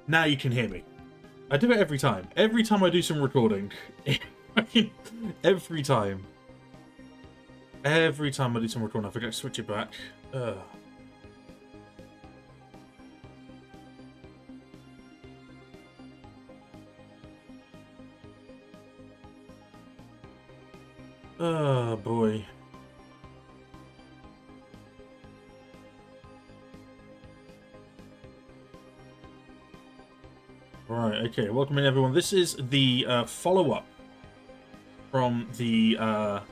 Now you can hear me. I do it every time. Every time I do some recording. Every time. Every time I do some recording, I forget to switch it back. Oh, boy. Right, okay. Welcome in, everyone. This is the follow-up from the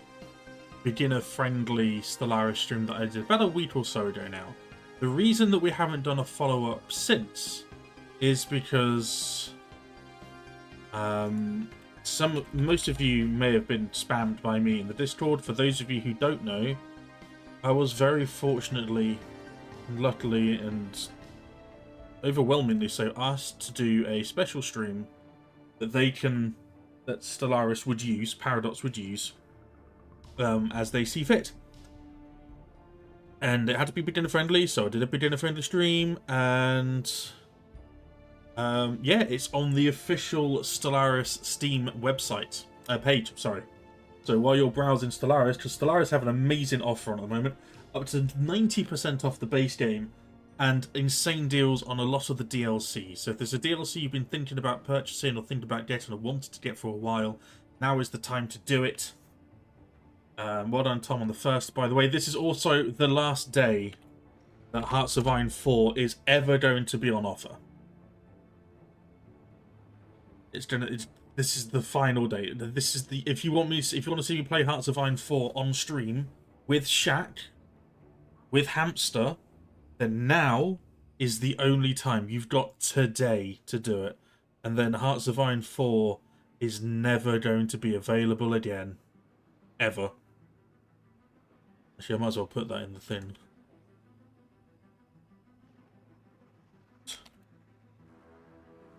beginner-friendly Stellaris stream that I did about a week or so ago now. The reason that we haven't done a follow-up since is because most of you may have been spammed by me in the Discord. For those of you who don't know, I was very fortunately, luckily, and overwhelmingly so asked to do a special stream that that Stellaris would use, Paradox would use, as they see fit. And it had to be beginner friendly, so I did a beginner friendly stream, and yeah, it's on the official Stellaris Steam website page. Sorry. So while you're browsing Stellaris, because Stellaris have an amazing offer on at the moment, up to 90% off the base game, and insane deals on a lot of the DLC. So if there's a DLC you've been thinking about purchasing or thinking about getting or wanted to get for a while, now is the time to do it. Well done, Tom, on the first. By the way, this is also the last day that Hearts of Iron 4 is ever going to be on offer. This is the final day. This is the if you want to see me play Hearts of Iron 4 on stream with Shaq, with Hamster, then now is the only time. You've got today to do it. And then Hearts of Iron 4 is never going to be available again. Ever. Actually, I might as well put that in the thing.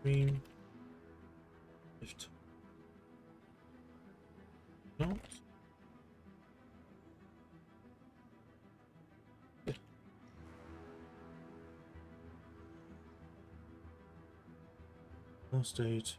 Green. Lift. Not. Last date.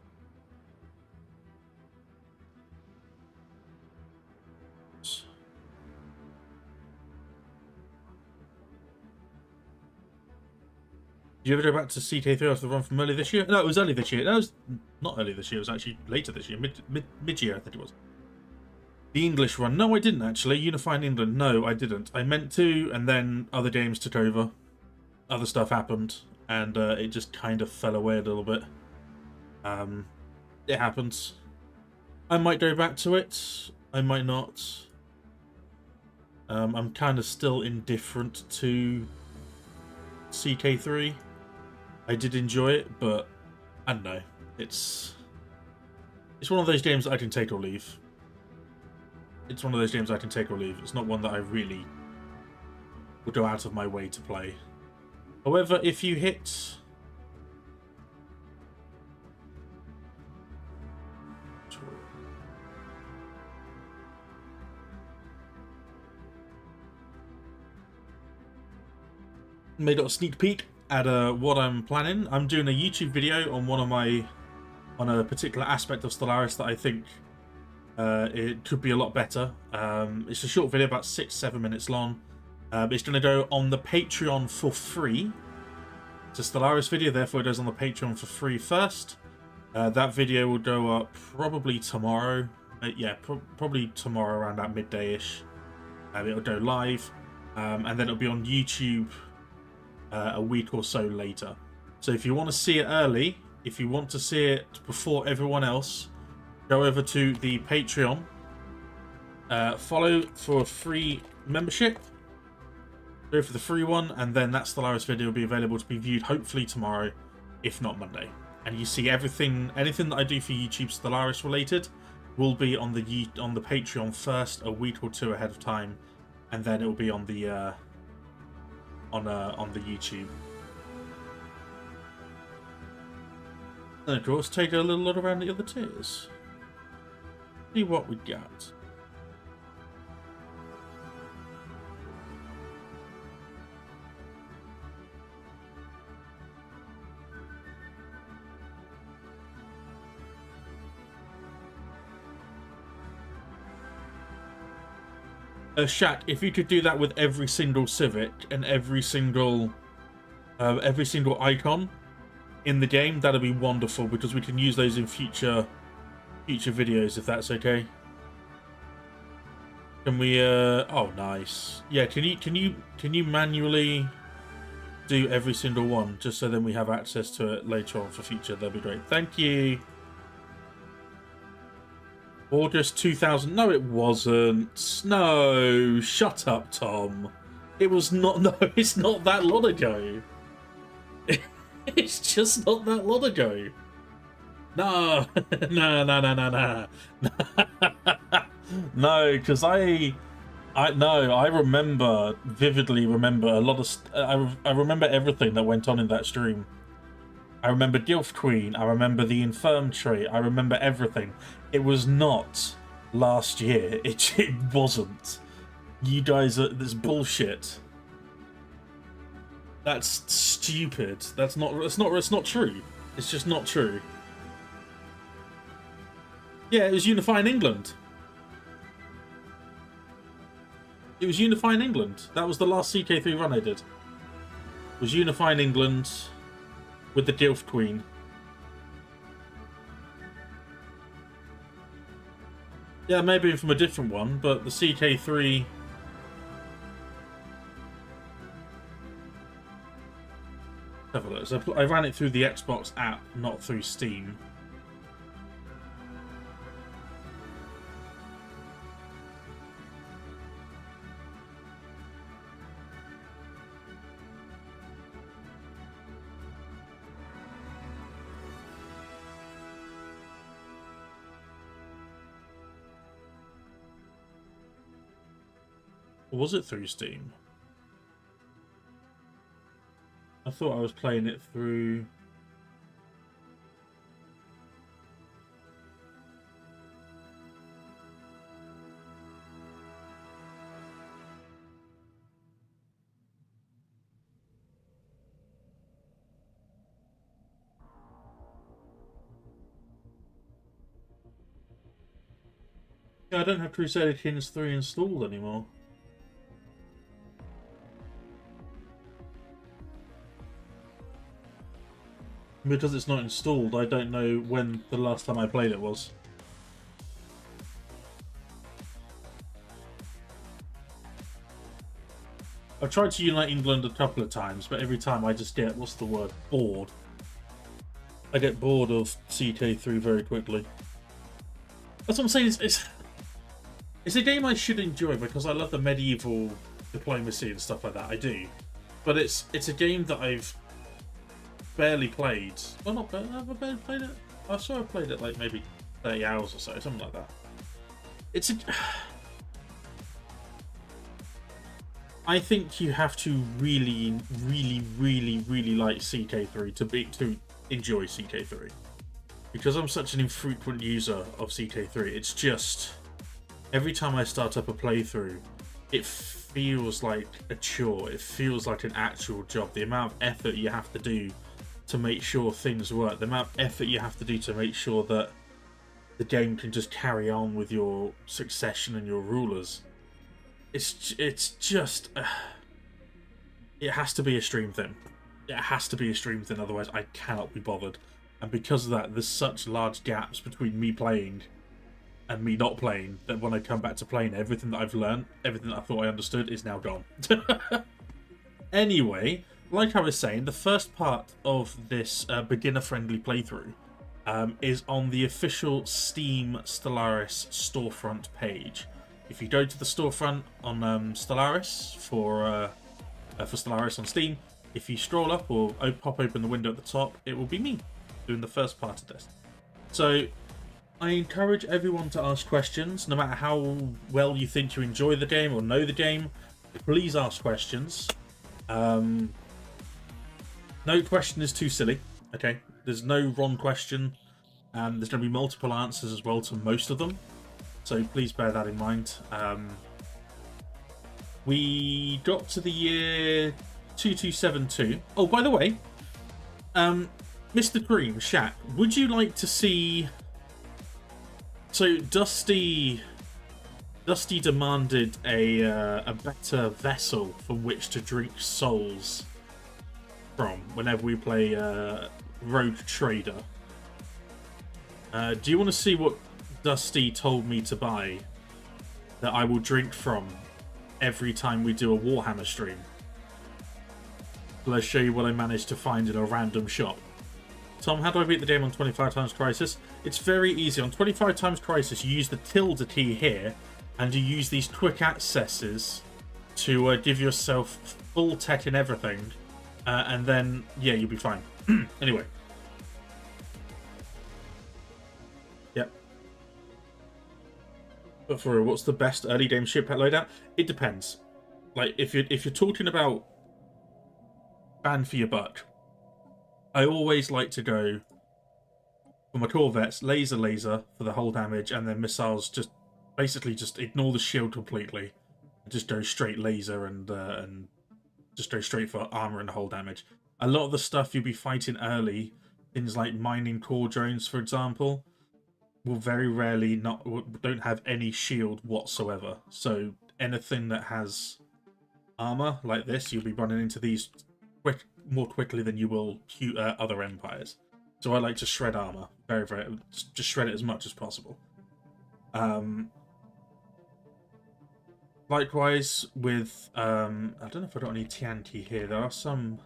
Did you ever go back to CK3 after the run from early this year? No, it was early this year. No, it was not early this year. It was actually later this year. Mid-year, I think it was. The English run. No, I didn't actually. Unifying England. No, I didn't. I meant to, and then other games took over. Other stuff happened, and it just kind of fell away a little bit. It happens. I might go back to it. I might not. I'm kind of still indifferent to CK3. I did enjoy it, but I don't know. It's one of those games that I can take or leave. It's one of those games I can take or leave. It's not one that I really would go out of my way to play. However, if you hit... made a sneak peek at what I'm planning. I'm doing a YouTube video on a particular aspect of Stellaris that I think it could be a lot better. It's a short video, about 6-7 minutes long. It's going to go on the Patreon for free. It's a Stellaris video, therefore it goes on the Patreon for free first. That video will go up probably tomorrow. Yeah, probably tomorrow around that midday-ish. It'll go live, and then it'll be on YouTube a week or so later. So if you want to see it early, if you want to see it before everyone else, go over to the Patreon, follow for a free membership, go for the free one, and then that Stellaris video will be available to be viewed hopefully tomorrow, if not Monday. And you see anything that I do for YouTube Stellaris related will be on the Patreon first, a week or two ahead of time, and then it will be on the on the YouTube. And of course, take a little look around the other tiers. See what we got. Shaq, if you could do that with every single civic and every single icon in the game, that'd be wonderful, because we can use those in future videos, if that's okay. Can we? Oh, nice. Yeah. Can you manually do every single one, just so then we have access to it later on for future? That'd be great. Thank you. August 2000. No, it wasn't. No, shut up, Tom. It was not. No, it's not that long ago. It's just not that long ago. No, no. No, because I vividly remember a lot of. I remember everything that went on in that stream. I remember Gilf Queen. I remember the Infirm trait. I remember everything. It was not last year. It wasn't. You guys are this bullshit. That's stupid. That's not. It's not true. It's just not true. Yeah, it was Unifying England. It was Unifying England. That was the last CK3 run I did. It was Unifying England with the Dilf Queen. Yeah, maybe from a different one, but the CK3... Have a look. So I ran it through the Xbox app, not through Steam. Or was it through Steam? I thought I was playing it through... Yeah, I don't have Crusader Kings 3 installed anymore. Because it's not installed, I don't know when the last time I played it was. I've tried to unite England a couple of times, but every time I just get, what's the word, bored. I get bored of CK3 very quickly. That's what I'm saying, it's a game I should enjoy because I love the medieval diplomacy and stuff like that, I do. But it's a game that I've barely played. Well, not barely. Have I barely played it? I saw I played it like maybe 30 hours or so, something like that. It's a... I think you have to really like CK3 to enjoy CK3. Because I'm such an infrequent user of CK3, it's just... Every time I start up a playthrough, it feels like a chore. It feels like an actual job. The amount of effort you have to do to make sure things work, the amount of effort you have to do to make sure that the game can just carry on with your succession and your rulers. It's just... it has to be a stream thing. It has to be a stream thing, otherwise I cannot be bothered. And because of that, there's such large gaps between me playing and me not playing that when I come back to playing, everything that I've learned, everything that I thought I understood is now gone. Anyway, like I was saying, the first part of this beginner-friendly playthrough is on the official Steam Stellaris storefront page. If you go to the storefront on Stellaris for Stellaris on Steam, if you scroll up or pop open the window at the top, it will be me doing the first part of this. So I encourage everyone to ask questions, no matter how well you think you enjoy the game or know the game. Please ask questions. No question is too silly, okay? There's no wrong question, and there's going to be multiple answers as well to most of them. So please bear that in mind. We got to the year 2272. Oh, by the way, Mr. Green, Shaq, would you like to see... So, Dusty Dusty demanded a better vessel from which to drink souls from whenever we play Rogue Trader. Do you want to see what Dusty told me to buy that I will drink from every time we do a Warhammer stream? Let's show you what I managed to find in a random shop. Tom, how do I beat the game on 25 times Crisis? It's very easy. On 25 times Crisis, you use the tilde key here, and you use these quick accesses to give yourself full tech and everything, and then, yeah, you'll be fine. Anyway. Yep. But for real, what's the best early game ship loadout? It depends. Like, if you're talking about bang for your buck, I always like to go for my Corvettes, laser for the whole damage, and then missiles just basically just ignore the shield completely, and just go straight laser and just go straight for armor and whole damage. A lot of the stuff you'll be fighting early, things like mining core drones, for example, will very rarely don't have any shield whatsoever. So anything that has armor like this, you'll be running into these more quickly than you will other empires. So I like to shred armor, just shred it as much as possible. Likewise with I don't know if I got any TNT here. There are some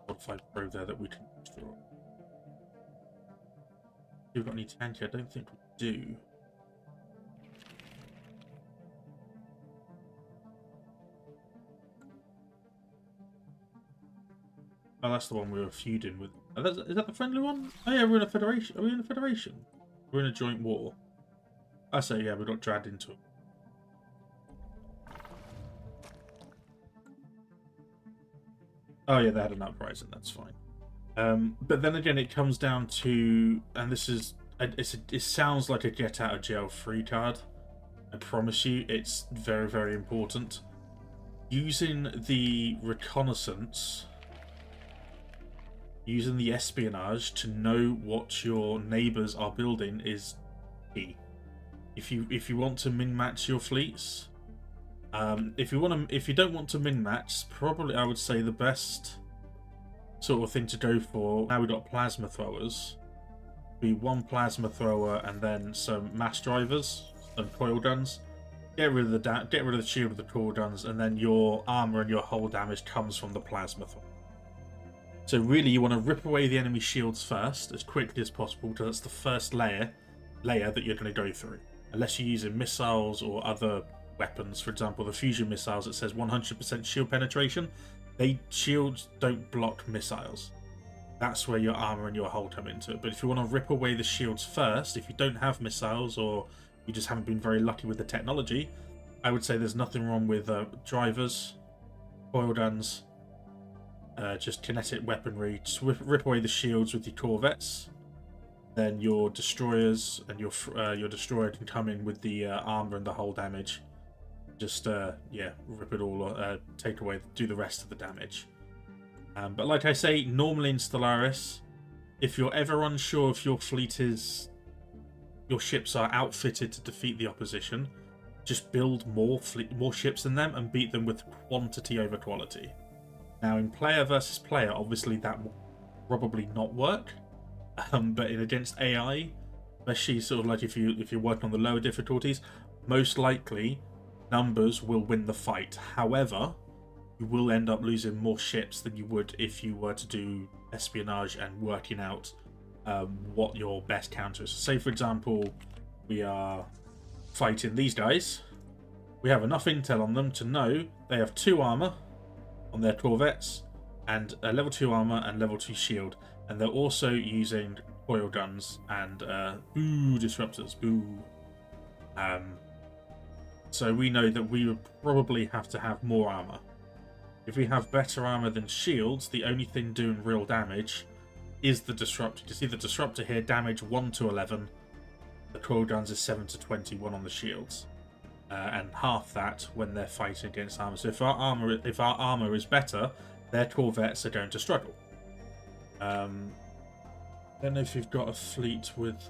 modified probe there that we can destroy. Do we got any TNT? I don't think we do. Oh, that's the one we were feuding with. Is that the friendly one? Oh yeah, we're in a federation. Are we in a federation? We're in a joint war. I say yeah, we got dragged into it. Oh yeah, they had an uprising. That's fine. But then again, it comes down to, and this is, it sounds like a get out of jail free card. I promise you, it's very, very important. Using the reconnaissance, using the espionage to know what your neighbours are building is key. If you want to min-match your fleets, if you don't want to min-match, probably I would say the best sort of thing to go for. Now we've got plasma throwers. Be one plasma thrower and then some mass drivers and coil guns. Get rid of the shield with the coil guns, and then your armor and your hull damage comes from the plasma thrower. So really, you want to rip away the enemy shields first as quickly as possible, because that's the first layer that you're going to go through. Unless you're using missiles or other weapons, for example, the fusion missiles, it says 100% shield penetration. Shields don't block missiles. That's where your armor and your hull come into it. But if you want to rip away the shields first, if you don't have missiles or you just haven't been very lucky with the technology, I would say there's nothing wrong with drivers, coil guns, just kinetic weaponry. Just rip away the shields with your corvettes. Then your destroyers and your destroyer can come in with the armor and the hull damage. Just yeah, rip it all, take away, do the rest of the damage. But like I say, normally in Stellaris, if you're ever unsure if your ships are outfitted to defeat the opposition, just build more ships than them and beat them with quantity over quality. Now, in player versus player, obviously that will probably not work. But against AI, especially sort of like if you're working on the lower difficulties, most likely numbers will win the fight. However, you will end up losing more ships than you would if you were to do espionage and working out what your best counter is. So say, for example, we are fighting these guys. We have enough intel on them to know they have 2 armor on their corvettes and a level 2 armor and level 2 shield. And they're also using coil guns and disruptors. So we know that we would probably have to have more armor. If we have better armor than shields, the only thing doing real damage is the disruptor. You see the disruptor here, damage 1 to 11. The coil guns is 7 to 21 on the shields, and half that when they're fighting against armor. So if our armor is better, their corvettes are going to struggle. I don't know if you've got a fleet with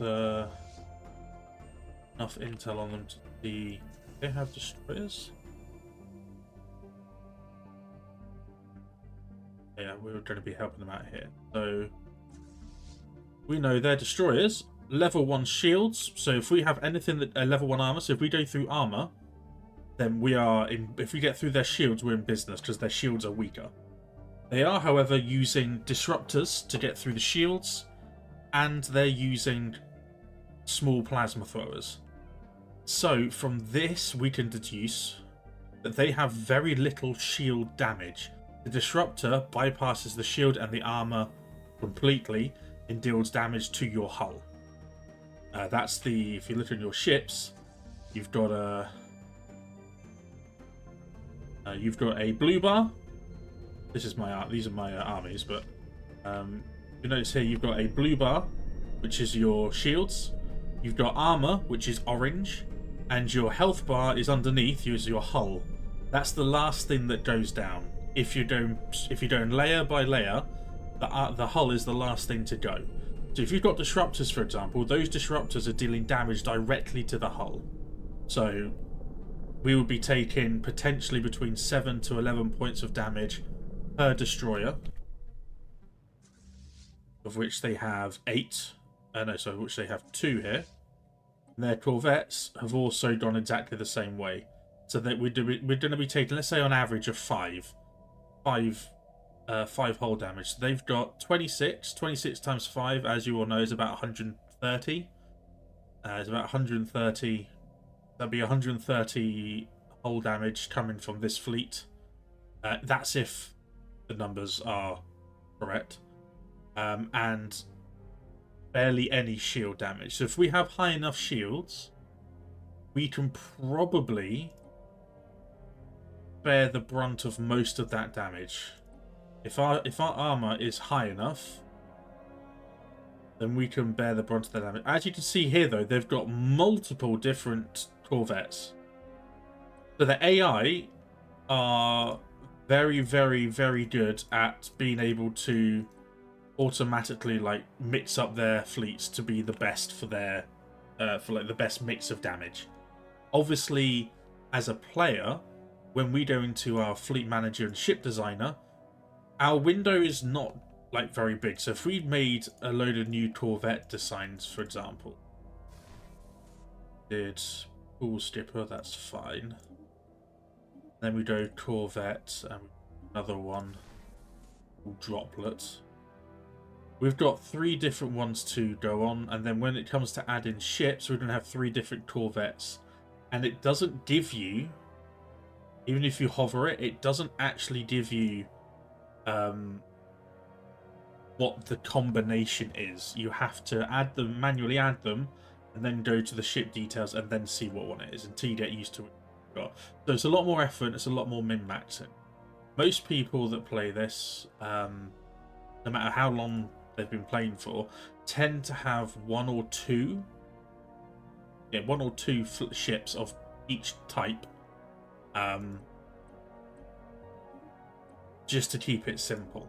enough intel on them to see. They have destroyers. Yeah, we're going to be helping them out here. So we know they're destroyers. Level 1 shields. So if we have anything that level 1 armor, so if we go through armor, then we are in. If we get through their shields, we're in business because their shields are weaker. They are, however, using disruptors to get through the shields, and they're using small plasma throwers. So from this, we can deduce that they have very little shield damage. The disruptor bypasses the shield and the armor completely and deals damage to your hull. That's the. If you look at your ships, you've got a. You've got a blue bar. This is my these are my armies, but you notice here you've got a blue bar, which is your shields. You've got armor, which is orange, and your health bar is underneath you is your hull. That's the last thing that goes down. If you're going layer by layer, the hull is the last thing to go. So if you've got disruptors, for example, those disruptors are dealing damage directly to the hull. So we would be taking potentially between 7 to 11 points of damage per destroyer, of which they have 8. Which they have 2 here. And their corvettes have also gone exactly the same way. So that we're going to be taking, let's say, on average of 5 hull damage. So they've got 26. 26 times 5, as you all know, is about 130. It's about 130. That'd be 130 hull damage coming from this fleet. That's if the numbers are correct. And barely any shield damage. So if we have high enough shields, we can probably bear the brunt of most of that damage. If our armor is high enough, then we can bear the brunt of the damage. As you can see here, though, they've got multiple different corvettes. So the AI are very, very, very good at being able to automatically mix up their fleets to be the best for their the best mix of damage. Obviously, as a player, when we go into our fleet manager and ship designer, our window is not very big. So if we made a load of new corvette designs, for example, did pool skipper, that's fine. Then we go corvette and another one, droplet. We've got 3 different ones to go on, and then when it comes to adding ships, we're going to have 3 different corvettes. And it doesn't give you, even if you hover it, it doesn't actually give you what the combination is. You have to add them, manually add them, and then go to the ship details and then see what one it is until you get used to it. So it's a lot more effort, it's a lot more min-maxing. Most people that play this, no matter how long they've been playing for, tend to have one or two ships of each type, just to keep it simple.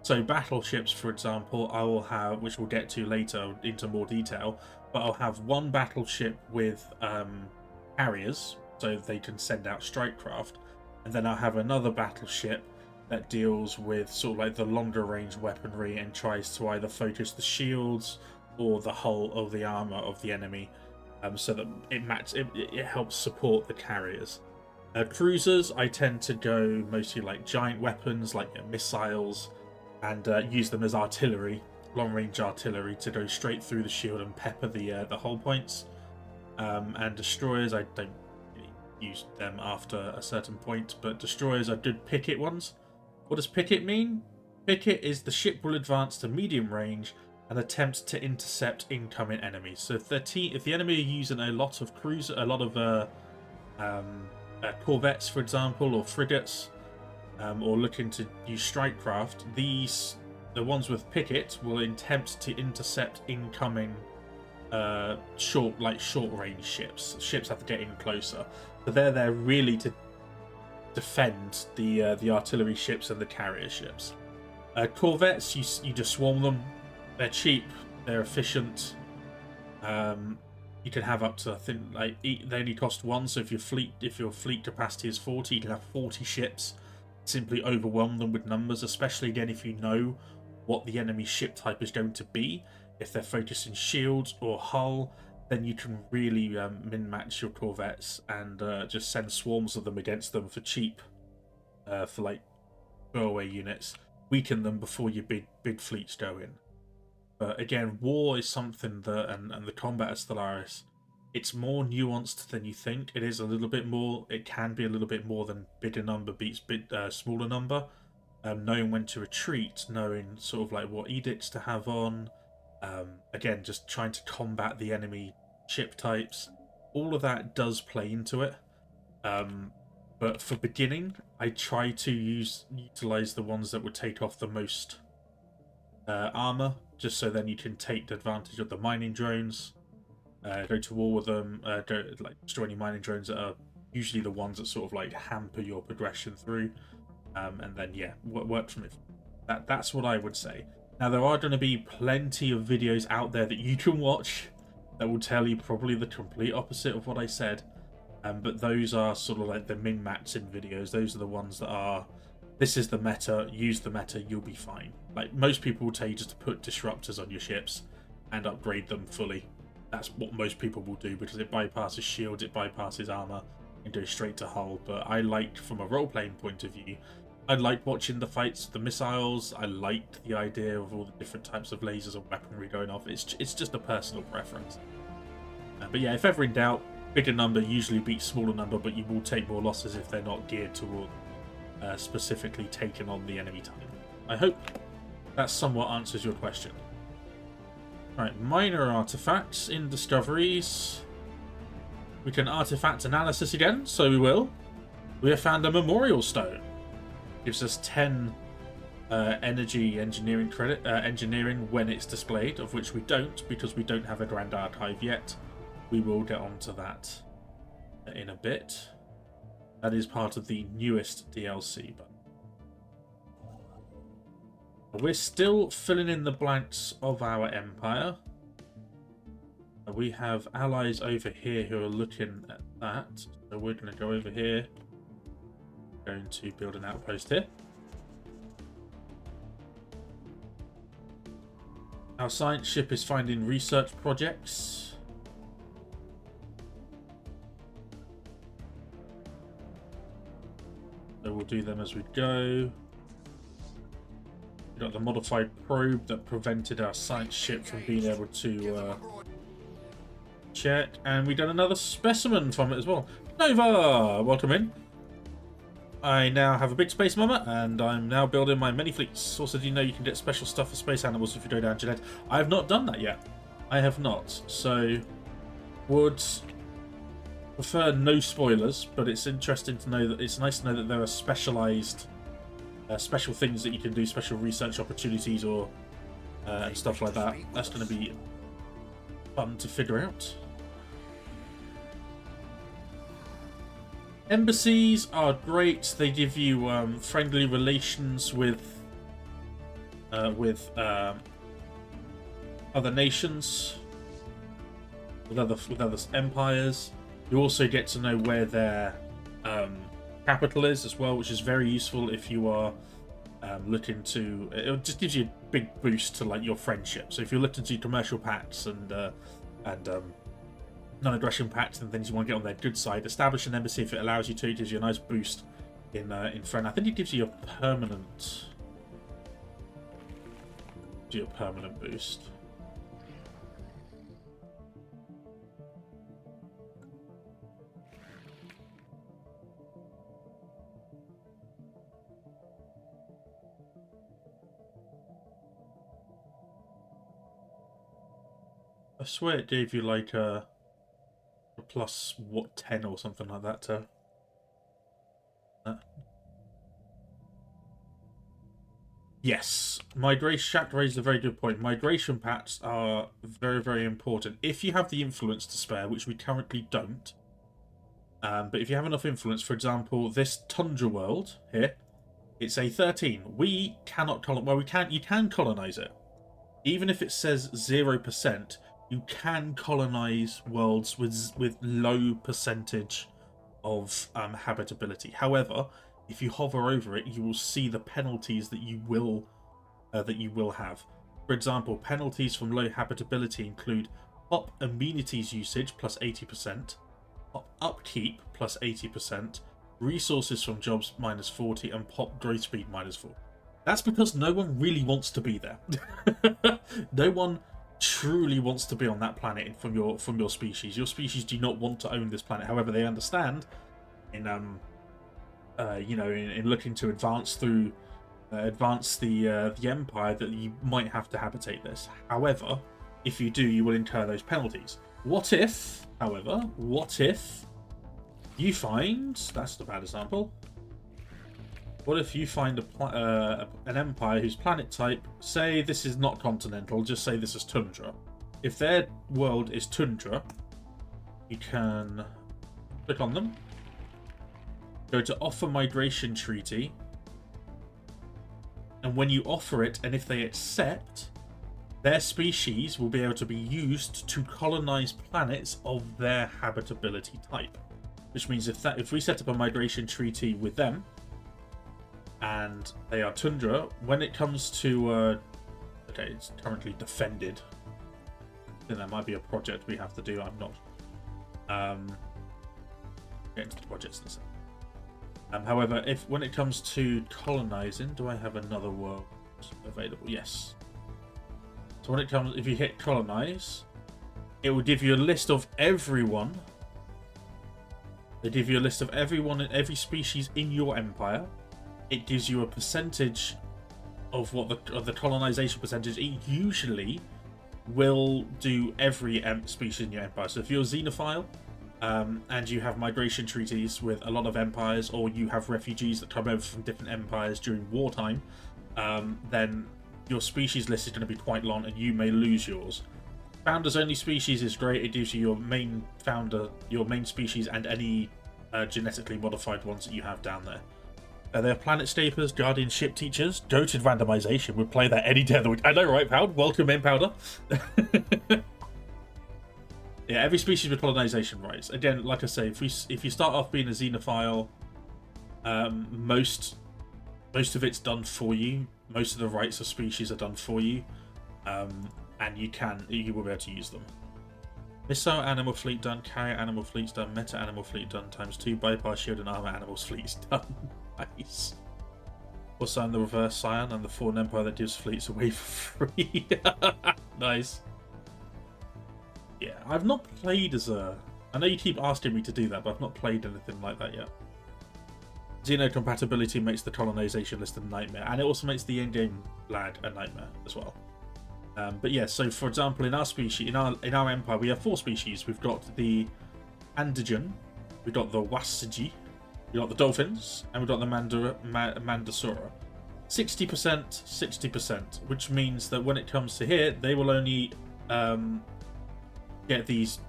So battleships, for example, I will have, which we'll get to later into more detail, but I'll have one battleship with carriers, so they can send out strike craft, and then I'll have another battleship that deals with sort of the longer range weaponry and tries to either focus the shields or the hull of the armor of the enemy, so that it helps support the carriers. Cruisers, I tend to go mostly giant weapons like missiles, and use them as artillery, long range artillery, to go straight through the shield and pepper the hull points. And destroyers, I don't really use them after a certain point, but destroyers are good picket ones. What does picket mean? Picket is the ship will advance to medium range and attempt to intercept incoming enemies. So if the enemy are using a lot of corvettes, for example, or frigates, or looking to use strike craft, the ones with picket will attempt to intercept incoming short range ships. Ships have to get in closer, but they're there really to defend the artillery ships and the carrier ships. Corvettes, you just swarm them. They're cheap, they're efficient. You you can have up to, I think, like they only cost 1. So if your fleet capacity is 40, you can have 40 ships. Simply overwhelm them with numbers, especially again if you know what the enemy ship type is going to be. If they're focusing shields or hull, then you can really min-match your corvettes and just send swarms of them against them for cheap, for like throwaway units. Weaken them before your big fleets go in. But again, war is something that, and the combat at Stellaris, it's more nuanced than you think. It is a little bit more. It can be a little bit more than bigger number beats smaller number. Knowing when to retreat, knowing sort of like what edicts to have on. Again, just trying to combat the enemy ship types. All of that does play into it. But for beginning, I try to utilize the ones that would take off the most armor, just so then you can take advantage of the mining drones. Go to war with them. Destroy any mining drones that are usually the ones that sort of like hamper your progression through. And then yeah, work from it. That's what I would say. Now there are going to be plenty of videos out there that you can watch that will tell you probably the complete opposite of what I said. But those are sort of like the min-maxing videos. Those are the ones that are, this is the meta, use the meta, you'll be fine. Like most people will tell you just to put disruptors on your ships and upgrade them fully. That's what most people will do because it bypasses shields, it bypasses armor, and goes straight to hull. But I liked, from a role-playing point of view, I liked watching the fights, the missiles. I liked the idea of all the different types of lasers and weaponry going off. It's just a personal preference. But yeah, if ever in doubt, bigger number usually beats smaller number, but you will take more losses if they're not geared toward specifically taking on the enemy type. I hope that somewhat answers your question. Right, minor artifacts in discoveries. We can artifact analysis again, so we will. We have found a memorial stone. Gives us 10 energy engineering credit, engineering when it's displayed, of which we don't because we don't have a grand archive yet. We will get onto that in a bit. That is part of the newest DLC, but we're still filling in the blanks of our empire. We have allies over here who are looking at that. So we're going to go over here. Going to build an outpost here. Our science ship is finding research projects. So we'll do them as we go. We've got the modified probe that prevented our science ship from being able to check. And we done another specimen from it as well. Nova! Welcome in. I now have a big space mama, and I'm now building my many fleets. Also, do you know you can get special stuff for space animals if you go down Jeanette? I have not done that yet. I have not. So, would prefer no spoilers, but it's interesting to know that it's nice to know that there are specialized, special things that you can do, special research opportunities or and stuff like that. That's going to be fun to figure out. Embassies are great. They give you friendly relations with other nations, with other empires. You also get to know where their capital is as well, which is very useful if you are looking to. It just gives you a big boost to like your friendship. So if you're looking to commercial pacts and non-aggression pacts and things you want to get on their good side, establish an embassy if it allows you to. It gives you a nice boost in friend. I think it gives you a permanent boost. I swear it gave you like a plus 10 or something like that to yes, migration. Shaq raised a very good point. Migration pacts are very, very important if you have the influence to spare, which we currently don't. But if you have enough influence, for example, this tundra world here, it's a 13. We cannot colonize. Well, we can. You can colonize it, even if it says 0%. you can colonize worlds with low percentage of habitability. However, if you hover over it, you will see the penalties that you will have. For example, penalties from low habitability include pop amenities usage plus 80%, pop upkeep plus 80%, resources from jobs minus 40, and pop growth speed minus 4. That's because no one really wants to be there. No one truly wants to be on that planet from your species. Your species do not want to own this planet. However, they understand in in looking to advance through the empire that you might have to habitate this. However, if you do, you will incur those penalties. What if, however, you find, that's a bad example, what if you find an empire whose planet type, say this is not continental, just say this is tundra. If their world is tundra, you can click on them, go to offer migration treaty, and when you offer it, and if they accept, their species will be able to be used to colonize planets of their habitability type. Which means if we set up a migration treaty with them, and they are tundra, when it comes to okay, it's currently defended. I think that might be a project we have to do. I'm not get into the projects in a second. However, when it comes to colonizing, do I have another world available? Yes. So when it comes, if you hit colonize, it will give you a list of everyone. They give you a list of everyone and every species in your empire. It gives you a percentage of what the colonization percentage. It usually will do every species in your empire. So if you're a xenophile, and you have migration treaties with a lot of empires, or you have refugees that come over from different empires during wartime, then your species list is going to be quite long, and you may lose yours. Founders only species is great. It gives you your main founder, your main species, and any genetically modified ones that you have down there. They're planet stapers, guardian ship teachers, goated randomization. Would play that any day of the week. I know, right, Powder? Welcome in, Powder. Yeah, every species with colonization rights. Again, like I say, if you start off being a xenophile, most of it's done for you. Most of the rights of species are done for you, and you will be able to use them. Missile animal fleet done, carrier animal fleets done, meta animal fleet done ×2, bypass shield and armor animals fleets done. Nice. Also, I'm the reverse scion and the Fallen Empire that gives fleets away for free. Nice. Yeah, I've not played as a... I know you keep asking me to do that, but I've not played anything like that yet. Xenocompatibility makes the colonization list a nightmare, and it also makes the in-game lag a nightmare as well. But yeah, so for example, in our species, in our empire, we have 4 species. We've got the Andigen, we've got the Wasiji, we've got the dolphins, and we've got the Mandasura. 60%, 60%, which means that when it comes to here, they will only get these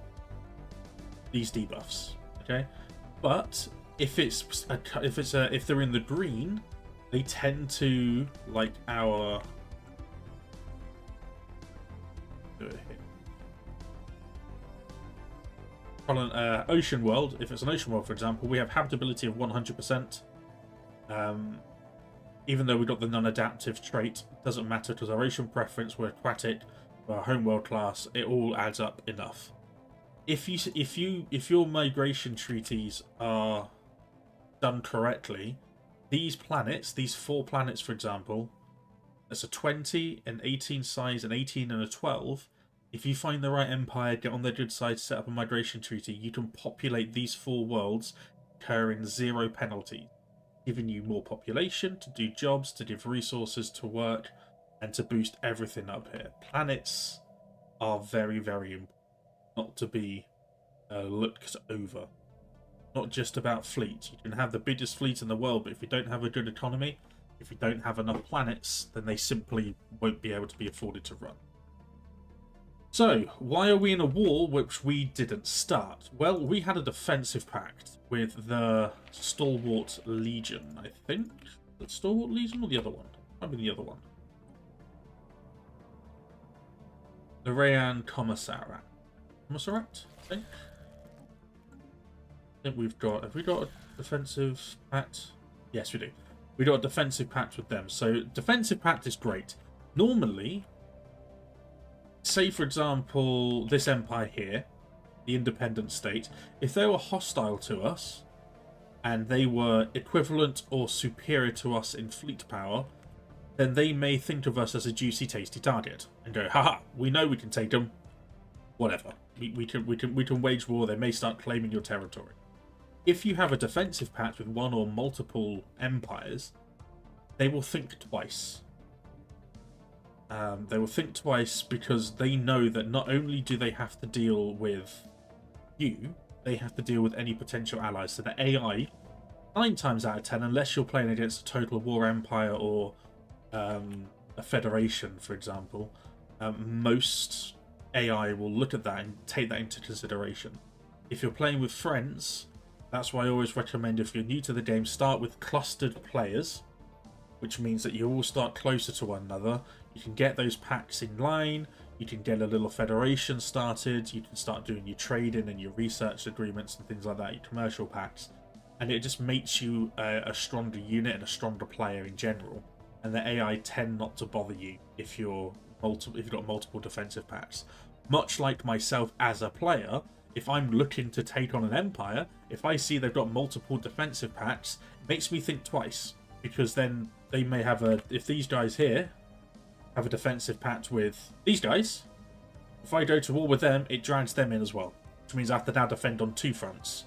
debuffs. Okay, but if they're in the green, they tend to like our. Ocean world. If it's an ocean world, for example, we have habitability of 100%. Even though we got the non-adaptive trait, doesn't matter because our ocean preference, we're aquatic, we're a home world class. It all adds up enough. If your migration treaties are done correctly, these planets, these 4 planets, for example, that's a 20, an 18 size, an 18, and a 12. If you find the right empire, get on their good side, set up a migration treaty, you can populate these 4 worlds, incurring 0 penalty, giving you more population to do jobs, to give resources to work, and to boost everything up here. Planets are very, very important, not to be looked over. Not just about fleets. You can have the biggest fleet in the world, but if you don't have a good economy, if you don't have enough planets, then they simply won't be able to be afforded to run. So, why are we in a war which we didn't start? Well, we had a defensive pact with the Stalwart Legion, I think. The Stalwart Legion or the other one? Might be the other one. The Rayan Commissariat. Commissariat, I think. I think we've got... Have we got a defensive pact? Yes, we do. We got a defensive pact with them. So, defensive pact is great. Normally, say, for example, this empire here, the independent state, if they were hostile to us, and they were equivalent or superior to us in fleet power, then they may think of us as a juicy, tasty target and go, haha, we know we can take them. Whatever. We can wage war. They may start claiming your territory. If you have a defensive pact with one or multiple empires, they will think twice. They will think twice because they know that not only do they have to deal with you, they have to deal with any potential allies. So the AI, 9 times out of 10, unless you're playing against a total war empire or a federation, for example, most AI will look at that and take that into consideration. If you're playing with friends, that's why I always recommend, if you're new to the game, start with clustered players, which means that you all start closer to one another. You can get those packs in line, you can get a little federation started, you can start doing your trading and your research agreements and things like that, your commercial packs, and it just makes you a stronger unit and a stronger player in general. And the AI tend not to bother you if you've got multiple defensive packs. Much like myself as a player, if I'm looking to take on an empire, if I see they've got multiple defensive packs, it makes me think twice, because then they may have if these guys here have a defensive pact with these guys, if I go to war with them, it drags them in as well, which means I have to now defend on 2 fronts.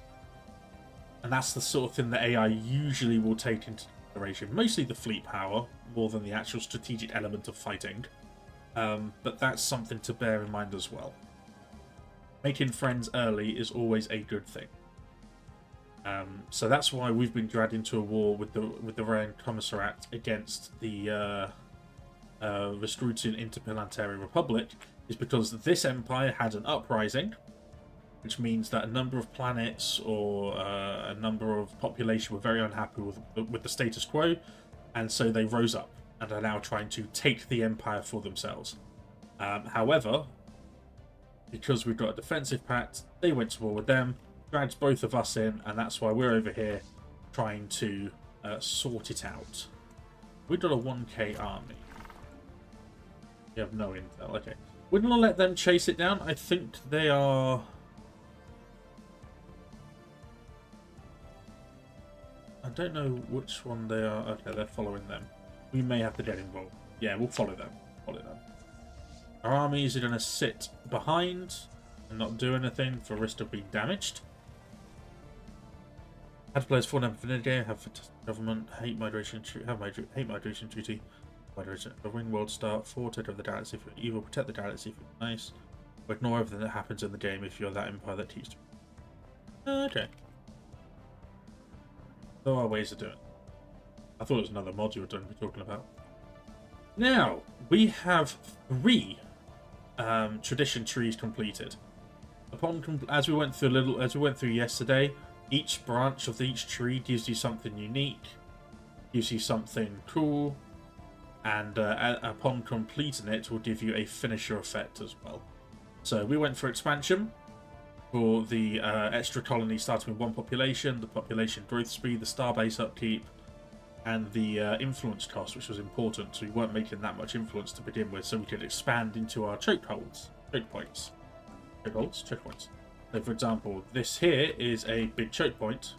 And that's the sort of thing that AI usually will take into consideration, mostly the fleet power more than the actual strategic element of fighting, but that's something to bear in mind as well. Making friends early is always a good thing. So that's why we've been dragged into a war with the Rayan Commissariat against the Vescrucian Interplanetary Republic, is because this empire had an uprising, which means that a number of planets or a number of population were very unhappy with the status quo, and so they rose up and are now trying to take the empire for themselves. However, because we've got a defensive pact, they went to war with them, dragged both of us in, and that's why we're over here trying to sort it out. We've got a 1k army. You have no intel. Okay. We're going to let them chase it down. I think they are... I don't know which one they are. Okay, they're following them. We may have to get involved. Yeah, we'll follow them. Follow them. Our armies are going to sit behind and not do anything for risk of being damaged. Had to players fall down for the game, have government, hate migration, hate migration treaty, migration, a ring world start, 4 take over the galaxy if you're evil, protect the galaxy if you're nice, or ignore everything that happens in the game if you're that empire that teaches. Okay. There are ways to do it. I thought it was another mod you were talking about. Now, we have 3 tradition trees completed. As we went through yesterday, each branch of each tree gives you something unique, gives you something cool, and upon completing it, will give you a finisher effect as well. So we went for expansion for the extra colony starting with 1 population, the population growth speed, the starbase upkeep, and the influence cost, which was important. So we weren't making that much influence to begin with, so we could expand into our choke points. So for example, this here is a big choke point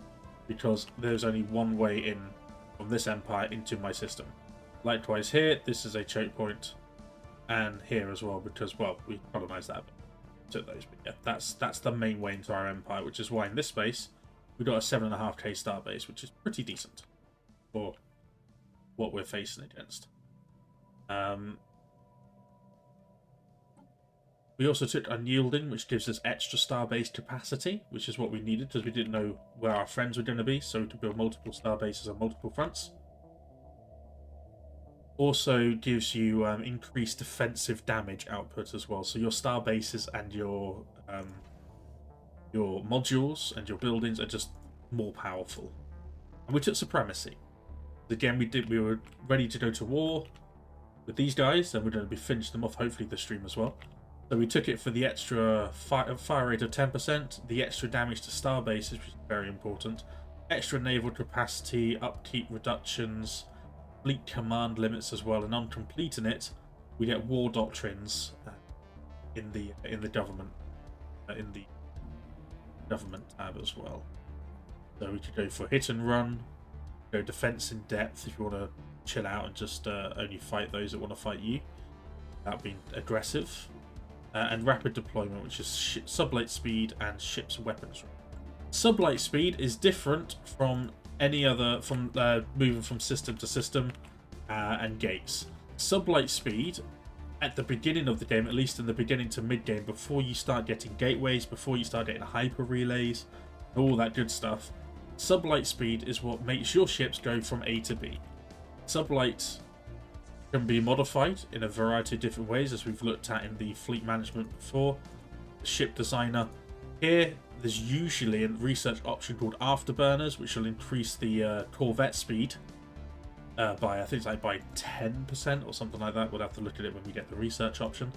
because there's only one way in from this empire into my system. Likewise here, this is a choke point, and here as well because, well, we colonized that. Took those, but yeah, that's the main way into our empire, which is why in this space we got a 7.5k star base, which is pretty decent for what we're facing against. We also took unyielding, which gives us extra star-based capacity, which is what we needed because we didn't know where our friends were going to be, so we could build multiple star bases on multiple fronts. Also gives you increased defensive damage output as well, so your star bases and your modules and your buildings are just more powerful. And we took supremacy. Again, we were ready to go to war with these guys, and we're going to be finishing them off hopefully this stream as well. So we took it for the extra fire rate of 10%, the extra damage to star bases, which is very important, extra naval capacity, upkeep reductions, fleet command limits as well, and on completing it, we get war doctrines in the government tab as well. So we could go for hit and run, go defense in depth if you want to chill out and just only fight those that want to fight you. That being aggressive. And rapid deployment, which is sublight speed and ship's weapons. Sublight speed is different from any other, from moving from system to system and gates. Sublight speed, at the beginning of the game, at least in the beginning to mid-game, before you start getting gateways, before you start getting hyper relays, all that good stuff, sublight speed is what makes your ships go from A to B. Sublight can be modified in a variety of different ways, as we've looked at in the fleet management before. The ship designer here, there's usually a research option called afterburners, which will increase the corvette speed by, I think it's like by 10% or something like that. We'll have to look at it when we get the research option.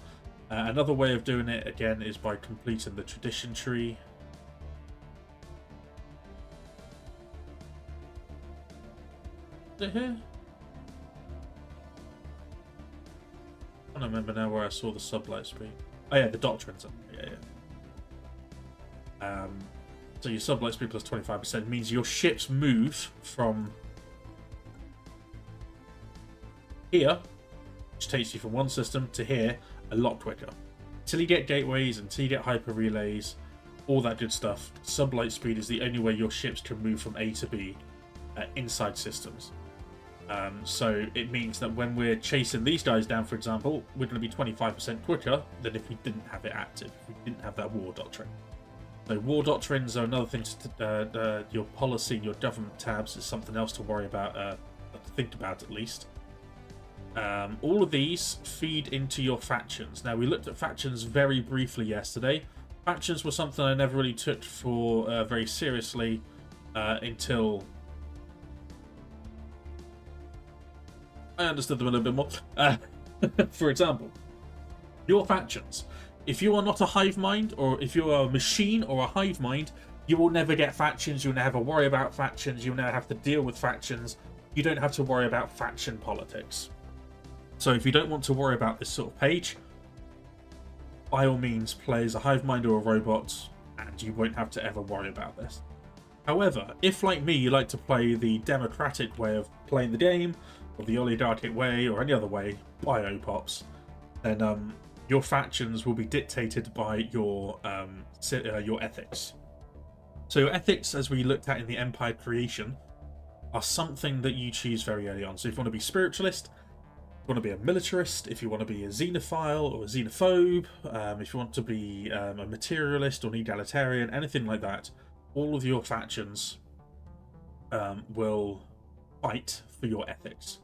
Another way of doing it again is by completing the tradition tree. Is it here? I don't remember now where I saw the sublight speed. Oh yeah, the doctrines. Yeah. So your sublight speed plus 25% means your ships move from here, which takes you from one system, to here a lot quicker. Until you get gateways, until you get hyper relays, all that good stuff, sublight speed is the only way your ships can move from A to B inside systems. So it means that when we're chasing these guys down, for example, we're going to be 25% quicker than if we didn't have it active, if we didn't have that war doctrine. So war doctrines are another thing to your policy, your government tabs is something else to worry about, to think about at least. All of these feed into your factions. Now, we looked at factions very briefly yesterday. Factions were something I never really took for very seriously until I understood them a little bit more. For example, your factions. If you are not a hive mind, or if you are a machine or a hive mind, you will never get factions. You'll never worry about factions. You'll never have to deal with factions. You don't have to worry about faction politics. So if you don't want to worry about this sort of page, by all means, play as a hive mind or a robot, and you won't have to ever worry about this. However, if like me, you like to play the democratic way of playing the game, or the oligarchic way, or any other way, biopops, then your factions will be dictated by your ethics. So your ethics, as we looked at in the Empire creation, are something that you choose very early on. So if you want to be spiritualist, if you want to be a militarist, if you want to be a xenophile or a xenophobe, if you want to be a materialist or an egalitarian, anything like that, all of your factions will fight for your ethics.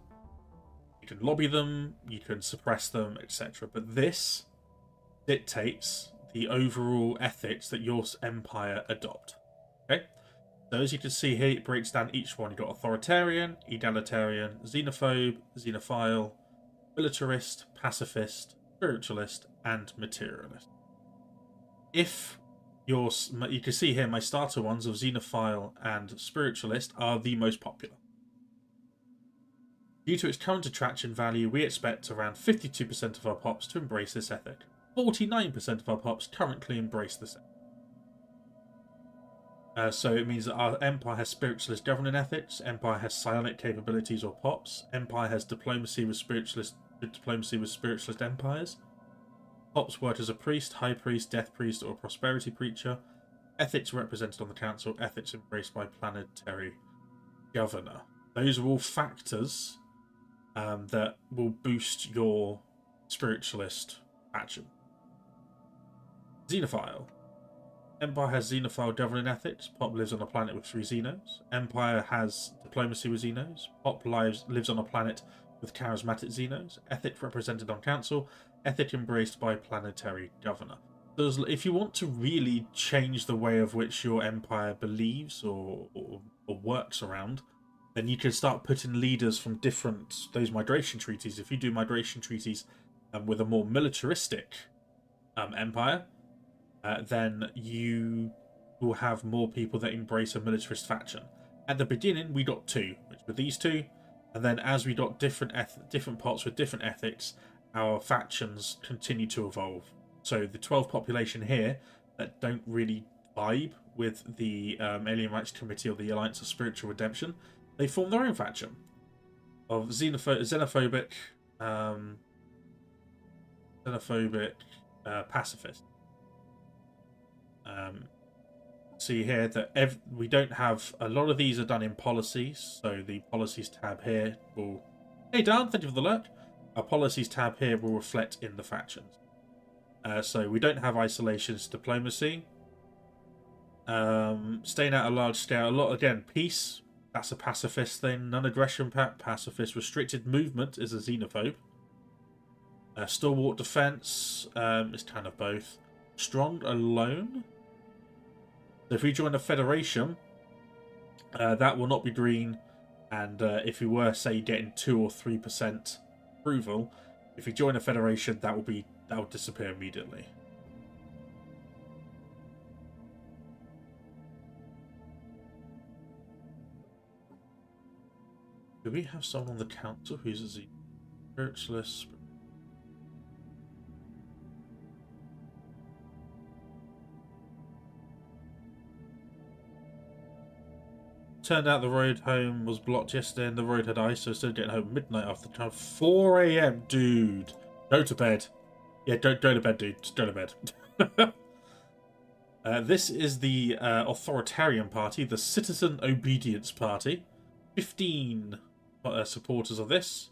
You can lobby them, you can suppress them, etc. But this dictates the overall ethics that your empire adopt. Okay? So as you can see here, it breaks down each one. You've got authoritarian, egalitarian, xenophobe, xenophile, militarist, pacifist, spiritualist, and materialist. If you can see here, my starter ones of xenophile and spiritualist are the most popular. Due to its current attraction value, we expect around 52% of our pops to embrace this ethic. 49% of our pops currently embrace this ethic. So it means that our empire has spiritualist governing ethics, empire has psionic capabilities or pops, empire has diplomacy with spiritualist empires, pops work as a priest, high priest, death priest, or prosperity preacher, ethics represented on the council, ethics embraced by planetary governor. Those are all factors that will boost your spiritualist faction. Xenophile. Empire has xenophile governing ethics. Pop lives on a planet with 3 Xenos. Empire has diplomacy with Xenos. Pop lives on a planet with charismatic Xenos. Ethic represented on council. Ethic embraced by planetary governor. So if you want to really change the way of which your empire believes or works around, then you can start putting leaders from those migration treaties. If you do migration treaties with a more militaristic empire, then you will have more people that embrace a militarist faction. At the beginning, we got 2, which were these 2, and then as we got different pots with different ethics, our factions continue to evolve. So the 12 population here that don't really vibe with the Alien Rights Committee or the Alliance of Spiritual Redemption, they form their own faction of xenophobic pacifists. See here that we don't have a lot of these are done in policies, so the policies tab here will. Hey Dan, thank you for the alert. Our policies tab here will reflect in the factions. So we don't have isolationist diplomacy. Staying at a large scale, a lot again. Peace, that's a pacifist thing. Non-aggression pact, pacifist. Restricted movement is a xenophobe. Stalwart defense is kind of both. Strong alone. So if we join a federation, that will not be green, and if we were, say, getting 2 or 3% approval, if we join a federation, that will disappear immediately. Do we have someone on the council who's a spiritualist? Turned out the road home was blocked yesterday and the road had ice, so still getting home midnight after time. 4 a.m. Dude. Go to bed. Yeah, don't go to bed, dude. Just go to bed. This is the authoritarian party, the Citizen Obedience Party. 15 supporters of this.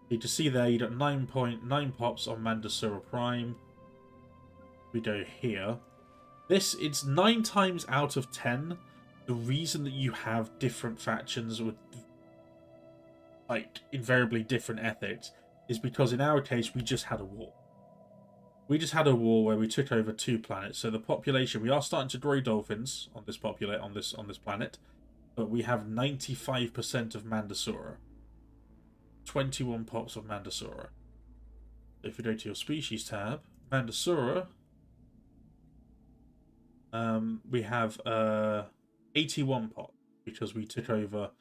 You can see there you got 9.9 pops on Mandasura Prime. We go here. It's 9 times out of 10. The reason that you have different factions with, like, invariably different ethics is because in our case we just had a war. We just had a war where we took over 2 planets. So the population, we are starting to grow dolphins on this planet, but we have 95% of Mandasura. 21 pops of Mandasura. If you go to your species tab, Mandasura, we have 81 pot because we took over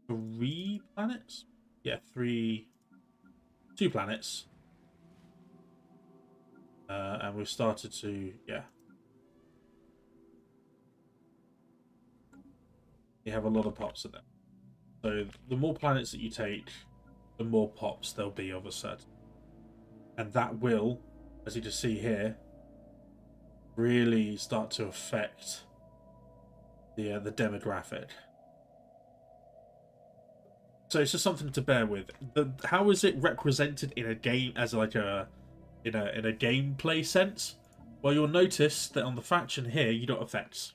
3 planets. Yeah, 2 planets, and we've started to you have a lot of pops in there. So the more planets that you take, the more pops there'll be of a set, and that will, as you can see here, really start to affect the demographic. So it's just something to bear with. How is it represented in a game as like in a gameplay sense? Well, you'll notice that on the faction here you got effects.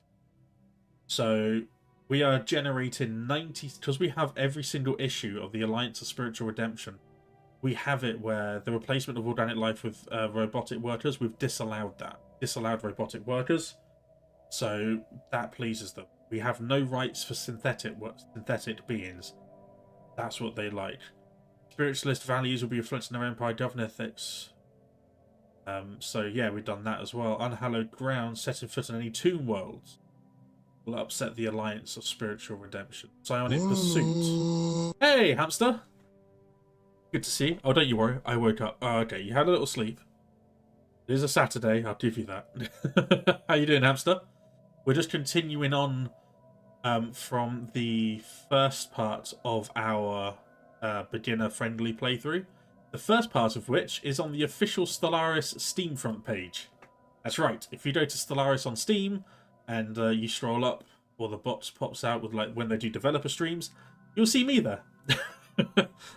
So we are generating 90 because we have every single issue of the Alliance of Spiritual Redemption. We have it where the replacement of organic life with robotic workers, we've disallowed that. Disallowed robotic workers. So that pleases them. We have no rights for synthetic beings. That's what they like. Spiritualist values will be reflected in their empire, government ethics. So yeah, we've done that as well. Unhallowed ground, setting foot in any tomb worlds will upset the Alliance of Spiritual Redemption. Psionic pursuit. Hey, hamster. Good to see you. Oh, don't you worry. I woke up. Oh, okay, you had a little sleep. It is a Saturday. I'll give you that. How you doing, hamster? We're just continuing on from the first part of our beginner-friendly playthrough. The first part of which is on the official Stellaris Steam front page. That's right. If you go to Stellaris on Steam and you scroll up, or the box pops out with like when they do developer streams, you'll see me there.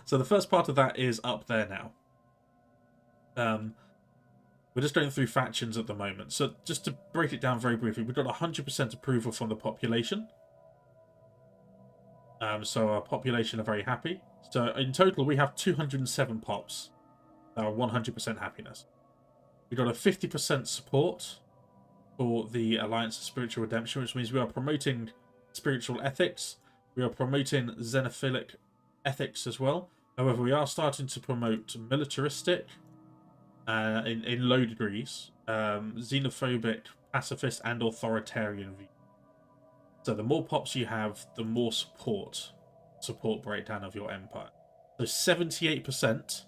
So the first part of that is up there now. We're just going through factions at the moment. So just to break it down very briefly, we've got 100% approval from the population. So our population are very happy. So in total, we have 207 pops that are 100% happiness. We've got a 50% support for the Alliance of Spiritual Redemption, which means we are promoting spiritual ethics. We are promoting xenophilic ethics as well. However, we are starting to promote militaristic in low degrees xenophobic, pacifist, and authoritarian views. So the more pops you have, the more support breakdown of your empire. So 78%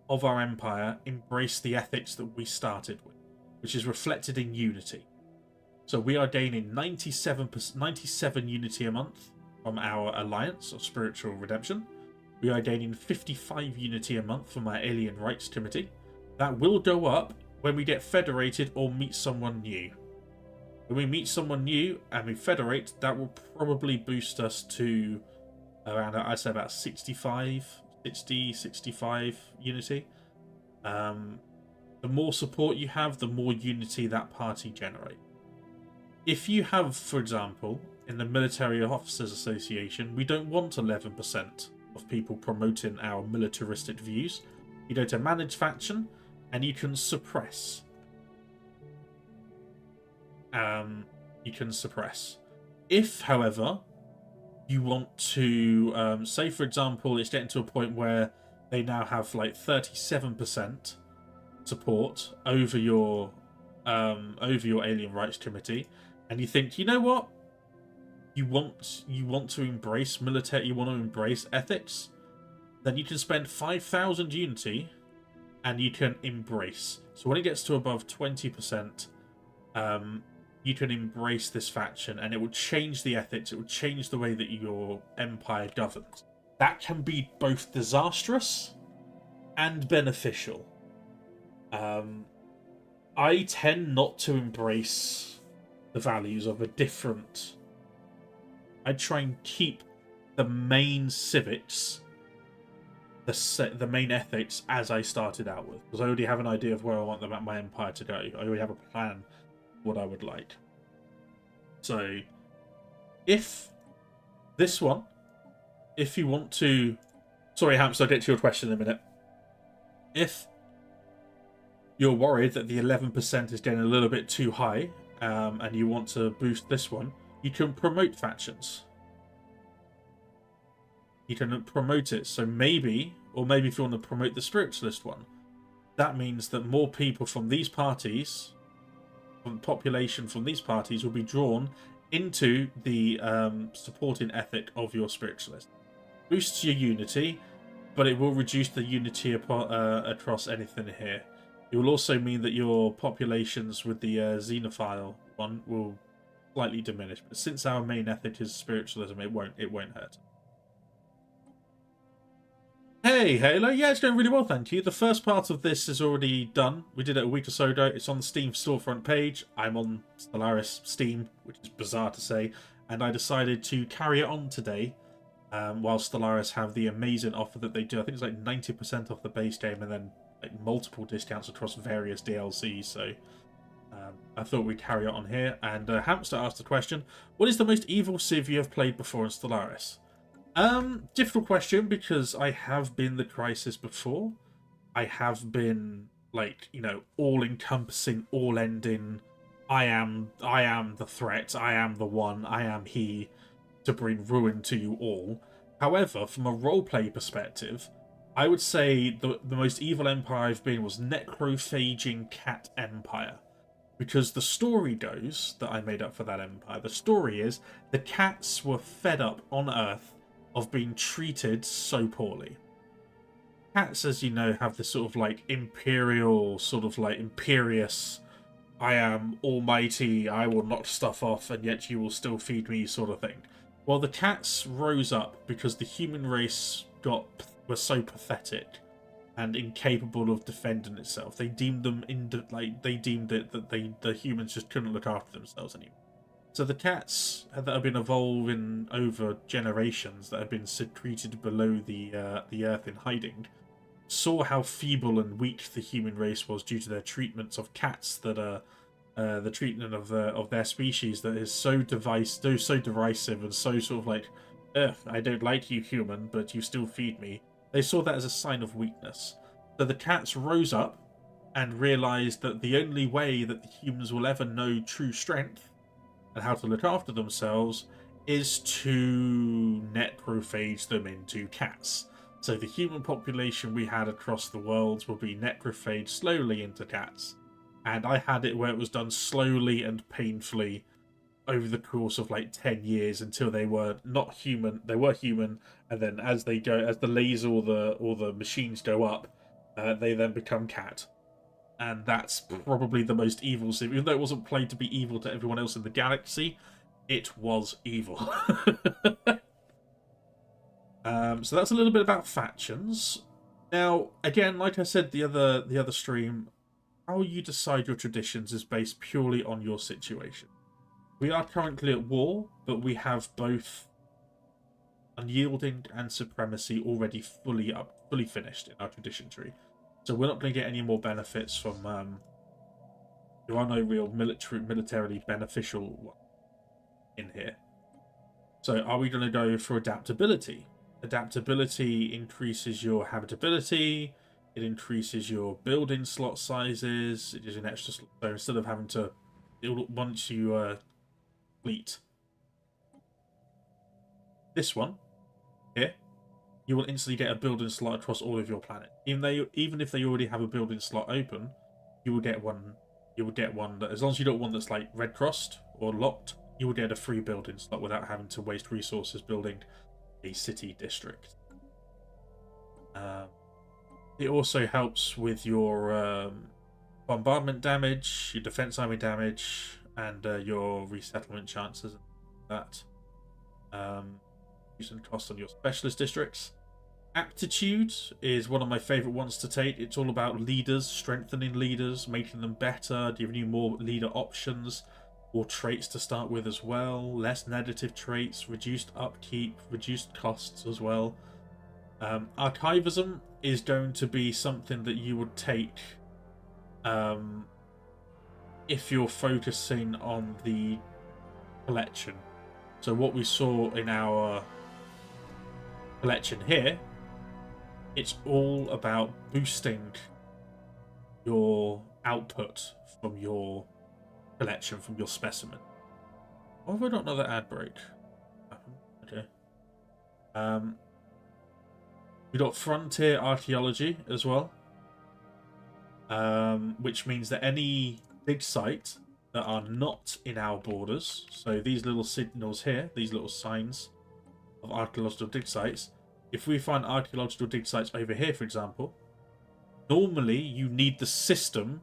of our empire embrace the ethics that we started with, which is reflected in unity. So we are gaining 97 unity a month from our alliance or spiritual redemption. We are gaining 55 unity a month from our alien rights committee. That will go up when we get federated or meet someone new. When we meet someone new and we federate, that will probably boost us to around, I'd say, about 65 unity. The more support you have, the more unity that party generates. If you have, for example, in the Military Officers Association, we don't want 11% of people promoting our militaristic views. You go to manage faction, and you can suppress. If, however, you want to say, for example, it's getting to a point where they now have like 37% support over your alien rights committee, and you think, you know what, you want to embrace military, you want to embrace ethics, then you can spend 5,000 unity and you can embrace. So when it gets to above 20%, you can embrace this faction, and it will change the ethics, it will change the way that your empire governs. That can be both disastrous and beneficial. I tend not to embrace the values of a different... I try and keep the main civics, the main ethics, as I started out with, because I already have an idea of where I want my empire to go. I already have a plan what I would like. So if this one, if you want to... Sorry, Hamster, I'll get to your question in a minute. If you're worried that the 11% is getting a little bit too high, and you want to boost this one, you can promote factions. You can promote it. So maybe, or maybe if you want to promote the spiritualist one, that means that more people from these parties, from population from these parties, will be drawn into the supporting ethic of your spiritualist. Boosts your unity, but it will reduce the unity across anything here. It will also mean that your populations with the xenophile one will slightly diminish. But since our main ethic is spiritualism, it won't hurt. Hey, Halo. Yeah, it's going really well, thank you. The first part of this is already done. We did it a week or so ago. It's on the Steam storefront page. I'm on Stellaris Steam, which is bizarre to say. And I decided to carry it on today, while Stellaris have the amazing offer that they do. I think it's like 90% off the base game, and then like multiple discounts across various DLCs. So I thought we'd carry it on here. And Hamster asked the question, what is the most evil civ you have played before in Stellaris? Difficult question, because I have been the Crisis before. I have been, like, you know, all-encompassing, all-ending. I am the threat. I am the one. I am he to bring ruin to you all. However, from a roleplay perspective, I would say the most evil empire I've been was Necrophaging Cat Empire. Because the story goes that I made up for that empire. The story is the cats were fed up on Earth of being treated so poorly. Cats, as you know, have this sort of like imperial, sort of like imperious, I am almighty, I will knock stuff off and yet you will still feed me sort of thing. Well, the cats rose up because the human race was so pathetic and incapable of defending itself. They deemed them they deemed it that the humans just couldn't look after themselves anymore. So the cats that have been evolving over generations, that have been secreted below the earth in hiding, saw how feeble and weak the human race was due to their treatments of cats, that are the treatment of their species that is so derisive and so sort of like, I don't like you, human, but you still feed me. They saw that as a sign of weakness. So the cats rose up and realized that the only way that the humans will ever know true strength and how to look after themselves is to necrophage them into cats. So the human population we had across the world will be necrophaged slowly into cats. and I had it where it was done slowly and painfully over the course of like 10 years until they were not human. They were human, and then as they go, as the laser or the machines go up, they then become cat. And that's probably the most evil sim. Even though it wasn't played to be evil to everyone else in the galaxy, it was evil. So that's a little bit about factions. Now, again, like I said the other stream, how you decide your traditions is based purely on your situation. We are currently at war, but we have both unyielding and supremacy already fully finished in our tradition tree. So we're not going to get any more benefits from. There are no real militarily beneficial ones in here. So are we going to go for adaptability? Adaptability increases your habitability. It increases your building slot sizes. It is an extra slot. So instead of having to build once you fleet this one here, you will instantly get a building slot across all of your planet. Even if they already have a building slot open, you will get one. You will get one that, as long as you don't want that's like red crossed or locked, you will get a free building slot without having to waste resources building a city district. It also helps with your bombardment damage, your defense army damage, and your resettlement chances. That using cost on your specialist districts. Aptitude is one of my favourite ones to take. It's all about leaders, strengthening leaders, making them better, giving you more leader options, more traits to start with as well, less negative traits, reduced upkeep, reduced costs as well. Archivism is going to be something that you would take if you're focusing on the collection. So what we saw in our collection here, it's all about boosting your output from your collection, from your specimen. Why have I not another ad break? Okay. We got frontier archaeology as well, which means that any dig site that are not in our borders, so these little signals here, these little signs of archaeological dig sites, if we find archaeological dig sites over here, for example, normally you need the system,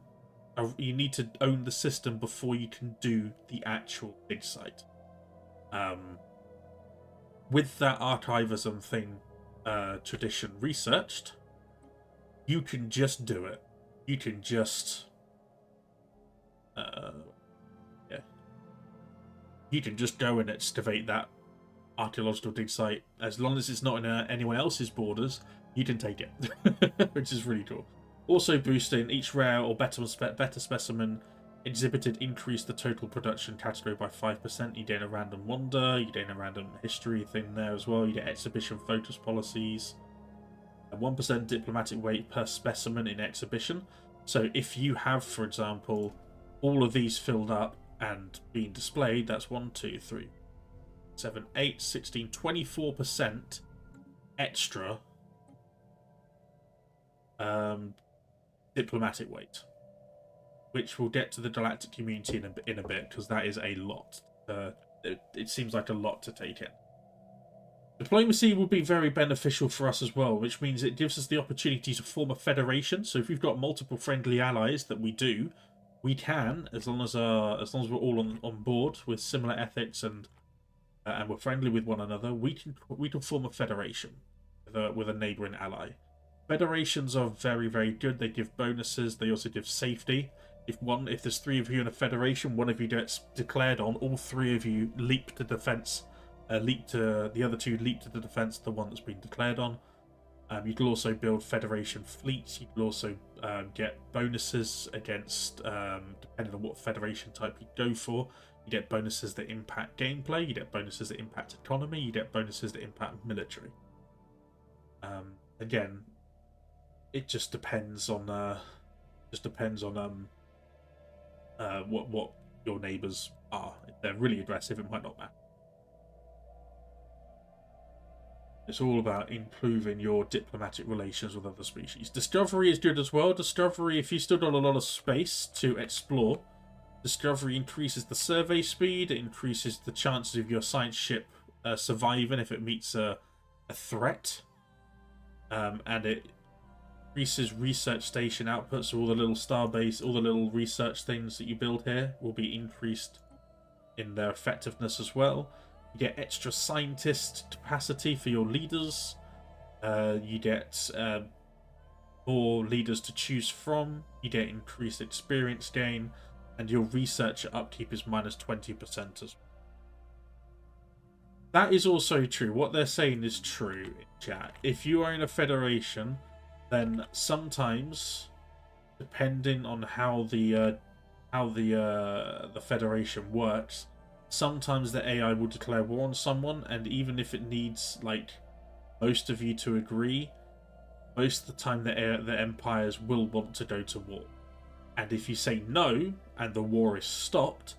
you need to own the system before you can do the actual dig site. With that archivism thing tradition researched, you can just do it. You can just you can just go and excavate that archaeological dig site. As long as it's not in anyone else's borders, you can take it, which is really cool. Also boosting each rare or better specimen exhibited increased the total production category by 5%. You gain a random wonder, you gain a random history thing there as well. You get exhibition focus policies, and 1% diplomatic weight per specimen in exhibition. So if you have, for example, all of these filled up and being displayed, that's 1, 2, 3, 7, 8, 16, 24% extra diplomatic weight, which we'll get to the galactic community in a bit, because that is a lot. It seems like a lot to take in. Diplomacy will be very beneficial for us as well, which means it gives us the opportunity to form a federation. So if we've got multiple friendly allies that we do, we can, as long as we're all on board with similar ethics and we're friendly with one another, we can form a federation with a neighbouring ally. Federations are very, very good. They give bonuses. They also give safety. If there's 3 of you in a federation, one of you gets declared on, all 3 of you leap to defense. The other 2 leap to the defense of the one that's been declared on. You can also build federation fleets. You can also get bonuses against, depending on what federation type you go for. You get bonuses that impact gameplay. You get bonuses that impact economy. You get bonuses that impact military. Again, it just depends on what your neighbours are. If they're really aggressive, it might not matter. It's all about improving your diplomatic relations with other species. Discovery is good as well. Discovery, if you still got a lot of space to explore, Discovery increases the survey speed, it increases the chances of your science ship surviving if it meets a threat, and it increases research station output, so all the little starbase, all the little research things that you build here will be increased in their effectiveness as well. You get extra scientist capacity for your leaders. You get more leaders to choose from. You get increased experience gain, and your research upkeep is minus 20% as well. That is also true. What they're saying is true in chat. If you are in a federation, then sometimes, depending on how the federation works, sometimes the AI will declare war on someone, and even if it needs like most of you to agree, most of the time the empires will want to go to war. And if you say no and the war is stopped,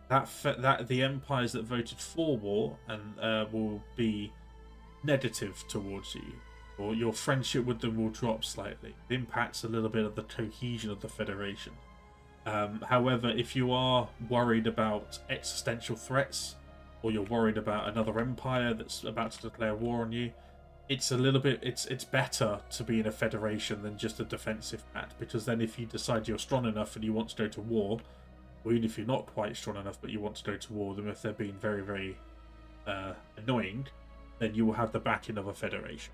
that the empires that voted for war and will be negative towards you, or your friendship with them will drop slightly. It impacts a little bit of the cohesion of the federation. However, if you are worried about existential threats, or you're worried about another empire that's about to declare war on you, it's a little bit, it's better to be in a federation than just a defensive pact, because then if you decide you're strong enough and you want to go to war, or even if you're not quite strong enough but you want to go to war with them, if they're being very, very annoying, then you will have the backing of a federation.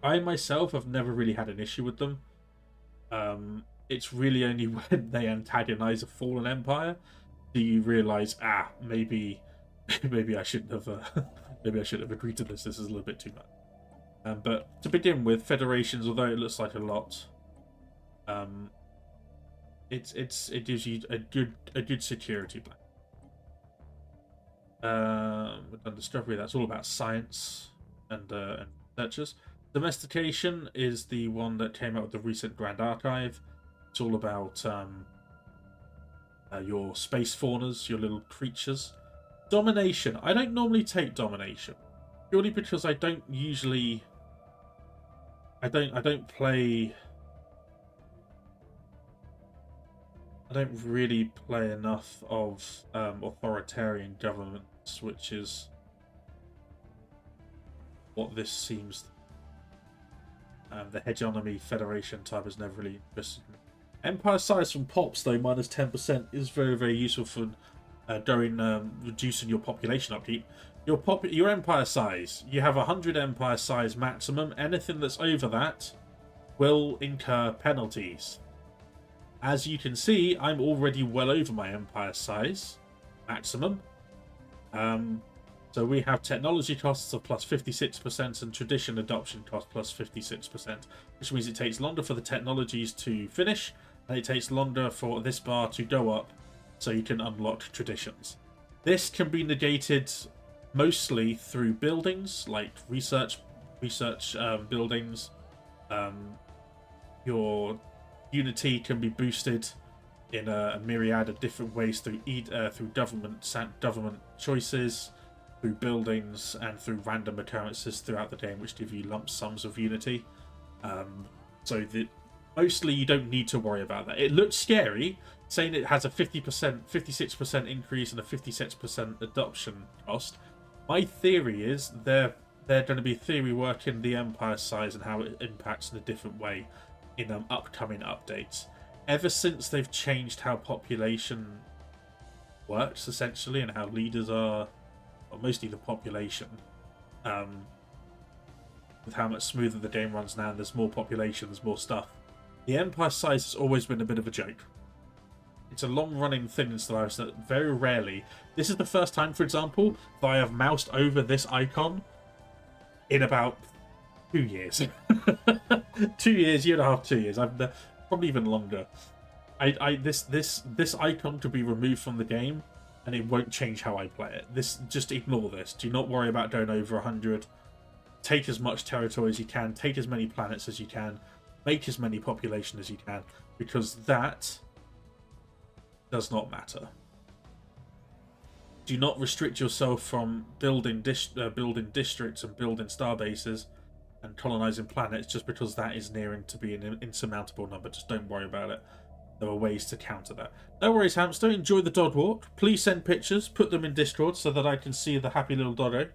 I myself have never really had an issue with them. It's really only when they antagonize a fallen empire do you realize, maybe I shouldn't have maybe I shouldn't have agreed to this. This is a little bit too much. But to begin with, federations, although it looks like a lot, it gives you a good security plan. With Discovery, that's all about science and researchers. Domestication is the one that came out with the recent Grand Archive. It's all about your space faunas, your little creatures. Domination. I don't normally take domination, purely because I don't usually. I don't really play enough of authoritarian governments, which is what this seems. The hegemony federation type is never really interested in me. Empire size from pops, though, minus 10% is very, very useful for reducing your population upkeep. Your empire size, you have 100 empire size maximum. Anything that's over that will incur penalties. As you can see, I'm already well over my empire size maximum. So we have technology costs of plus 56% and tradition adoption cost plus 56%, which means it takes longer for the technologies to finish, and it takes longer for this bar to go up so you can unlock traditions. This can be negated mostly through buildings, like research buildings. Your unity can be boosted in a myriad of different ways through government choices, through buildings, and through random occurrences throughout the game, which give you lump sums of unity. Mostly you don't need to worry about that. It looks scary, saying it has a 56% increase and a 56% adoption cost. My theory is they're going to be theory working the empire size and how it impacts in a different way in upcoming updates. Ever since they've changed how population works, essentially, and how leaders are, or mostly the population, with how much smoother the game runs now, and there's more population, there's more stuff. The empire size has always been a bit of a joke. It's a long-running thing in Stellaris that very rarely... This is the first time, for example, that I have moused over this icon in about 2 years. 2 years, year and a half, 2 years. I've probably even longer. This icon could be removed from the game, and it won't change how I play it. Just ignore this. Do not worry about going over 100. Take as much territory as you can. Take as many planets as you can. Make as many population as you can, because that does not matter. Do not restrict yourself from building building districts and building star bases and colonizing planets just because that is nearing to be an insurmountable number. Just don't worry about it. There are ways to counter that. No worries, hamster. Enjoy the dog walk. Please send pictures. Put them in Discord so that I can see the happy little doggo.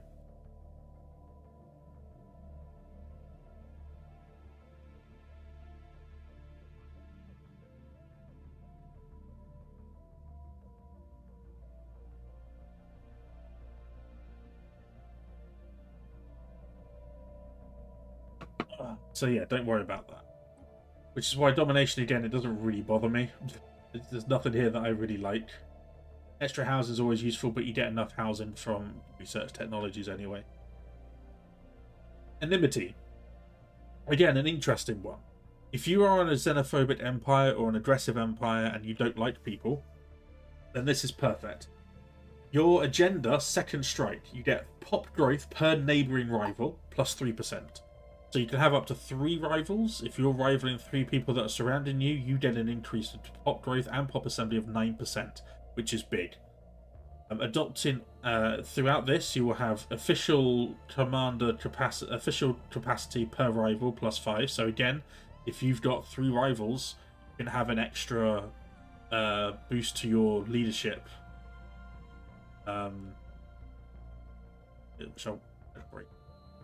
So yeah, don't worry about that. Which is why domination, again, it doesn't really bother me. There's nothing here that I really like. Extra housing is always useful, but you get enough housing from research technologies anyway. Enmity. Again, an interesting one. If you are on a xenophobic empire or an aggressive empire and you don't like people, then this is perfect. Your agenda, second strike, you get pop growth per neighbouring rival, plus 3%. So you can have up to 3 rivals. If you're rivaling 3 people that are surrounding you, you get an increase in pop growth and pop assembly of 9%, which is big. Adopting throughout this, you will have official commander capacity per rival plus 5. So again, if you've got 3 rivals, you can have an extra boost to your leadership. Which I'll break.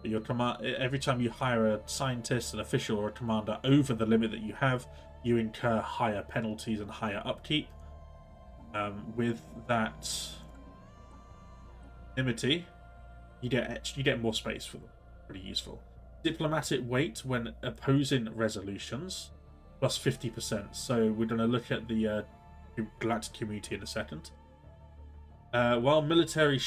Your every time you hire a scientist, an official, or a commander over the limit that you have, you incur higher penalties and higher upkeep. With that enmity, you get more space for them. Pretty useful. Diplomatic weight when opposing resolutions, plus 50%. So we're going to look at the galactic community in a second. While military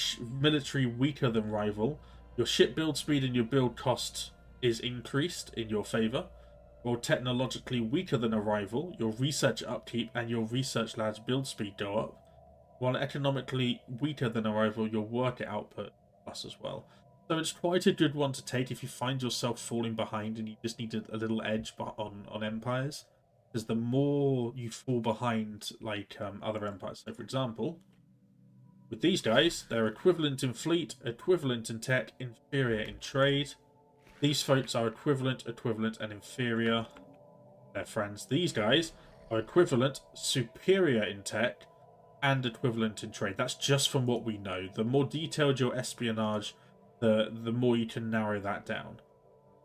weaker than rival, your ship build speed and your build cost is increased in your favour. While technologically weaker than a rival, your research upkeep and your research labs build speed go up. While economically weaker than a rival, your worker output plus as well. So it's quite a good one to take if you find yourself falling behind and you just need a little edge on empires. Because the more you fall behind like other empires, so for example, with these guys, they're equivalent in fleet, equivalent in tech, inferior in trade. These folks are equivalent, and inferior. They're friends. These guys are equivalent, superior in tech, and equivalent in trade. That's just from what we know. The more detailed your espionage, the more you can narrow that down.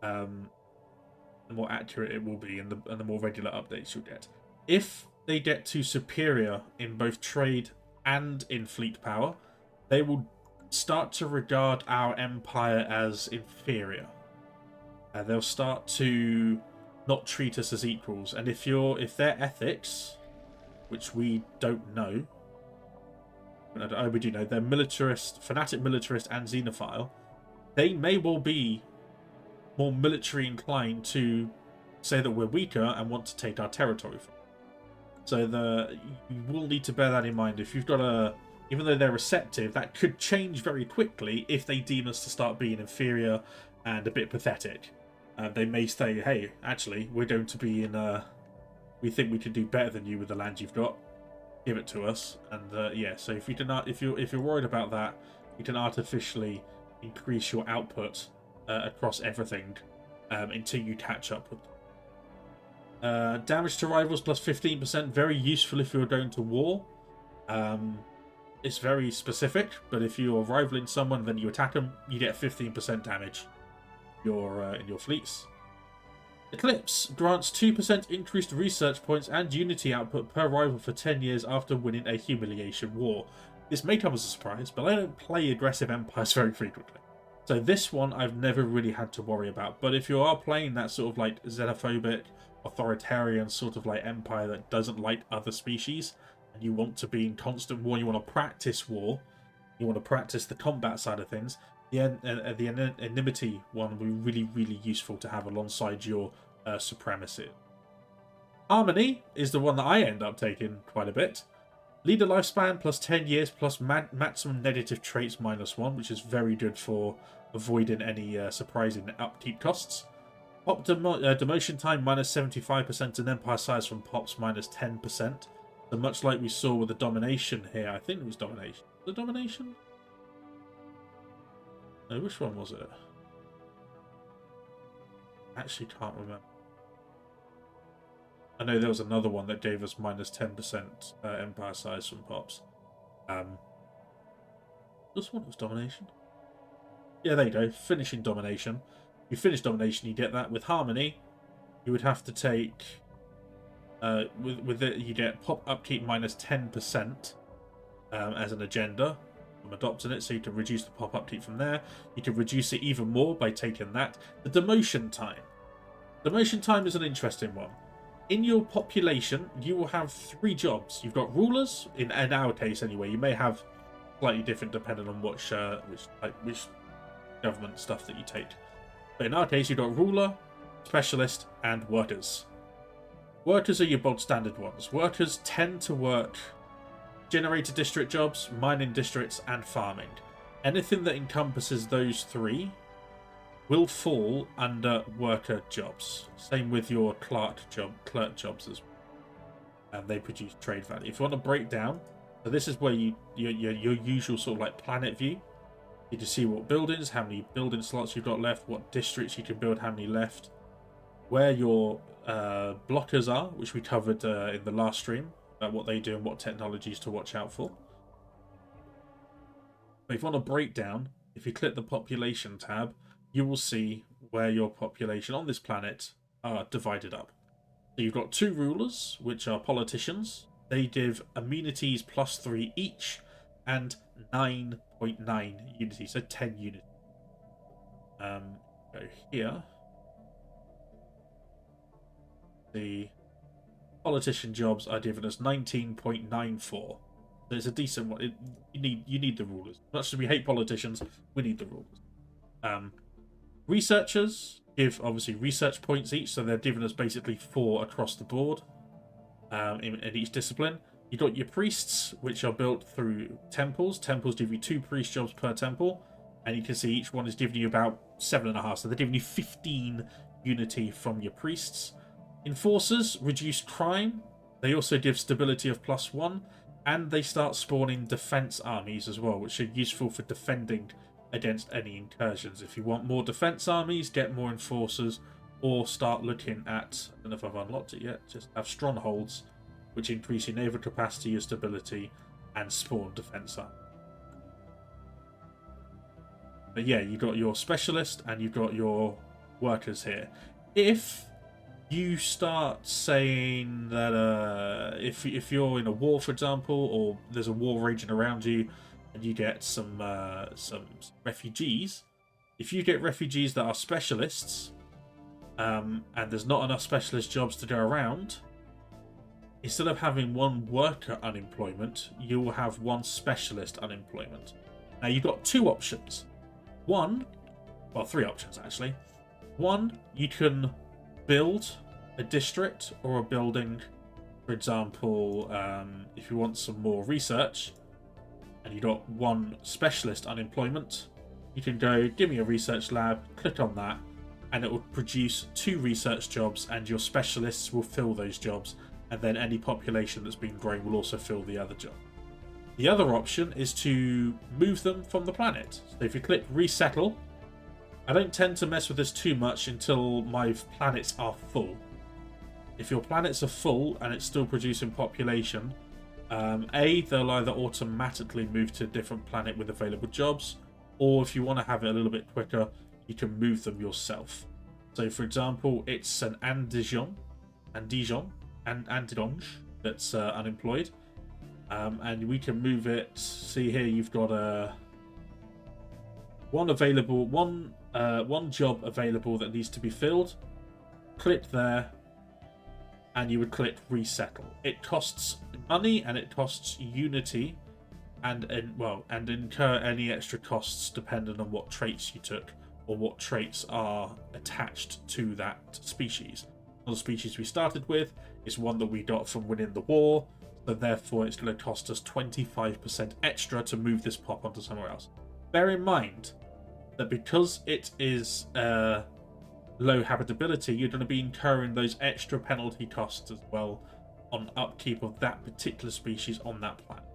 The more accurate it will be, and the more regular updates you'll get. If they get to superior in both trade and in fleet power, they will start to regard our empire as inferior. They'll start to not treat us as equals, and if their ethics, which we don't know, we do know they're militarist, fanatic militarist, and xenophile, they may well be more military inclined to say that we're weaker and want to take our territory from. So you will need to bear that in mind. If you've got even though they're receptive, that could change very quickly if they deem us to start being inferior and a bit pathetic. They may say, "Hey, actually, we're going to be we think we can do better than you with the land you've got. Give it to us." And yeah, so if you're worried about that, you can artificially increase your output across everything until you catch up with them. Damage to rivals plus 15%, very useful if you're going to war. It's very specific, but if you're rivaling someone, then you attack them, you get 15% damage in your fleets. Eclipse grants 2% increased research points and unity output per rival for 10 years after winning a humiliation war. This may come as a surprise, but I don't play aggressive empires very frequently. So this one I've never really had to worry about. But if you are playing that sort of like xenophobic, authoritarian sort of like empire that doesn't like other species, and you want to be in constant war, you want to practice war, you want to practice the combat side of things, the enmity one will be really, really useful to have alongside your supremacy. Harmony is the one that I end up taking quite a bit. Leader lifespan plus 10 years plus maximum negative traits minus 1, which is very good for avoiding any surprising upkeep costs. Pop demotion time minus 75% and empire size from pops minus 10%. So much like we saw with the domination here, I think it was domination. The domination? No, which one was it? Actually can't remember. I know there was another one that gave us minus 10% empire size from pops. This one was domination. Yeah, there you go. Finishing domination. You finish domination, you get that. With harmony, you would have to take... with it, you get pop upkeep minus 10% as an agenda. I'm adopting it, so you can reduce the pop upkeep from there. You can reduce it even more by taking that. The demotion time. Demotion time is an interesting one. In your population, you will have 3 jobs. You've got rulers, in our case anyway. You may have slightly different depending on which government stuff that you take. But in our case, you've got ruler, specialist, and workers. Workers are your bog standard ones. Workers tend to work generator district jobs, mining districts, and farming. Anything that encompasses those 3 will fall under worker jobs. Same with your clerk jobs as well. And they produce trade value. If you want to break down, so this is where your usual sort of like planet view. You can see what buildings, how many building slots you've got left, what districts you can build, how many left, where your blockers are, which we covered in the last stream, about what they do and what technologies to watch out for. But if you want to break down, if you click the population tab, you will see where your population on this planet are divided up. So you've got 2 rulers, which are politicians. They give amenities +3 each, and 9.9 unity, so 10 unity. Go here. The politician jobs are given us 19.94. So it's a decent one. You need the rulers. Much as we hate politicians, we need the rulers. Researchers give obviously research points each, so they're giving us basically 4 across the board in each discipline. You've got your priests, which are built through temples. Temples give you 2 priest jobs per temple, and you can see each one is giving you about 7.5, so they're giving you 15 unity from your priests. Enforcers reduce crime. They also give stability of +1, and they start spawning defense armies as well, which are useful for defending against any incursions. If you want more defense armies, get more enforcers, or start looking at, I don't know if I've unlocked it yet, just have strongholds, which increase your naval capacity, your stability, and spawn defense army. But yeah, you've got your specialist and you've got your workers here. If you start saying that if you're in a war, for example, or there's a war raging around you, and you get some refugees, if you get refugees that are specialists, and there's not enough specialist jobs to go around, instead of having 1 worker unemployment, you will have 1 specialist unemployment. Now you've got 2 options. 1, well, 3 options actually. 1, you can build a district or a building. For example, if you want some more research and you got 1 specialist unemployment, you can go, give me a research lab, click on that, and it will produce 2 research jobs, and your specialists will fill those jobs, and then any population that's been growing will also fill the other job. The other option is to move them from the planet. So if you click resettle, I don't tend to mess with this too much until my planets are full. If your planets are full and it's still producing population, they'll either automatically move to a different planet with available jobs, or if you want to have it a little bit quicker, you can move them yourself. So for example, it's an Andijon that's unemployed, and we can move it. See here, you've got one job available that needs to be filled. Click there, and you would click resettle. It costs money and it costs unity, and incur any extra costs depending on what traits you took or what traits are attached to that species. The species we started with is one that we got from winning the war, so therefore it's going to cost us 25% extra to move this pop onto somewhere else. Bear in mind that because it is low habitability, you're going to be incurring those extra penalty costs as well on upkeep of that particular species on that planet.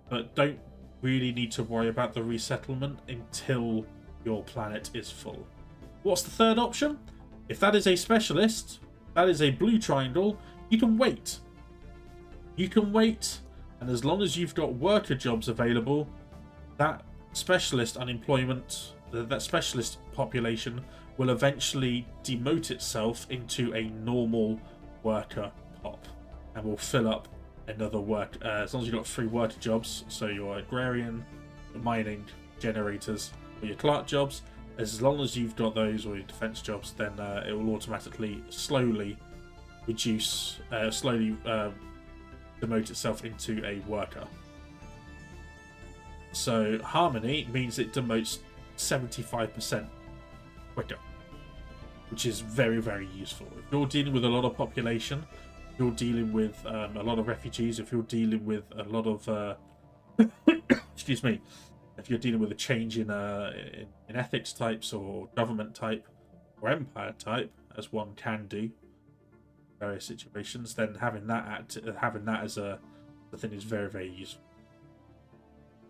But don't really need to worry about the resettlement until your planet is full. What's the third option? If that is a specialist, that is a blue triangle, you can wait. You can wait, and as long as you've got worker jobs available, that specialist unemployment, that specialist population will eventually demote itself into a normal worker pop and will fill up another work as long as you've got 3 worker jobs, so your agrarian, your mining, generators, or your clerk jobs. As long as you've got those, or your defense jobs, then it will automatically slowly reduce, demote itself into a worker. So harmony means it demotes 75% quicker, which is very, very useful. If you're dealing with a lot of population, if you're dealing with a lot of refugees, if you're dealing with a lot of excuse me, if you're dealing with a change in ethics types or government type or empire type, as one can do in various situations, then having that as a thing is very, very useful.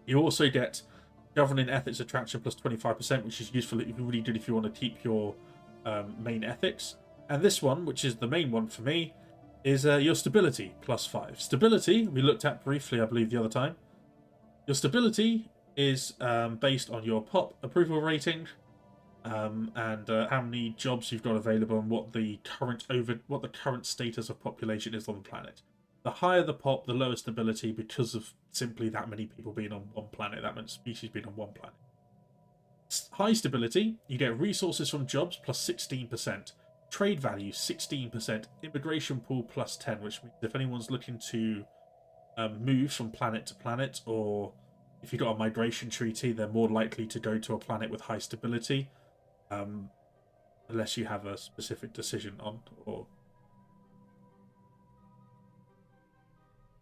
You also get governing ethics attraction plus 25%, which is useful really good if you want to keep your main ethics. And this one, which is the main one for me, is your stability plus 5. Stability we looked at briefly, I believe, the other time. Your stability is based on your pop approval rating and how many jobs you've got available and what the current status of population is on the planet. The higher the pop, the lower stability, because of simply that many people being on one planet, that many species being on one planet. High stability, you get resources from jobs plus 16%, trade value 16%, immigration pool plus 10, which means if anyone's looking to move from planet to planet, or if you've got a migration treaty, they're more likely to go to a planet with high stability, unless you have a specific decision on, or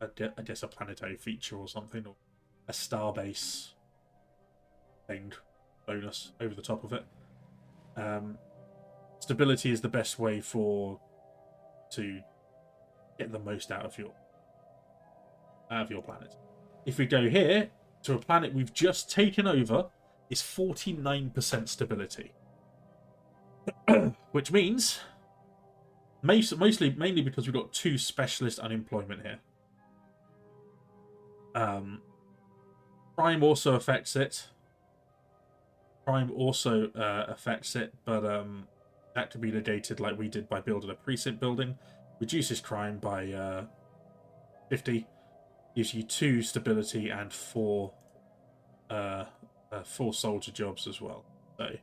I guess a planetary feature or something, or a starbase thing bonus over the top of it. Stability is the best way to get the most out of your planet. If we go here to a planet we've just taken over, is 49% stability, which means mainly because we've got 2 specialist unemployment here. Crime also affects it. But that can be negated like we did by building a precinct building. Reduces crime by 50. Gives you 2 stability and 4 soldier jobs as well. So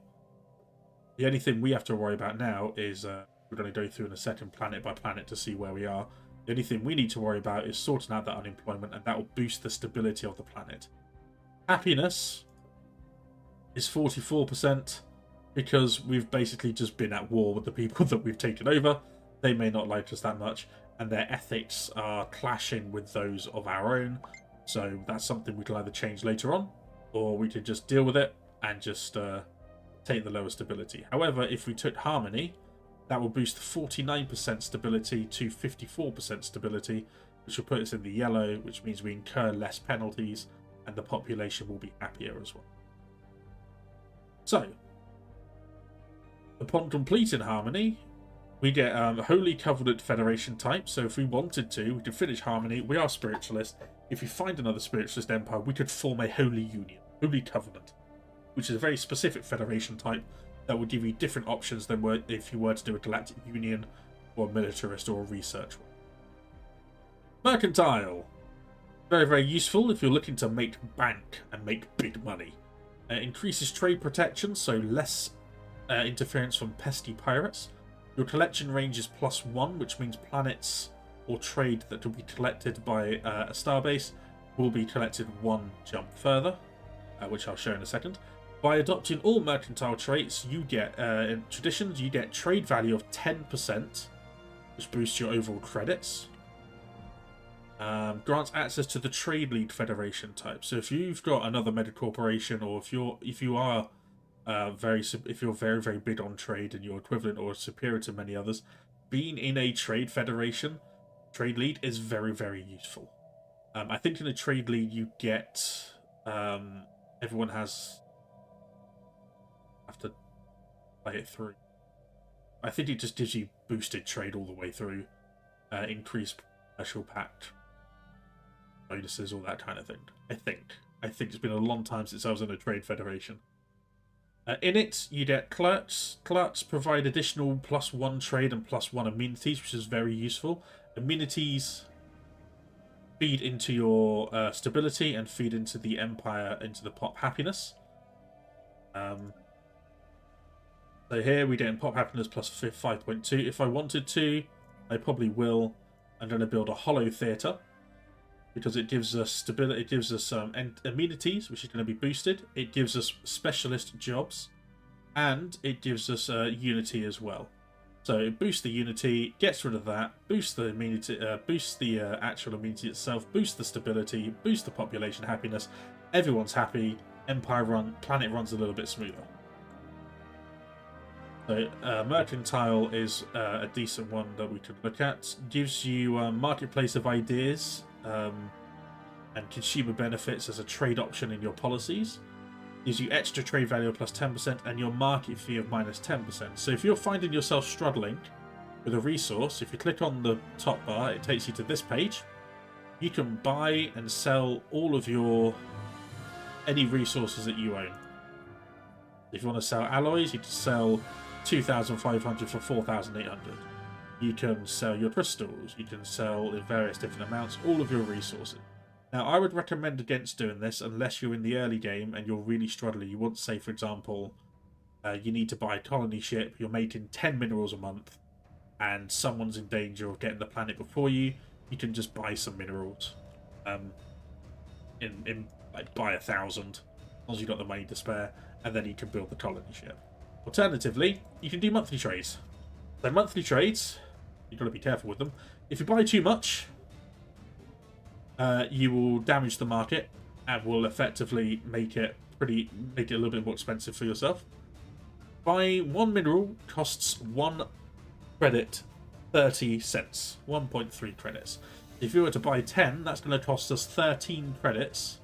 the only thing we have to worry about now is we're going to go through in a second planet by planet to see where we are. The only thing we need to worry about is sorting out that unemployment, and that will boost the stability of the planet. Happiness is 44%, because we've basically just been at war with the people that we've taken over. They may not like us that much, and their ethics are clashing with those of our own. So that's something we can either change later on, or we could just deal with it and just take the lower stability. However, if we took harmony, that will boost 49% stability to 54% stability, which will put us in the yellow, which means we incur less penalties and the population will be happier as well. So, upon completing harmony, we get a Holy Covenant Federation type. So if we wanted to, we could finish harmony. We are spiritualist. If we find another spiritualist empire, we could form a Holy Union, Holy Covenant, which is a very specific federation type that would give you different options than if you were to do a Galactic Union or a militarist or a research one. Mercantile. Very, very useful if you're looking to make bank and make big money. It increases trade protection, so less interference from pesky pirates. Your collection range is +1, which means planets or trade that will be collected by a starbase will be collected 1 jump further, which I'll show in a second. By adopting all mercantile traits, you get, in traditions, you get trade value of 10%, which boosts your overall credits. Grants access to the Trade League Federation type. So if you've got another mega corporation, or if you're very, very big on trade and you're equivalent or superior to many others, being in a trade federation trade lead is very, very useful. I think in a trade lead you get everyone has have to play it through. I think it just gives you boosted trade all the way through, increased commercial pact bonuses, all that kind of thing. I think it's been a long time since I was in a trade federation. In it, you get clerks. Clerks provide additional +1 trade and +1 amenities, which is very useful. Amenities feed into your stability and feed into the empire, into the pop happiness. So here we get pop happiness plus 5.2. If I wanted to, I probably will. I'm going to build a hollow theatre because it gives us stability. It gives us amenities, which is going to be boosted. It gives us specialist jobs, and it gives us unity as well. So it boosts the unity, gets rid of that, boosts the amenity, boosts the actual amenity itself, boosts the stability, boosts the population happiness. Everyone's happy. Planet runs a little bit smoother. So Mercantile is a decent one that we could look at. Gives you marketplace of ideas and consumer benefits as a trade option in your policies. Gives you extra trade value of +10% and your market fee of -10%. So if you're finding yourself struggling with a resource, if you click on the top bar, it takes you to this page. You can buy and sell all of any resources that you own. If you want to sell alloys, you can sell 2,500 for 4,800. You can sell your crystals. You can sell in various different amounts all of your resources. Now, I would recommend against doing this unless you're in the early game and you're really struggling. You want to say, for example, you need to buy a colony ship. You're making 10 minerals a month, and someone's in danger of getting the planet before you. You can just buy some minerals. Like buy 1,000, as long as you've got the money to spare, and then you can build the colony ship. Alternatively, you can do monthly trades. So monthly trades, you've got to be careful with them. If you buy too much, you will damage the market and will effectively make it a little bit more expensive for yourself. Buy 1 mineral costs 1 credit 30 cents, 1.3 credits. If you were to buy 10, that's going to cost us 13 credits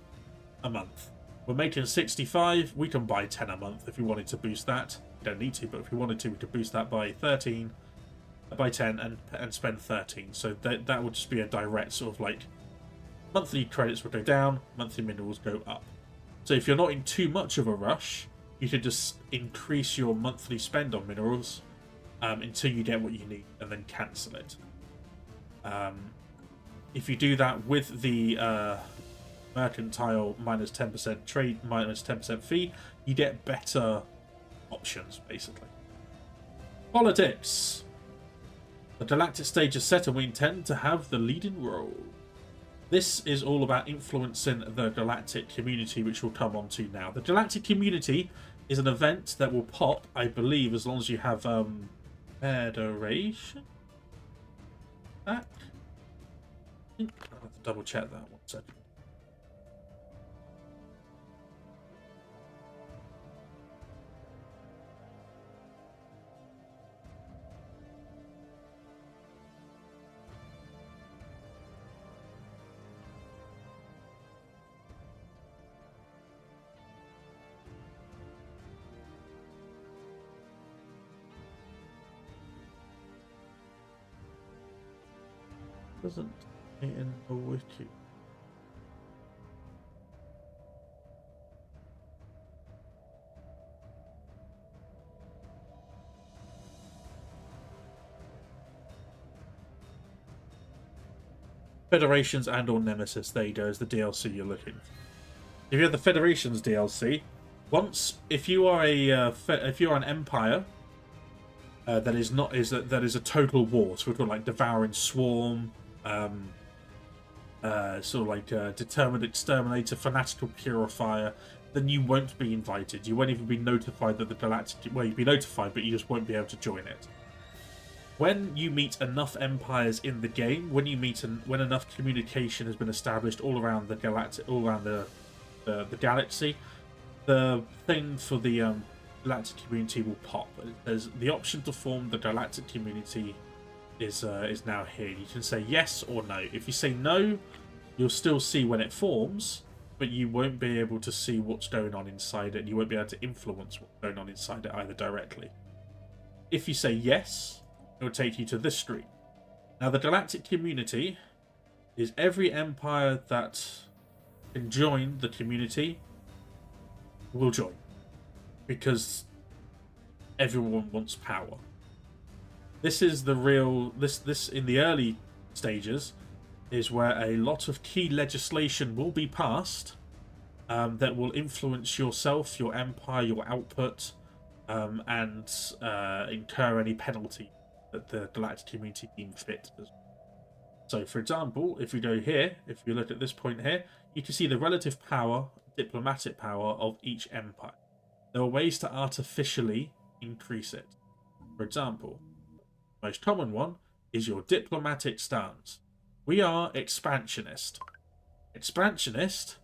a month. We're making 65, we can buy 10 a month if we wanted to boost that. We don't need to, but if we wanted to, we could boost that by 10 and spend 13. So that would just be a direct sort of like monthly credits will go down, monthly minerals go up. So if you're not in too much of a rush, you could just increase your monthly spend on minerals until you get what you need and then cancel it. If you do that with the Mercantile -10% trade, -10% fee, you get better options, basically. Politics. The galactic stage is set and we intend to have the leading role. This is all about influencing the galactic community, which we'll come on to now. The galactic community is an event that will pop, I believe, as long as you have Federation back. I'll have to double check that 1 second. Doesn't in the wiki. Federations and or Nemesis, there you go, is the DLC you're looking. If you have the Federations DLC, if you are an empire that is a total war, so we've got like Devouring Swarm, sort of like Determined Exterminator, Fanatical Purifier, then you won't be invited. You won't even be notified that the galactic. Well, you'll be notified, but you just won't be able to join it. When you meet enough empires in the game, when enough communication has been established all around the the galaxy, the thing for the galactic community will pop. There's the option to form the galactic community is now here. You can say yes or no. If you say no, you'll still see when it forms, but you won't be able to see what's going on inside it, and you won't be able to influence what's going on inside it either directly. If you say yes, it will take you to this screen. Now, the galactic community is every empire that can join the community will join, because everyone wants power. This is the real... This in the early stages is where a lot of key legislation will be passed that will influence yourself, your empire, your output, and incur any penalty that the galactic community deem fit. So, for example, if we go here, if you look at this point here, you can see the relative power, diplomatic power of each empire. There are ways to artificially increase it. For example, the most common one is your diplomatic stance. We are expansionist. Expansionist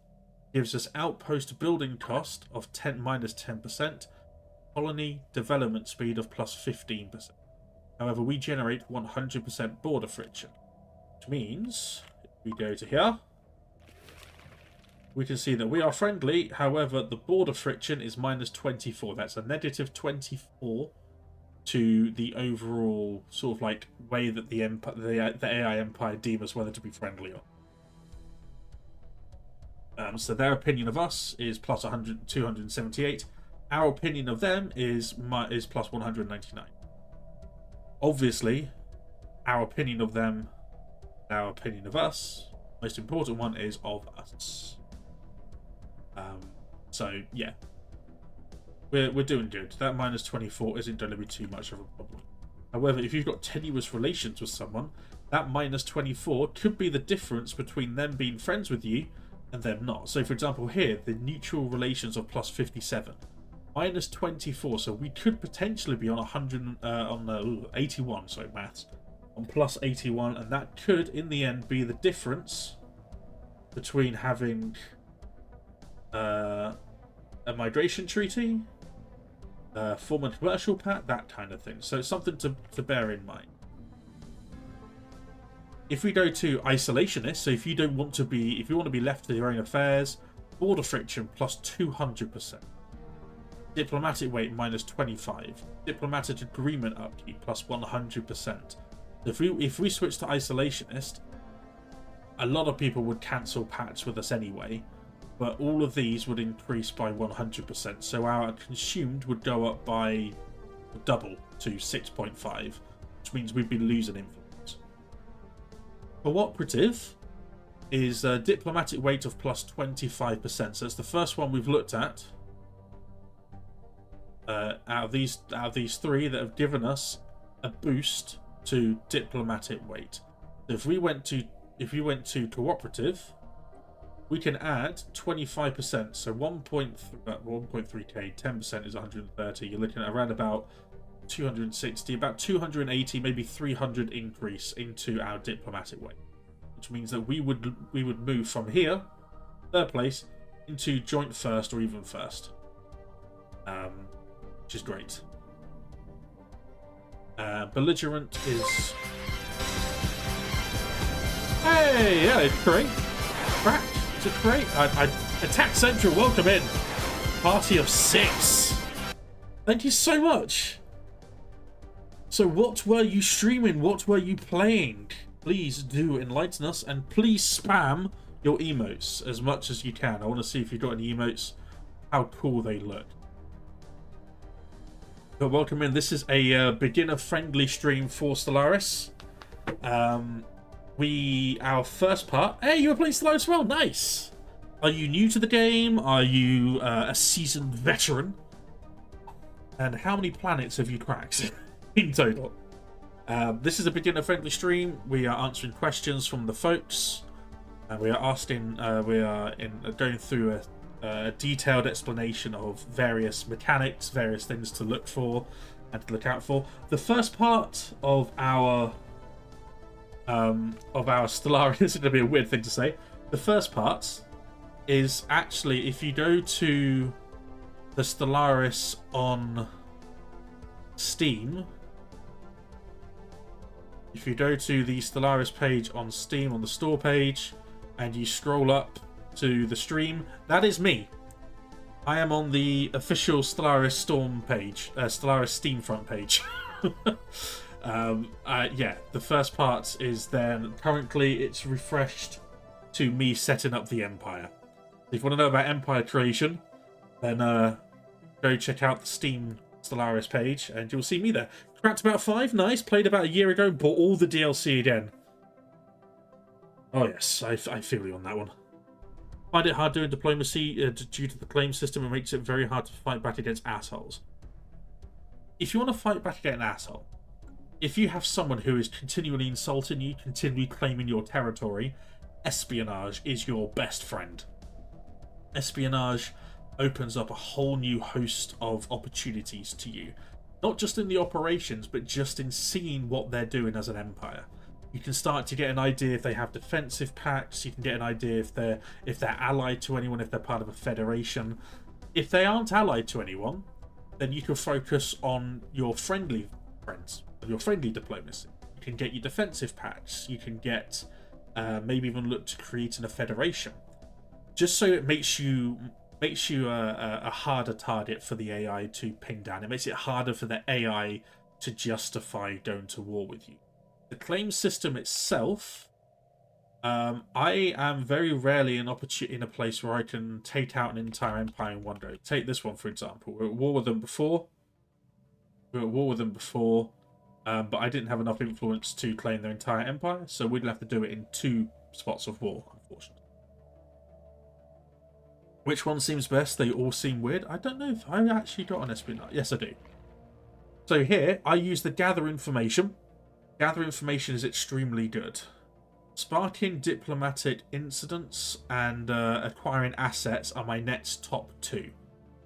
gives us outpost building cost of minus 10%, colony development speed of plus 15%. However, we generate 100% border friction, which means if we go to here, we can see that we are friendly. However, the border friction is minus 24. That's a negative 24 to the overall sort of like way that the AI empire deem us whether to be friendly or not. So their opinion of us is plus 278. Our opinion of them is plus 199. Obviously, our opinion of them, our opinion of us, most important one is of us. So yeah, we're doing good. That minus 24 isn't going to be too much of a problem. However, if you've got tenuous relations with someone, that minus 24 could be the difference between them being friends with you and them not. So for example here, the neutral relations of plus 57. Minus 24, so we could potentially be on 81, sorry, maths, on plus 81, and that could, in the end, be the difference between having a migration treaty, form a commercial pact, that kind of thing. So it's something to bear in mind. If we go to isolationist, so if you don't want to be, if you want to be left to your own affairs, border friction plus 200%. Diplomatic weight minus 25. Diplomatic agreement upkeep plus 100%. If we switch to isolationist, a lot of people would cancel pacts with us anyway, but all of these would increase by 100%. So our consumed would go up by double to 6.5, which means we'd be losing influence. Cooperative is a diplomatic weight of plus 25%. So it's the first one we've looked at. Out of these three that have given us a boost to diplomatic weight. So if we went to cooperative, we can add 25%. So 1.3k, 10% is 130. You're looking at around about 260, about 280, maybe 300 increase into our diplomatic weight, which means that we would move from here, third place, into joint first or even first. Which is great. Belligerent is... Hey, yeah, it's great. Crack, is it great? Attack Central, welcome in. Party of 6. Thank you so much. So what were you streaming? What were you playing? Please do enlighten us, and please spam your emotes as much as you can. I want to see if you've got any emotes, how cool they look. But welcome in. This is a beginner-friendly stream for Stellaris. Our first part... Hey, you were playing Stellaris as well? Nice! Are you new to the game? Are you a seasoned veteran? And how many planets have you cracked in total? This is a beginner-friendly stream. We are answering questions from the folks. We are asking... going through a detailed explanation of various mechanics, various things to look for and to look out for. The first part of our Stellaris, this is going to be a weird thing to say. The first part is actually, if you go to the Stellaris on Steam, If you go to the Stellaris page on Steam on the store page, and you scroll up to the stream, that is me. I am on the official Stellaris Storm page, Stellaris Steam front page. Yeah, the first part is there. Currently, it's refreshed to me setting up the Empire. If you want to know about Empire creation, then go check out the Steam Stellaris page, and you'll see me there. Cracked about 5, nice. Played about a year ago, bought all the DLC again. Oh yes, I feel you on that one. Find it hard doing diplomacy due to the claim system. It makes it very hard to fight back against assholes. If you want to fight back against an asshole, if you have someone who is continually insulting you, continually claiming your territory, espionage is your best friend. Espionage opens up a whole new host of opportunities to you. Not just in the operations, but just in seeing what they're doing as an empire. You can start to get an idea if they have defensive pacts. You can get an idea if they're allied to anyone, if they're part of a federation. If they aren't allied to anyone, then you can focus on your friendly friends, your friendly diplomacy. You can get your defensive pacts. You can get maybe even look to creating a federation, just so it makes you a harder target for the AI to pin down. It makes it harder for the AI to justify going to war with you. The claim system itself, I am very rarely in a place where I can take out an entire empire in one go. Take this one, for example. We were at war with them before. But I didn't have enough influence to claim their entire empire, so we'd have to do it in 2 spots of war, unfortunately. Which one seems best? They all seem weird. I don't know if I actually got an espionage. Yes, I do. So here, I use the gather information. Gather information is extremely good. Sparking diplomatic incidents and acquiring assets are my next top 2.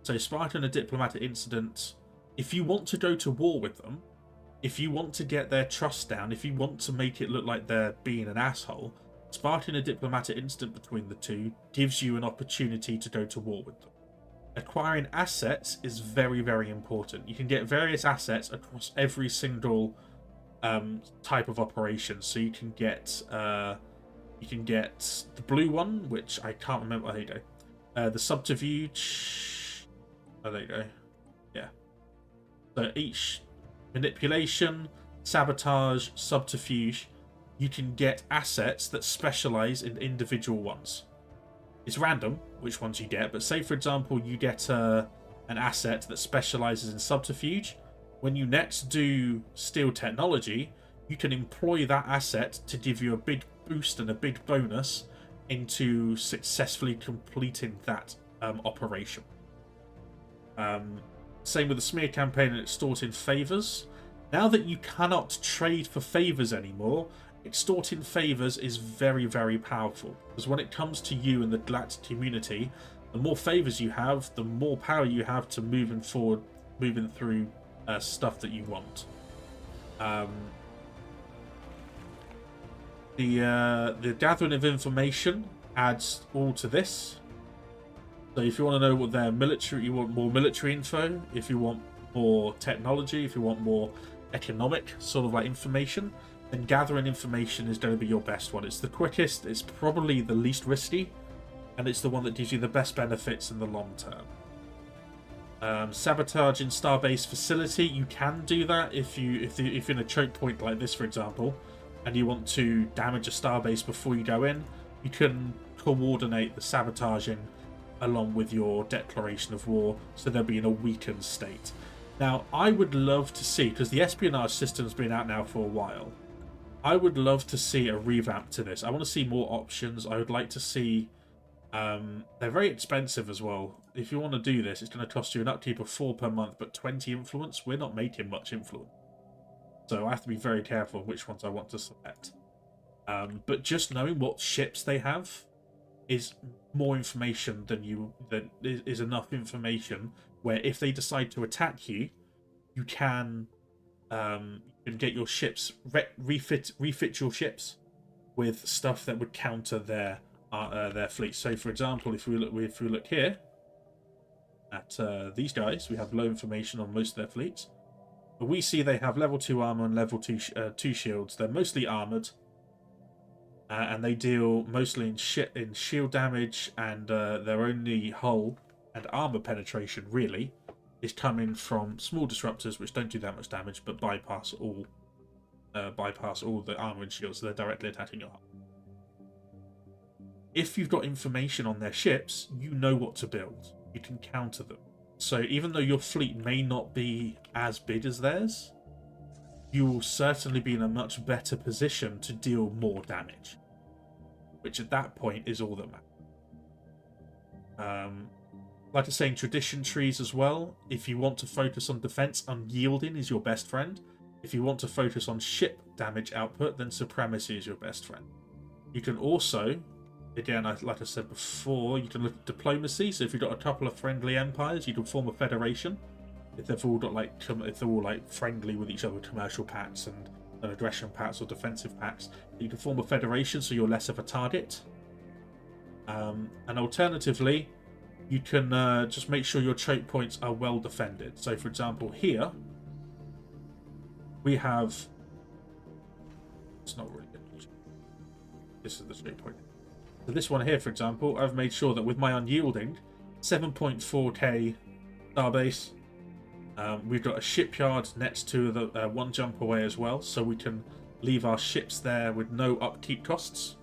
So sparking a diplomatic incident, if you want to go to war with them, if you want to get their trust down, if you want to make it look like they're being an asshole, sparking a diplomatic incident between the two gives you an opportunity to go to war with them. Acquiring assets is very, very important. You can get various assets across every single type of operation. So you can get the blue one, which I can't remember. Oh, there you go. The subterfuge. Oh, there you go. Yeah. So each manipulation, sabotage, subterfuge, you can get assets that specialize in individual ones. It's random which ones you get, but say for example you get an asset that specializes in subterfuge. When you next do steal technology, you can employ that asset to give you a big boost and a big bonus into successfully completing that operation. Same with the smear campaign and extorting favors. Now that you cannot trade for favors anymore, extorting favors is very, very powerful. Because when it comes to you and the galactic community, the more favors you have, the more power you have to moving through stuff that you want. The gathering of information adds all to this. So if you want to know what their military, you want more military info. If you want more technology, if you want more economic sort of like information, then gathering information is going to be your best one. It's the quickest, it's probably the least risky, and it's the one that gives you the best benefits in the long term. Sabotaging starbase facility, you can do that if you're in a choke point like this, for example, and you want to damage a starbase before you go in. You can coordinate the sabotaging along with your declaration of war, so they'll be in a weakened state. Now, I would love to see, because the espionage system's been out now for a while, I would love to see a revamp to this. I want to see more options. I would like to see... they're very expensive as well. If you want to do this, it's going to cost you an upkeep of 4 per month, but 20 influence. We're not making much influence. So I have to be very careful which ones I want to select. But just knowing what ships they have is more information than is enough information where if they decide to attack you, you can get your ships refit your ships with stuff that would counter their fleet. So, for example, if we look here at these guys, we have low information on most of their fleets. But we see they have level 2 armor and level 2 shields. They're mostly armored. And they deal mostly in shield damage, and their only hull and armor penetration, really, is coming from small disruptors, which don't do that much damage, but bypass all the armor and shields, so they're directly attacking your hull. If you've got information on their ships, you know what to build. You can counter them. So even though your fleet may not be as big as theirs, you will certainly be in a much better position to deal more damage. Which at that point is all that matters. Like I say, in tradition trees as well, if you want to focus on defense, unyielding is your best friend. If you want to focus on ship damage output, then supremacy is your best friend. You can also, again, like I said before, you can look at diplomacy. So if you've got a couple of friendly empires, you can form a federation. If they've all got if they're all friendly with each other, commercial pacts and aggression pacts or defensive pacts, you can form a federation, so you're less of a target. And alternatively, you can just make sure your choke points are well defended. So, for example, here we have. It's not really good. This is the choke point. So this one here, for example, I've made sure that with my unyielding 7.4k starbase, we've got a shipyard next to the one jump away as well, so we can leave our ships there with no upkeep costs.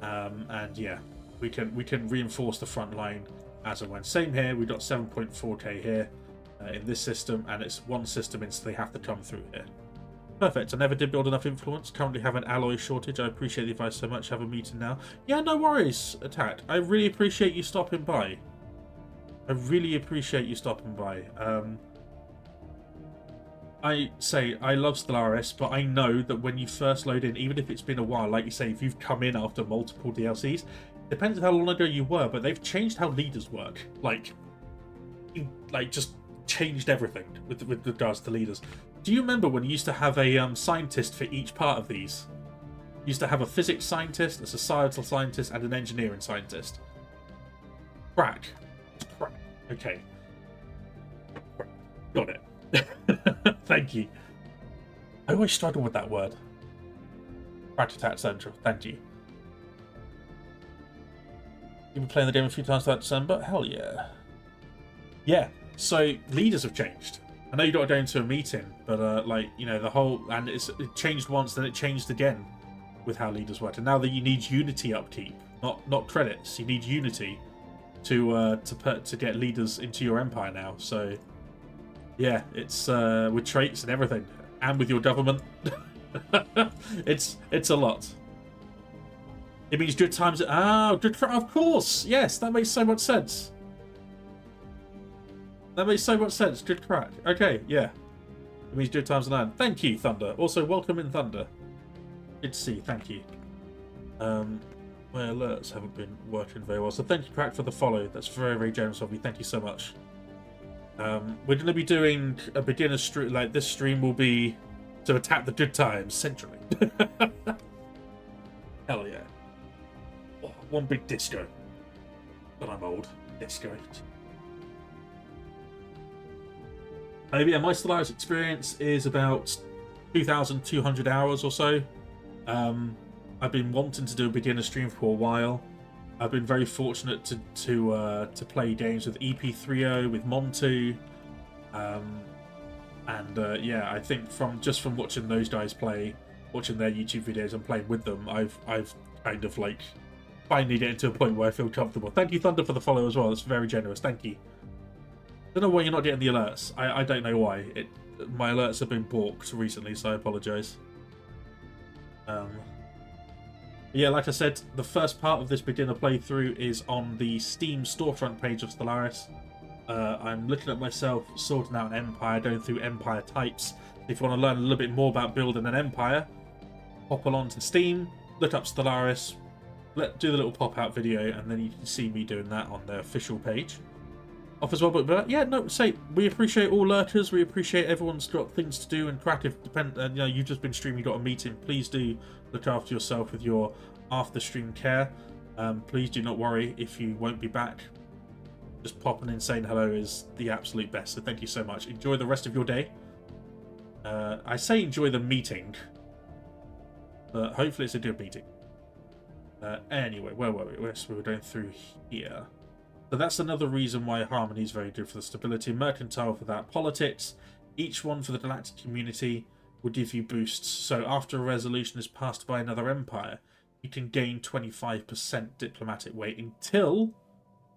And yeah, we can reinforce the front line as and when. Same here, we've got 7.4k here in this system, and it's one system so they have to come through here. Perfect. I never did build enough influence. Currently have an alloy shortage. I appreciate the advice so much. Have a meeting now. Yeah, no worries, Attack. I really appreciate you stopping by. I really appreciate you stopping by. I say I love Stellaris, but I know that when you first load in, even if it's been a while, like you say, if you've come in after multiple DLCs, depends on how long ago you were, but they've changed how leaders work. Like just changed everything with regards to leaders. Do you remember when you used to have a scientist for each part of these? You used to have a physics scientist, a societal scientist, and an engineering scientist. Crack. Okay. Got it. Thank you. I always struggle with that word. Rat-a-tat Central. Thank you. You've been playing the game a few times throughout December? Hell yeah. Yeah, so leaders have changed. I know you got to go into a meeting, but the whole, and it changed once, then it changed again with how leaders work. And now that you need unity upkeep, not credits. You need unity to get leaders into your empire now. So yeah, it's with traits and everything, and with your government. it's a lot. It means good times. Good. Of course, yes, that makes so much sense. That makes so much sense. Good crack. Okay, yeah. It means good times and land. Thank you, Thunder. Also, welcome in, Thunder. Good to see you. Thank you. My alerts haven't been working very well, so thank you, Crack, for the follow. That's very, very generous of you. Thank you so much. We're going to be doing a beginner stream. Like, this stream will be to attack the good times centrally. Hell yeah. Oh, one big disco. But I'm old. Disco. Yeah, my Stellaris experience is about 2,200 hours or so. I've been wanting to do a beginner stream for a while. I've been very fortunate to play games with EP30, with Montu, yeah, I think from watching those guys play, watching their YouTube videos and playing with them, I've kind of finally getting to a point where I feel comfortable. Thank you, Thunder, for the follow as well. That's very generous. Thank you. I don't know why you're not getting the alerts. I don't know why. My alerts have been balked recently, so I apologise. Yeah, like I said, the first part of this beginner playthrough is on the Steam storefront page of Stellaris. I'm looking at myself sorting out an empire, going through empire types. If you want to learn a little bit more about building an empire, hop along to Steam, look up Stellaris, do the little pop-out video, and then you can see me doing that on the official page. Off as well, but yeah, no, we appreciate all lurkers. We appreciate everyone's got things to do, and Crack, if you've just been streaming, you got a meeting, please do look after yourself with your after stream care. Please do not worry if you won't be back. Just popping in saying hello is the absolute best, so thank you so much. Enjoy the rest of your day, I say enjoy the meeting, but hopefully it's a good meeting. Anyway, where were we? So we were going through here. So that's another reason why harmony is very good for the stability. Mercantile for that. Politics, each one for the galactic community will give you boosts. So after a resolution is passed by another empire, you can gain 25% diplomatic weight until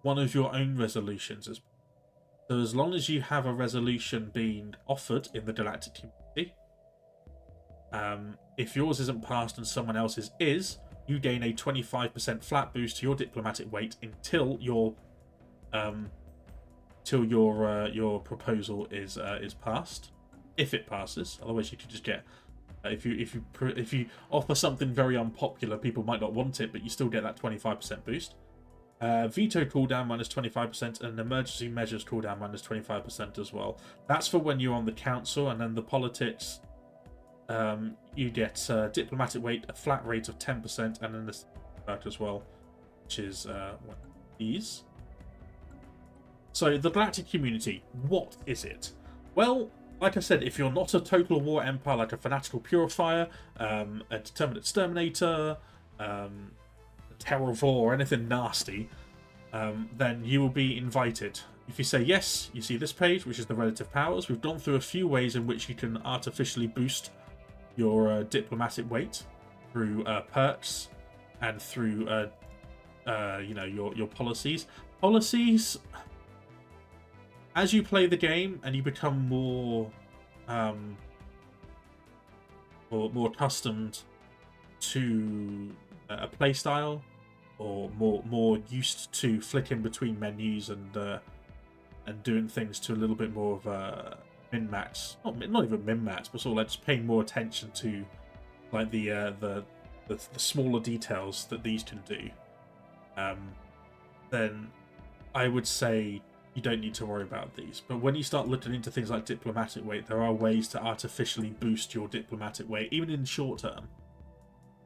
one of your own resolutions is. So as long as you have a resolution being offered in the galactic community, if yours isn't passed and someone else's is, you gain a 25% flat boost to your diplomatic weight until your proposal is passed. If it passes, otherwise you could just get if you offer something very unpopular, people might not want it, but you still get that 25% boost. Veto cooldown minus 25% and emergency measures cooldown minus 25% as well. That's for when you're on the council, and then the politics. You get diplomatic weight, a flat rate of 10%, and then this back as well, which is one of these. So the galactic community, what is it? Well, like I said, if you're not a total war empire like a fanatical purifier, a determined exterminator, a terrorvore, or anything nasty, then you will be invited. If you say yes, you see this page, which is the relative powers. We've gone through a few ways in which you can artificially boost your diplomatic weight through perks and through your policies. Policies, as you play the game and you become more accustomed to a playstyle, or more used to flicking between menus and doing things to a little bit more of a min-max, not even min-max, but sort of like just paying more attention to like the smaller details that these can do, then I would say you don't need to worry about these. But when you start looking into things like diplomatic weight, there are ways to artificially boost your diplomatic weight, even in the short term.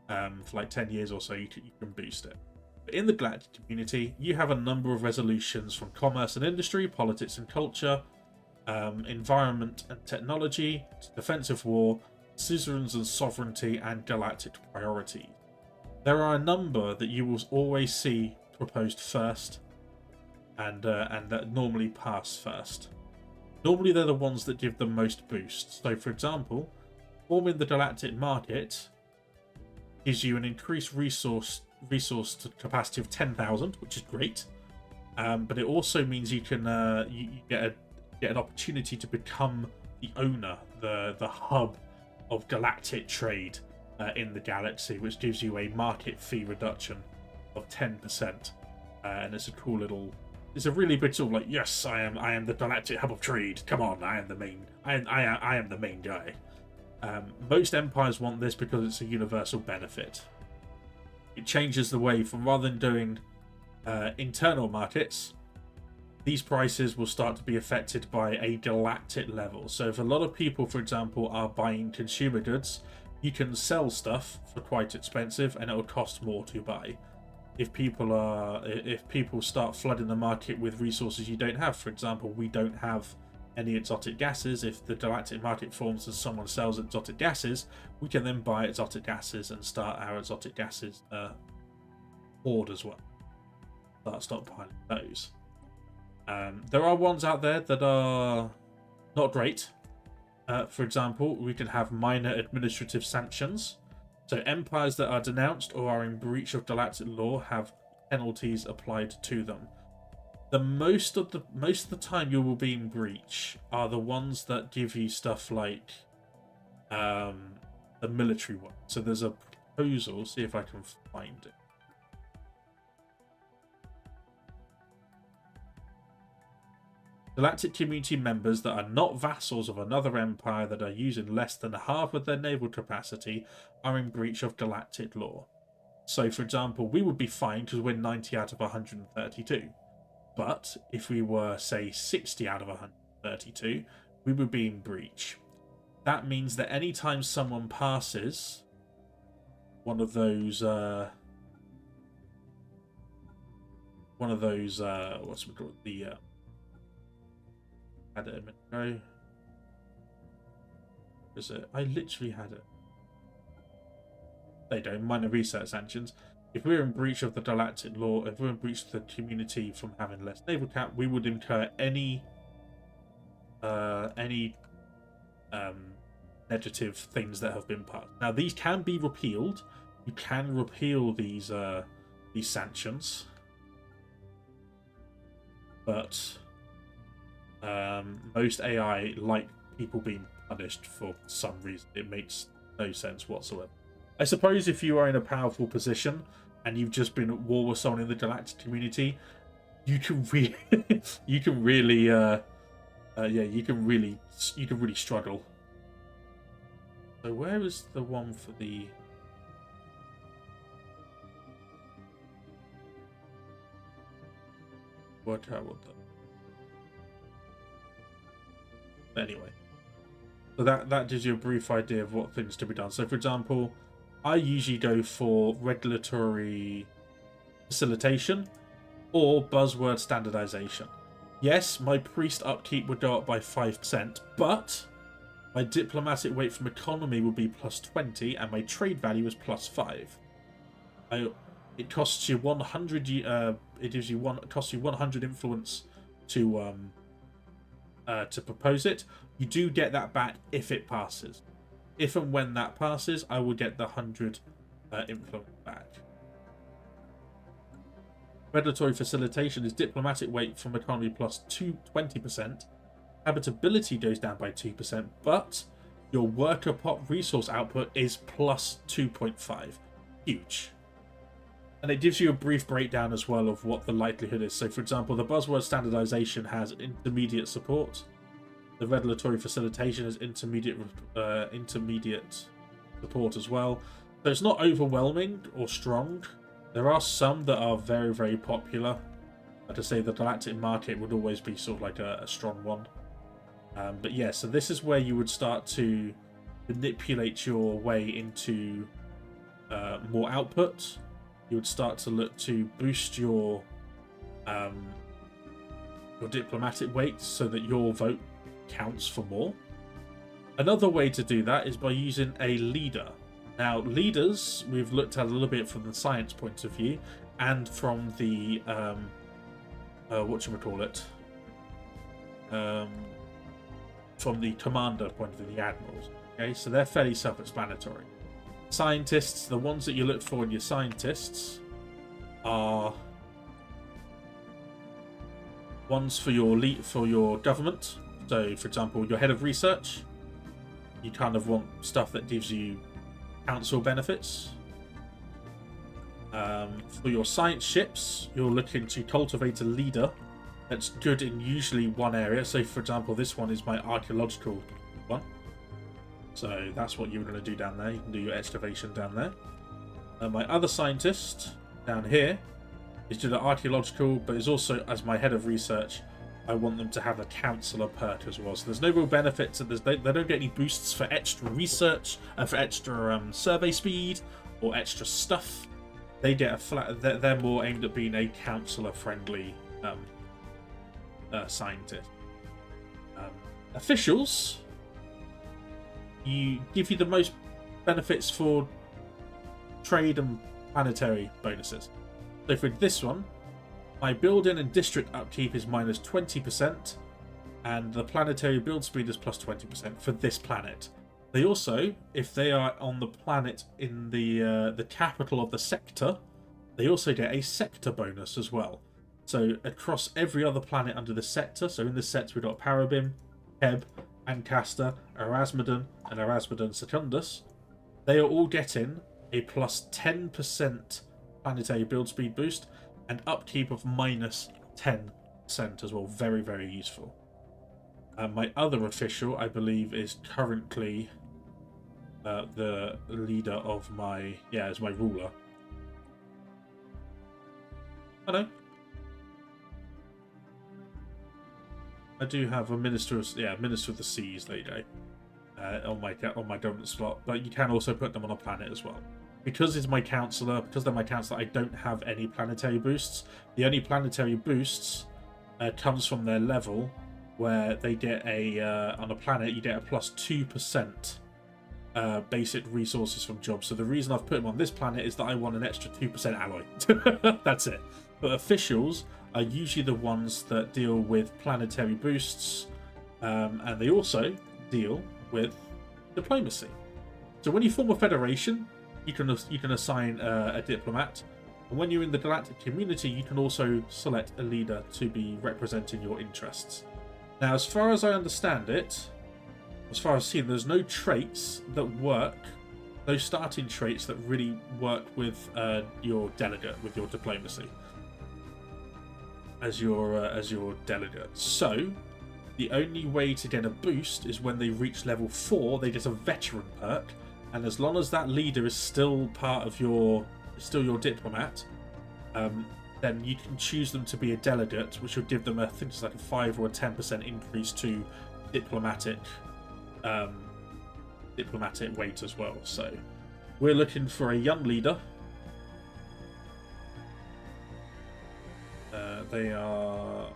For like 10 years or so, you can boost it. But in the galactic community, you have a number of resolutions from commerce and industry, politics and culture, environment and technology, defensive war, suzerains and sovereignty, and galactic priority. There are a number that you will always see proposed first, and that normally pass first. Normally they're the ones that give the most boost. So for example, forming the galactic market gives you an increased resource capacity of 10,000, which is great. But it also means you can you get an opportunity to become the owner, the hub of galactic trade in the galaxy, which gives you a market fee reduction of 10%. And it's a cool little. It's a really big sort of like, yes, I am the galactic hub of trade. Come on, I am the main. I am the main guy. Most empires want this because it's a universal benefit. It changes the way from, rather than doing internal markets, these prices will start to be affected by a galactic level. So if a lot of people, for example, are buying consumer goods, you can sell stuff for quite expensive and it will cost more to buy. If people start flooding the market with resources you don't have, for example, we don't have any exotic gases. If the galactic market forms and someone sells exotic gases, we can then buy exotic gases and start our exotic gases hoard as well. Start stockpiling those. There are ones out there that are not great. For example, we can have minor administrative sanctions. So empires that are denounced or are in breach of galactic law have penalties applied to them. Most of the time you will be in breach are the ones that give you stuff like the military one. So there's a proposal, see if I can find it. Galactic community members that are not vassals of another empire that are using less than half of their naval capacity are in breach of galactic law. So, for example, we would be fine because we're 90 out of 132. But if we were, say, 60 out of 132, we would be in breach. That means that anytime someone passes one of those what's it called? The had it a minute ago. Is it? I literally had it. They don't. Minor research sanctions. If we're in breach of the galactic law, if we're in breach of the community from having less naval cap, we would incur any negative things that have been passed. Now these can be repealed. You can repeal these sanctions, but most AI like people being punished for some reason. It makes no sense whatsoever. I suppose if you are in a powerful position and you've just been at war with someone in the galactic community, you can really, you can really struggle. So where is the one for the? Work out what the. Anyway, so that gives you a brief idea of what things to be done. So, for example, I usually go for regulatory facilitation or buzzword standardization. Yes, my priest upkeep would go up by 5%, but my diplomatic weight from economy would be +20, and my trade value is +5. It costs you 100. It costs you 100 influence to propose it. You do get that back if it passes. If and when that passes, I will get the 100 influence back. Regulatory facilitation is diplomatic weight from economy plus 20%. Habitability goes down by 2%, but your worker pot resource output is plus 2.5. Huge. And it gives you a brief breakdown as well of what the likelihood is. So, for example, the buzzword standardization has intermediate support. The regulatory facilitation has intermediate support as well. So it's not overwhelming or strong. There are some that are very, very popular. Like I say, the galactic market would always be sort of like a strong one. But yeah, so this is where you would start to manipulate your way into more output. You would start to look to boost your diplomatic weight so that your vote counts for more. Another way to do that is by using a leader. Now, leaders we've looked at a little bit from the science point of view and from the from the commander point of view, the admirals. Okay, so they're fairly self-explanatory. Scientists, the ones that you look for in your scientists are ones for your government. So, for example, your head of research, you kind of want stuff that gives you council benefits. For your science ships, you're looking to cultivate a leader that's good in usually one area. So, for example, this one is my archaeological one. So that's what you're going to do down there. You can do your excavation down there. My other scientist down here is doing the archaeological, but is also, as my head of research, I want them to have a councillor perk as well. So there's no real benefit to this. They don't get any boosts for extra research, for extra survey speed or extra stuff. They get a flat. They're more aimed at being a councillor-friendly scientist. Officials. You give you the most benefits for trade and planetary bonuses. So for this one, my building and district upkeep is minus 20%, and the planetary build speed is plus 20% for this planet. They also, if they are on the planet in the capital of the sector, they also get a sector bonus as well. So across every other planet under the sector, so in this sector we've got Parabim, Heb, Ancaster, Erasmodon, and Erasmodon Secundus. They are all getting a plus 10% planetary build speed boost and upkeep of minus 10% as well. Very, very useful. My other official, I believe, is currently the leader of my... yeah, is my ruler. I know. I do have a minister of the seas. There you go, on my government slot. But you can also put them on a planet as well. Because they're my councillor, I don't have any planetary boosts. The only planetary boosts comes from their level, where they get a on a planet you get a plus 2% basic resources from jobs. So the reason I've put him on this planet is that I want an extra 2% alloy. That's it. But officials are usually the ones that deal with planetary boosts, and they also deal with diplomacy. So when you form a federation, you can assign a diplomat, and when you're in the galactic community, you can also select a leader to be representing your interests. Now, as far as I understand it, as far as I've seen, there's no traits that work, no starting traits that really work with your delegate, with your diplomacy as your delegate. So the only way to get a boost is when they reach level 4, they get a veteran perk, and as long as that leader is still part of your diplomat, then you can choose them to be a delegate, which will give them I think it's like a 5 or a 10% increase to diplomatic weight as well. So we're looking for a young leader. They are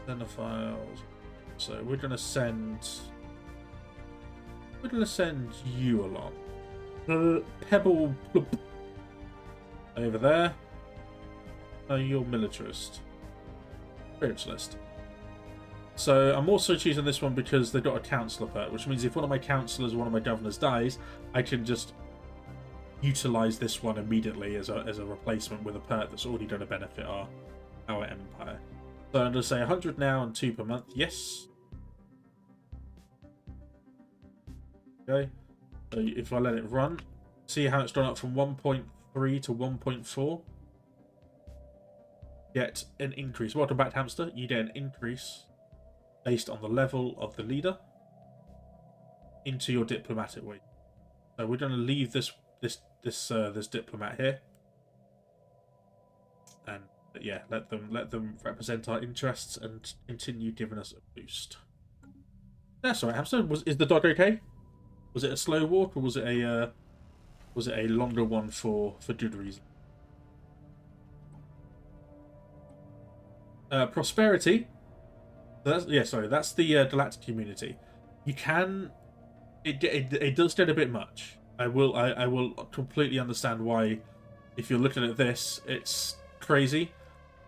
xenophiles, so we're gonna send you along. Pebble over there. Oh, you're militarist. Spiritualist. So I'm also choosing this one because they've got a councillor perk, which means if one of my councillors or one of my governors dies, I can just utilise this one immediately as a replacement with a perk that's already going to benefit our empire. So I'm going to say 100 now and 2 per month. Yes. Okay. So if I let it run, see how it's gone up from 1.3 to 1.4. Get an increase. Welcome back, hamster. You get an increase based on the level of the leader into your diplomatic weight. So we're going to leave this diplomat here, and yeah, let them represent our interests and continue giving us a boost. That's all right, hamster. Is the dog okay? Was it a slow walk, or was it a longer one for good reason? Prosperity. That's the galactic community. You can. It does get a bit much. I will completely understand why. If you're looking at this, it's crazy.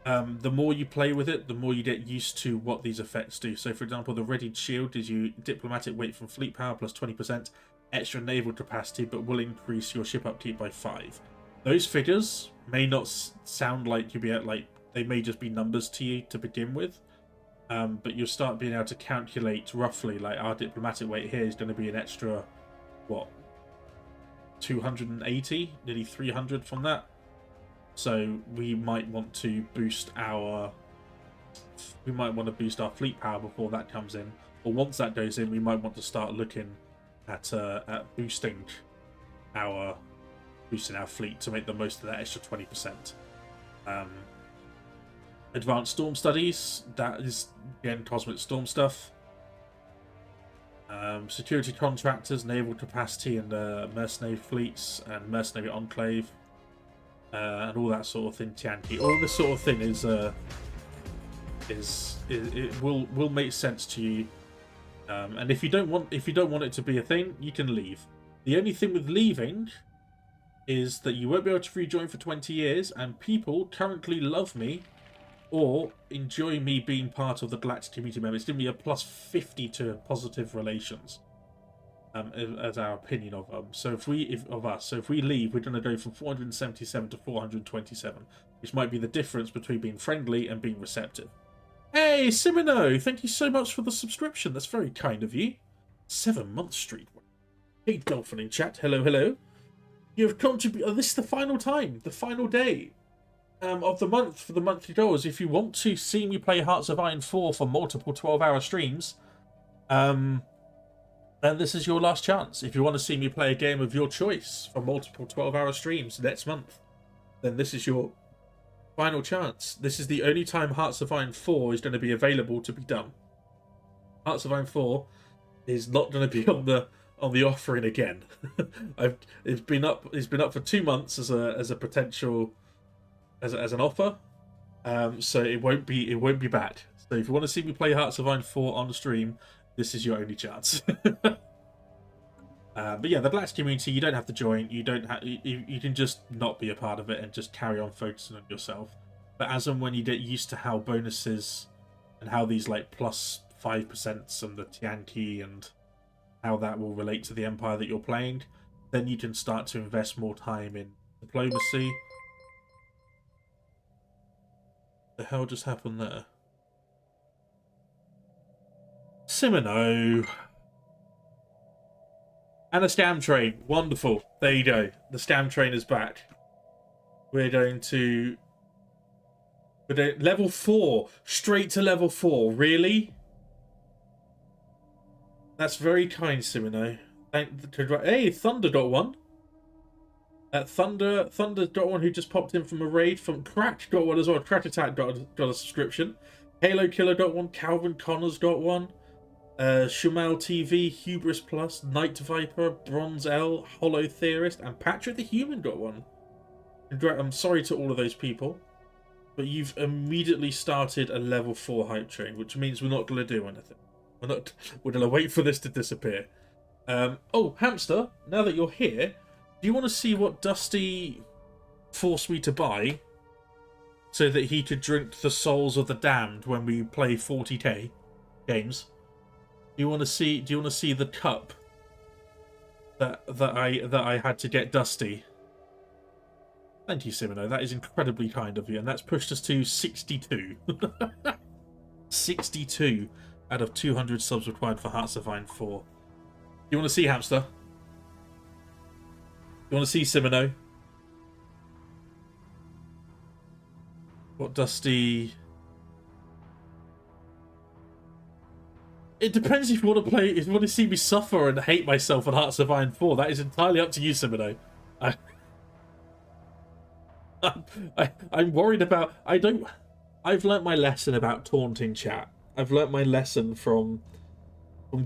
The more you play with it, the more you get used to what these effects do. So, for example, the readied shield gives you diplomatic weight from fleet power plus 20%, extra naval capacity, but will increase your ship upkeep by 5. Those figures may not sound like you'll be at, like, they may just be numbers to you to begin with. But you'll start being able to calculate roughly, like our diplomatic weight here is going to be an extra, what, 280, nearly 300 from that. So we might want to boost our fleet power before that comes in, or once that goes in, we might want to start looking at boosting our fleet to make the most of that extra 20%. Advanced storm studies, that is again cosmic storm stuff. Security contractors, naval capacity, and mercenary fleets and mercenary enclave, and all that sort of thing. Tianti, all this sort of thing it will make sense to you. And if you don't want it to be a thing, you can leave. The only thing with leaving is that you won't be able to rejoin for 20 years, and people currently love me or enjoy me being part of the galactic community member. It's going to be a plus 50 to positive relations, as our opinion of them. So if we leave, we're going to go from 477 to 427, which might be the difference between being friendly and being receptive. Hey, Simino, thank you so much for the subscription. That's very kind of you. 7-month streak. Hey, Dolphin in chat. Hello, hello. You have contributed. Oh, this is the final time, the final day of the month for the monthly goals. If you want to see me play Hearts of Iron 4 for multiple 12-hour streams, then this is your last chance. If you want to see me play a game of your choice for multiple 12-hour streams next month, then this is your final chance. This is the only time Hearts of Iron 4 is going to be available to be done. Hearts of Iron 4 is not going to be on the offering again. It's been up for 2 months as a potential as an offer, so it won't be back. So if you want to see me play Hearts of Iron 4 on the stream, this is your only chance. But yeah, the Blacks community, you don't have to join. You don't have. You can just not be a part of it and just carry on focusing on yourself. But as and when you get used to how bonuses and how these like plus 5% and the Tianqi and how that will relate to the empire that you're playing, then you can start to invest more time in diplomacy. The hell just happened there? Simino. And a scam train. Wonderful. There you go. The scam train is back. We're going to... level 4. Straight to level 4. Really? That's very kind, Simino. Hey, Thunder got one. Thunder got one who just popped in from a raid. From Crack got one as well. Crack Attack got a subscription. Halo Killer got one. Calvin Connors got one. Shumal TV, Hubris Plus, Night Viper, Bronze L, Hollow Theorist, and Patrick the Human got one. I'm sorry to all of those people, but you've immediately started a level 4 hype train, which means we're not going to do anything. We're going to wait for this to disappear. Oh, Hamster, now that you're here, do you want to see what Dusty forced me to buy so that he could drink the souls of the damned when we play 40k games? Do you want to see the cup that I had to get Dusty? Thank you, Simino. That is incredibly kind of you, and that's pushed us to 62. 62 out of 200 subs required for Hearts of Iron 4. You want to see, Hamster? You want to see, Simino? What Dusty... It depends if you want to play... If you want to see me suffer and hate myself on Hearts of Iron 4. That is entirely up to you, Simino. I'm worried about... I've learnt my lesson about taunting chat. I've learnt my lesson from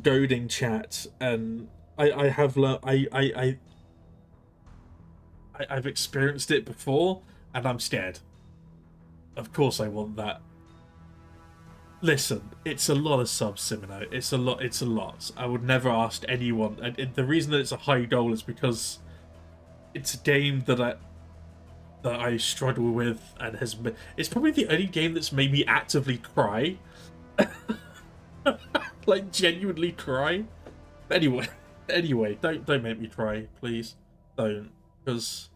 goading chat, and I've experienced it before, and I'm scared. Of course I want that. Listen, it's a lot of subs, Simino. It's a lot. I would never ask anyone, and the reason that it's a high goal is because it's a game that I struggle with, and it's probably the only game that's made me actively cry. Like, genuinely cry. Anyway, don't make me cry, please. Don't, because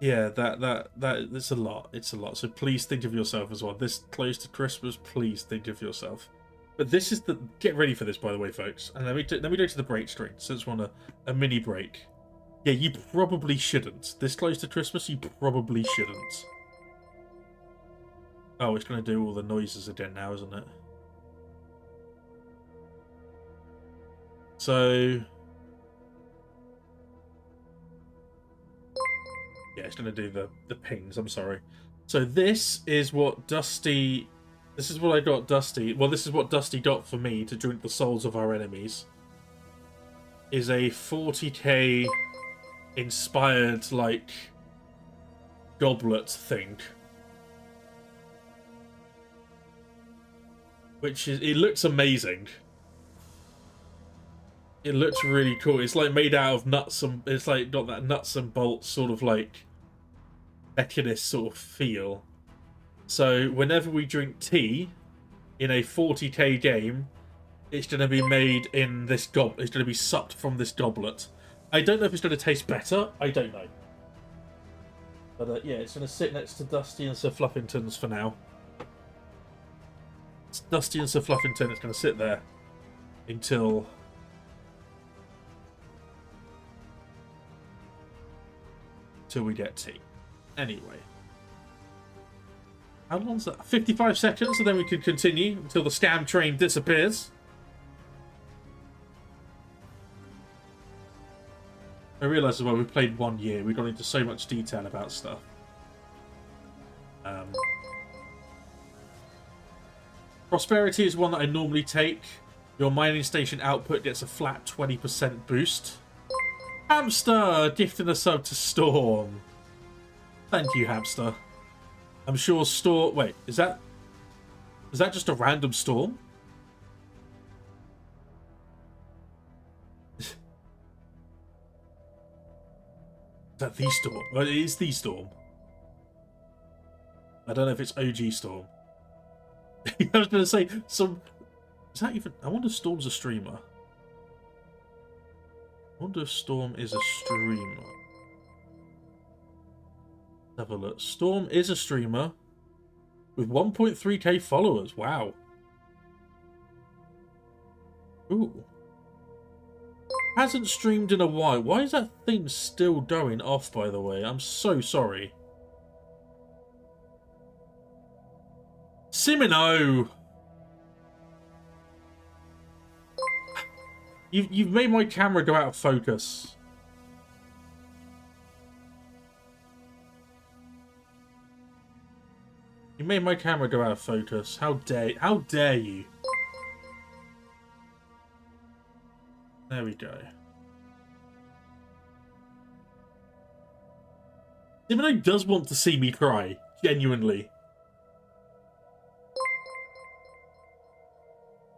yeah, that it's a lot. It's a lot. So please think of yourself as well. This close to Christmas, please think of yourself. But this is the... Get ready for this, by the way, folks. And let me go to the break screen, since we're on a mini break. Yeah, you probably shouldn't. This close to Christmas, you probably shouldn't. Oh, it's going to do all the noises again now, isn't it? So... yeah, it's going to do the pings, I'm sorry. So this is what Dusty... This is what I got Dusty... Well, this is what Dusty got for me to drink the souls of our enemies. Is a 40k inspired, like, goblet thing. Which is... It looks amazing. It looks really cool. It's like made out of nuts and... It's like got that nuts and bolts sort of like... Mechanist sort of feel. So whenever we drink tea in a 40k game, it's going to be made in this goblet. It's going to be supped from this goblet. I don't know if it's going to taste better. I don't know. But yeah, it's going to sit next to Dusty and Sir Fluffington's for now. It's Dusty and Sir Fluffington. It's going to sit there until we get tea. Anyway. How long's that? 55 seconds, and then we can continue until the scam train disappears. I realise as well, we've played 1 year. We've gone into so much detail about stuff. Prosperity is one that I normally take. Your mining station output gets a flat 20% boost. Hamster gifting a sub to Storm. Thank you, Hamster. I'm sure Storm... Wait, is that... Is that just a random storm? Is that the storm? Well, it is the storm. I don't know if it's OG storm. I was going to say, some... Is that even... I wonder if Storm's a streamer. I wonder if Storm is a streamer. Let's have a look. Storm is a streamer with 1.3k followers. Wow. Ooh. Hasn't streamed in a while. Why is that thing still going off, by the way? I'm so sorry. Simino! You've made my camera go out of focus. You made my camera go out of focus. How dare you? There we go. Simino does want to see me cry, genuinely.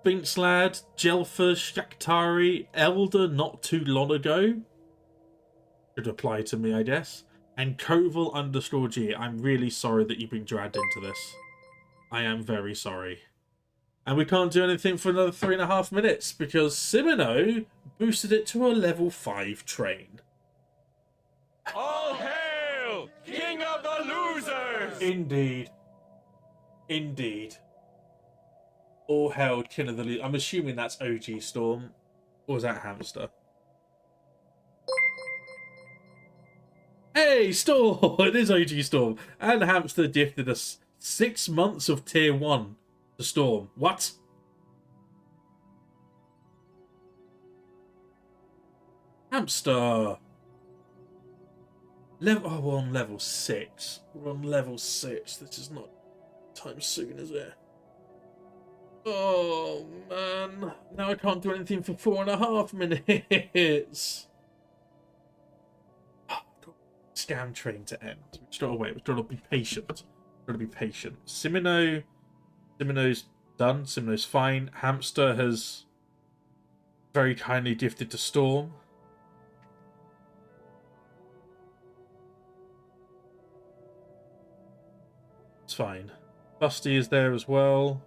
Binkslad, Jelfish, Shaktari, Elder not too long ago. Should apply to me, I guess. And Koval_G. I'm really sorry that you've been dragged into this. I am very sorry. And we can't do anything for another 3.5 minutes because Simino boosted it to a level 5 train. All hail, King of the Losers! Indeed. Indeed. All hail, King of the Losers. I'm assuming that's OG Storm. Or is that Hamster? Hey, Storm! It is OG Storm. And Hamster gifted us 6 months of tier 1 to Storm. What? Hamster! Level, oh, we're on level 6. We're on level 6. This is not time soon, is it? Oh, man. Now I can't do anything for 4.5 minutes. Scam train to end. We've got to wait. We've got to be patient. We've got to be patient. Simino's done. Simino's fine. Hamster has very kindly gifted to Storm. It's fine. Busty is there as well.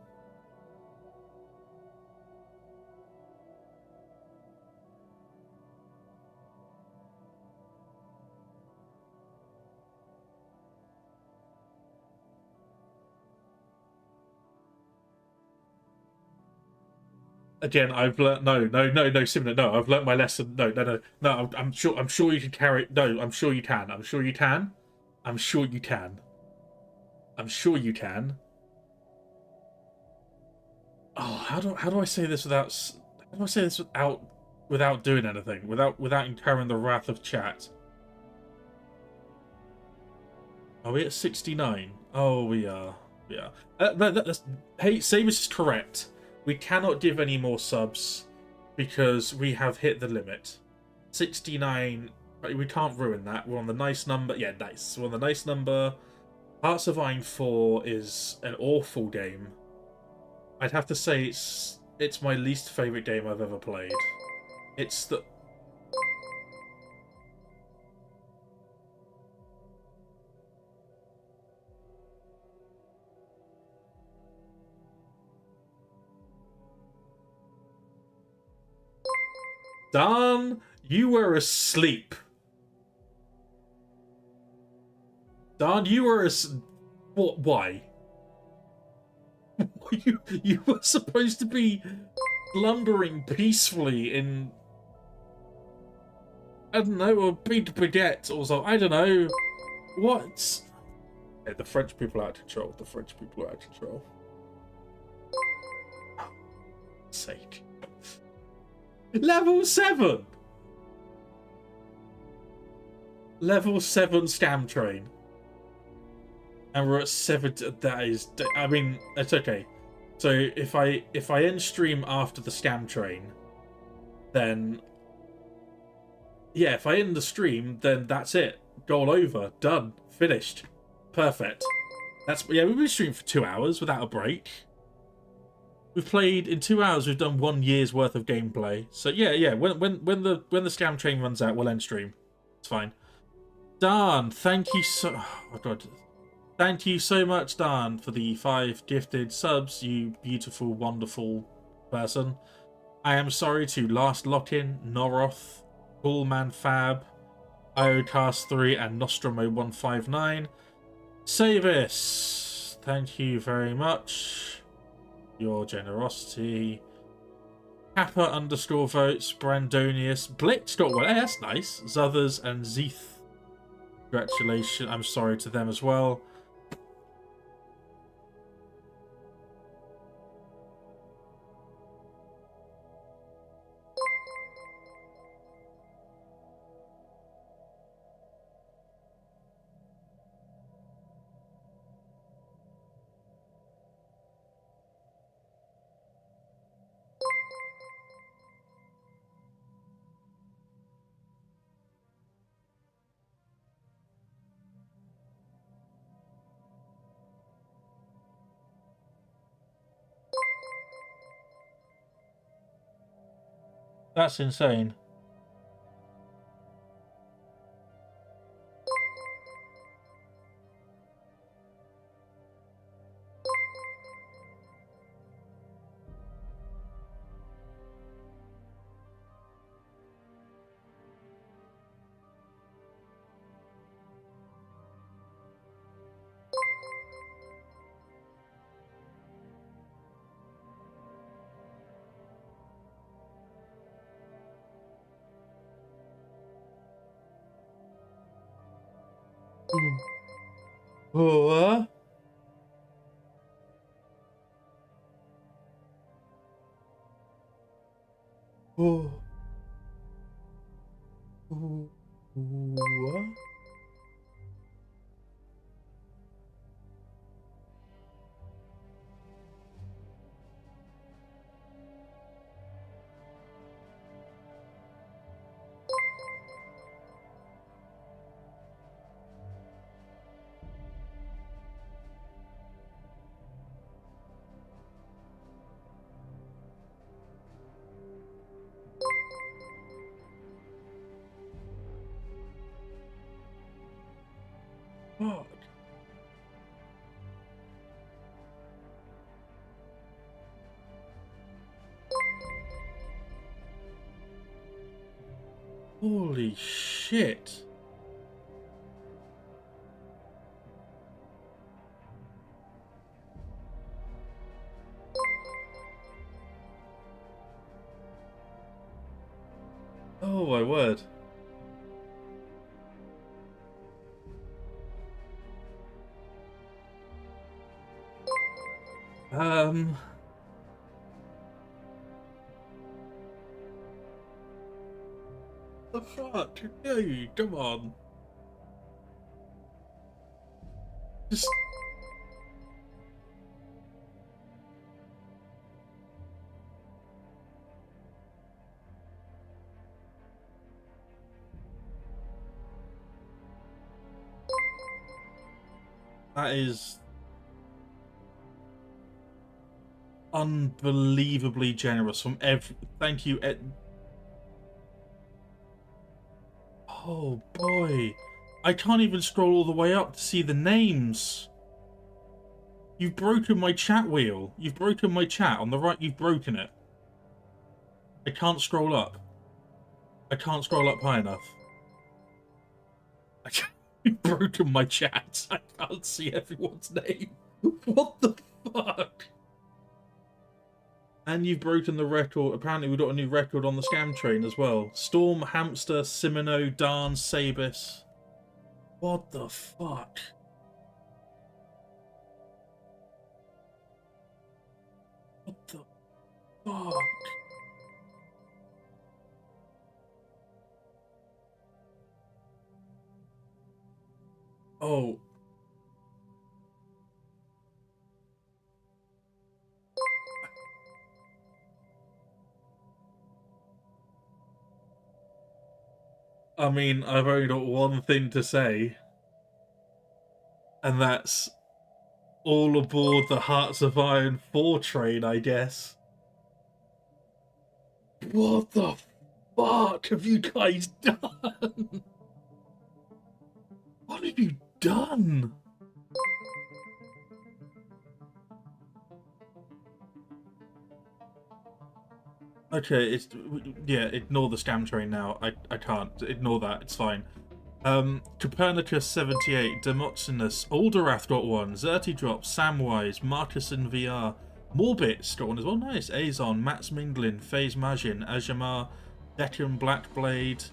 Again, I've learnt. No, Simino, no. I've learnt my lesson. No. I'm sure you can carry. No, I'm sure you can. I'm sure you can. I'm sure you can. I'm sure you can. Oh, how do I say this without? How do I say this without doing anything? Without incurring the wrath of chat? Are we at 69? Oh, we are. Yeah. Hey, Samus is correct. We cannot give any more subs because we have hit the limit. 69, we can't ruin that. We're on the nice number. Yeah, nice. We're on the nice number. Hearts of Iron 4 is an awful game. I'd have to say it's my least favourite game I've ever played. It's the... Dan, you were asleep. Dan, you were what? Why? You were supposed to be slumbering peacefully in, I don't know, a big baguette or something. I don't know. What? Yeah, the French people are out of control. The French people are out of control. Oh, sake. Level 7! Level 7 scam train. And we're at 7. That is... I mean, it's okay. So if I end stream after the scam train, then... Yeah, if I end the stream, then that's it. Goal over. Done. Finished. Perfect. That's... Yeah, we've been streaming for 2 hours without a break. We've played in 2 hours. We've done 1 year's worth of gameplay. So yeah. When the scam train runs out, we'll end stream. It's fine. Dan, thank you so. Oh God, thank you so much, Dan, for the 5 gifted subs. You beautiful, wonderful person. I am sorry to Last Lock-In, Noroth, Coolman Fab, Iocast3, and Nostromo159. Savis, thank you very much. Your generosity. Kappa _votes, Brandonius, Blitz got one. Hey, that's nice. Zuthers and Zeeth. Congratulations. I'm sorry to them as well. That's insane. Oh, oh, what? Fuck. Holy shit. Oh my word. The fuck? Hey, come on. Just... That is unbelievably generous from every... Thank you, Oh boy. I can't even scroll all the way up to see the names. You've broken my chat wheel. You've broken my chat. On the right, you've broken it. I can't scroll up. I can't scroll up high enough. You've broken my chat. I can't see everyone's name. What the fuck? And you've broken the record. Apparently we've got a new record on the scam train as well. Storm, Hamster, Simino, Darn, Sabis. What the fuck? What the fuck? Oh. I mean, I've only got one thing to say. And that's... All aboard the Hearts of Iron 4 train, I guess. What the fuck have you guys done? What have you done? Okay, yeah, ignore the scam train now. I can't. Ignore that, it's fine. Copernicus 78, Demosthenes, Alderath got one, Zerti Drop, Samwise, Marcus in VR, Morbits got one as well, nice, Azon, Mats Minglin, FaZe Majin, Ajamar, Deccan Blackblade,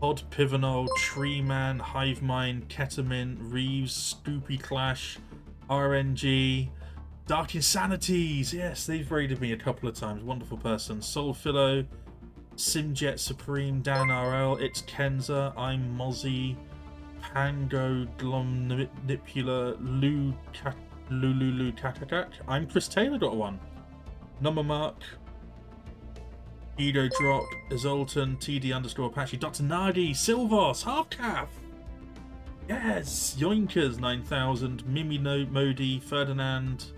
Pod Pivanol, Treeman, Hivemind, Ketamine, Reeves, Stoopy Clash, RNG, Dark Insanities, yes, they've raided me a couple of times, wonderful person, Soulphilo, Simjet Supreme, Dan RL, It's Kenza, I'm Mozzie, Pango, Glomnipula, Lulu Katakak, I'm Chris Taylor, got one. Number Mark, Edo Drop, Izolton, TD underscore Apache, Dr. Nagi, Silvos, Halfcaf, yes, Yoinkers 9000, Mimi Modi, Ferdinand,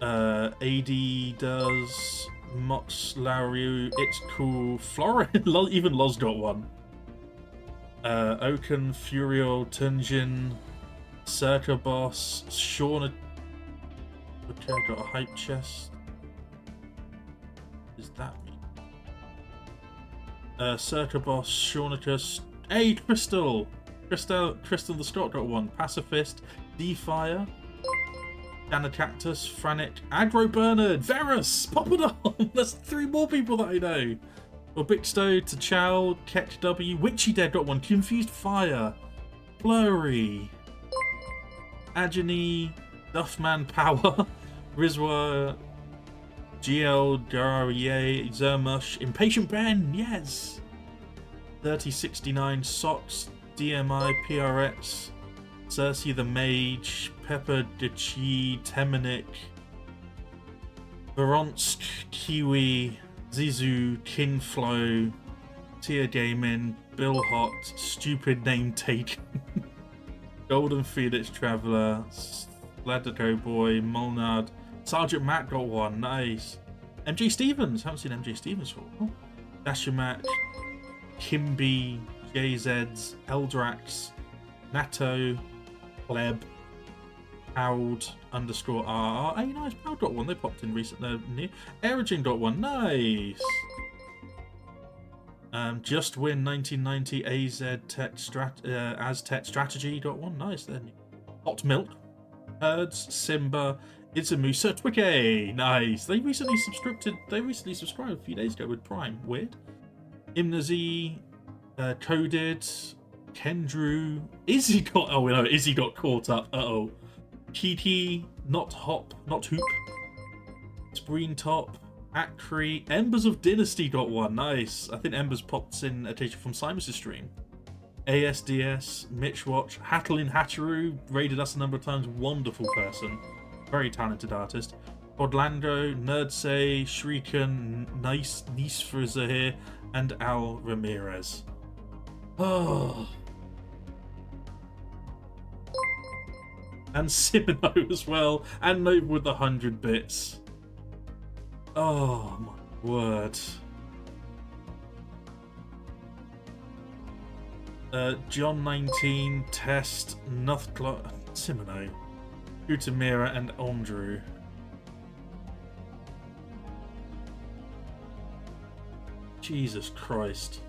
AD does. Mox, Larry, It's Cool, Florin, even Loz got one. Oaken, Furio, Tunjin, Circa Boss, Shauna. Okay, I got a hype chest. Is that me? Circa Boss, Shaunicus. Hey, Crystal the Scott got one. Pacifist, Defire. Danacactus, Franic, Aggro Bernard, Verus, Poppadom! There's 3 more people that I know. Obixto, T'Chow, Ketch W, Witchy Dead got one, Confused Fire, Flurry, Agony, Duffman Power, Rizwa, GL, Garrier, Zermush, Impatient Ben, yes! 3069, Socks, DMI, PRX, Cersei the Mage, Pepper Dichi, Temenik, Veronsk, Kiwi, Zizu, Kinflow, Tia Gaming, Bill Hot, Stupid Name Taken, Golden Phoenix Traveller, Sladico Boy, Molnard, Sergeant Matt got one, nice. MJ Stevens, haven't seen MJ Stevens for a while. Dashamak, Kimby, JZs, Eldrax, Nato, Pleb, Poud underscore RR. Hey, nice, Poud got one. They popped in recently. Erigin got one. Nice. Just Win 1990 AZ Tech Aztec Strategy got one. Nice then. Hot Milk, Herds, Simba, Izumu, Sir Twicke. Nice. They recently subscribed a few days ago with Prime. Weird. Imnazi, Coded, Kendrew, Izzy got. Oh no, Izzy got caught up. Uh-oh. Kiki, Not Hop, Not Hoop, Spreen Top, Acri, Embers of Dynasty got one. Nice. I think Embers popped in a teacher from Simus' stream. ASDS, Mitch Watch, Hattlin Hatcheru, raided us a number of times. Wonderful person. Very talented artist. Orlando, Nerdsay, Shrieken, Nice for Zahir, and Al Ramirez. Oh. And Simino as well, and Noble with the 100 bits. Oh my word. John 19, Test, Nuthclo, Simino, Utamira, and Andrew. Jesus Christ.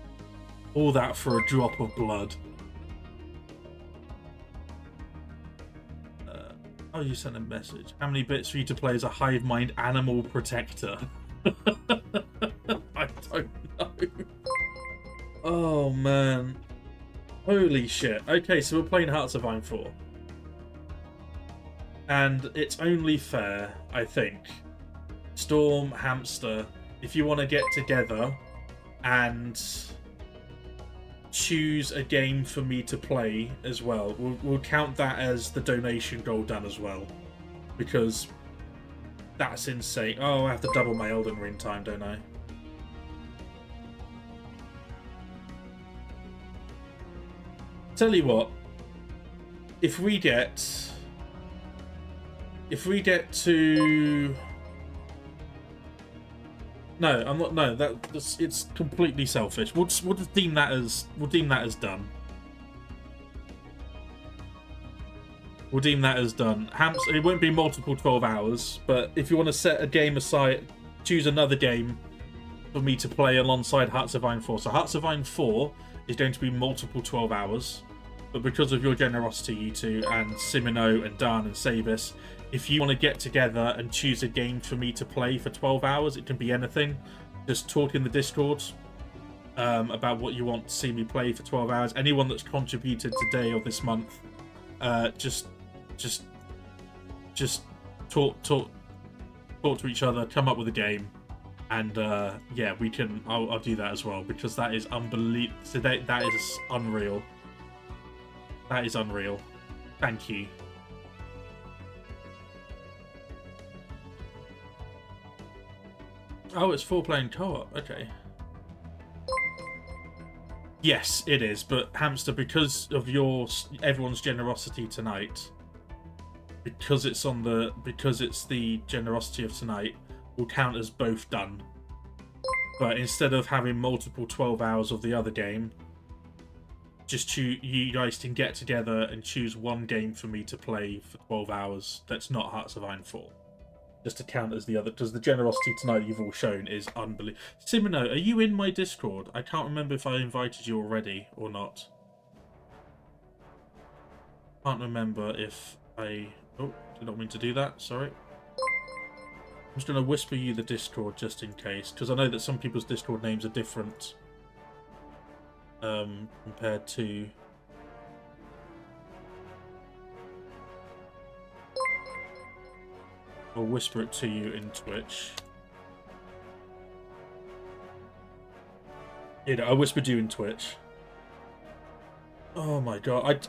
All that for a drop of blood. Oh, you sent a message. How many bits for you to play as a hive mind animal protector? I don't know. Oh, man. Holy shit. Okay, so we're playing Hearts of Iron 4. And it's only fair, I think. Storm, Hamster, if you want to get together and choose a game for me to play as well, we'll count that as the donation goal done as well, because that's insane. Oh, I have to double my Elden Ring time, don't I? Tell you what, if we get if we get to... No, I'm not. No, it's completely selfish. We'll just deem that as done. We'll deem that as done. It won't be multiple 12 hours, but if you want to set a game aside, choose another game for me to play alongside Hearts of Iron 4. So Hearts of Iron 4 is going to be multiple 12 hours, but because of your generosity, you two, and Simino and Dan and Sabis, if you want to get together and choose a game for me to play for 12 hours, it can be anything. Just talk in the Discord about what you want to see me play for 12 hours. Anyone that's contributed today or this month, just talk to each other, come up with a game, and yeah, we can. I'll do that as well, because that is unbelievable. Today, that is unreal. That is unreal. Thank you. Oh, it's 4-player co-op. Okay. Yes, it is. But Hamster, because of everyone's generosity tonight, because it's the generosity of tonight, will count as both done. But instead of having multiple 12 hours of the other game, just you guys can get together and choose one game for me to play for 12 hours. That's not Hearts of Iron 4. Just to count as the other, because the generosity tonight you've all shown is unbelievable. Simino, are you in my Discord? I can't remember if I invited you already or not. Can't remember if I... Oh, did not mean to do that, sorry. I'm just going to whisper you the Discord just in case, because I know that some people's Discord names are different compared to... I'll whisper it to you in Twitch. You know, I whispered you in Twitch. Oh my god!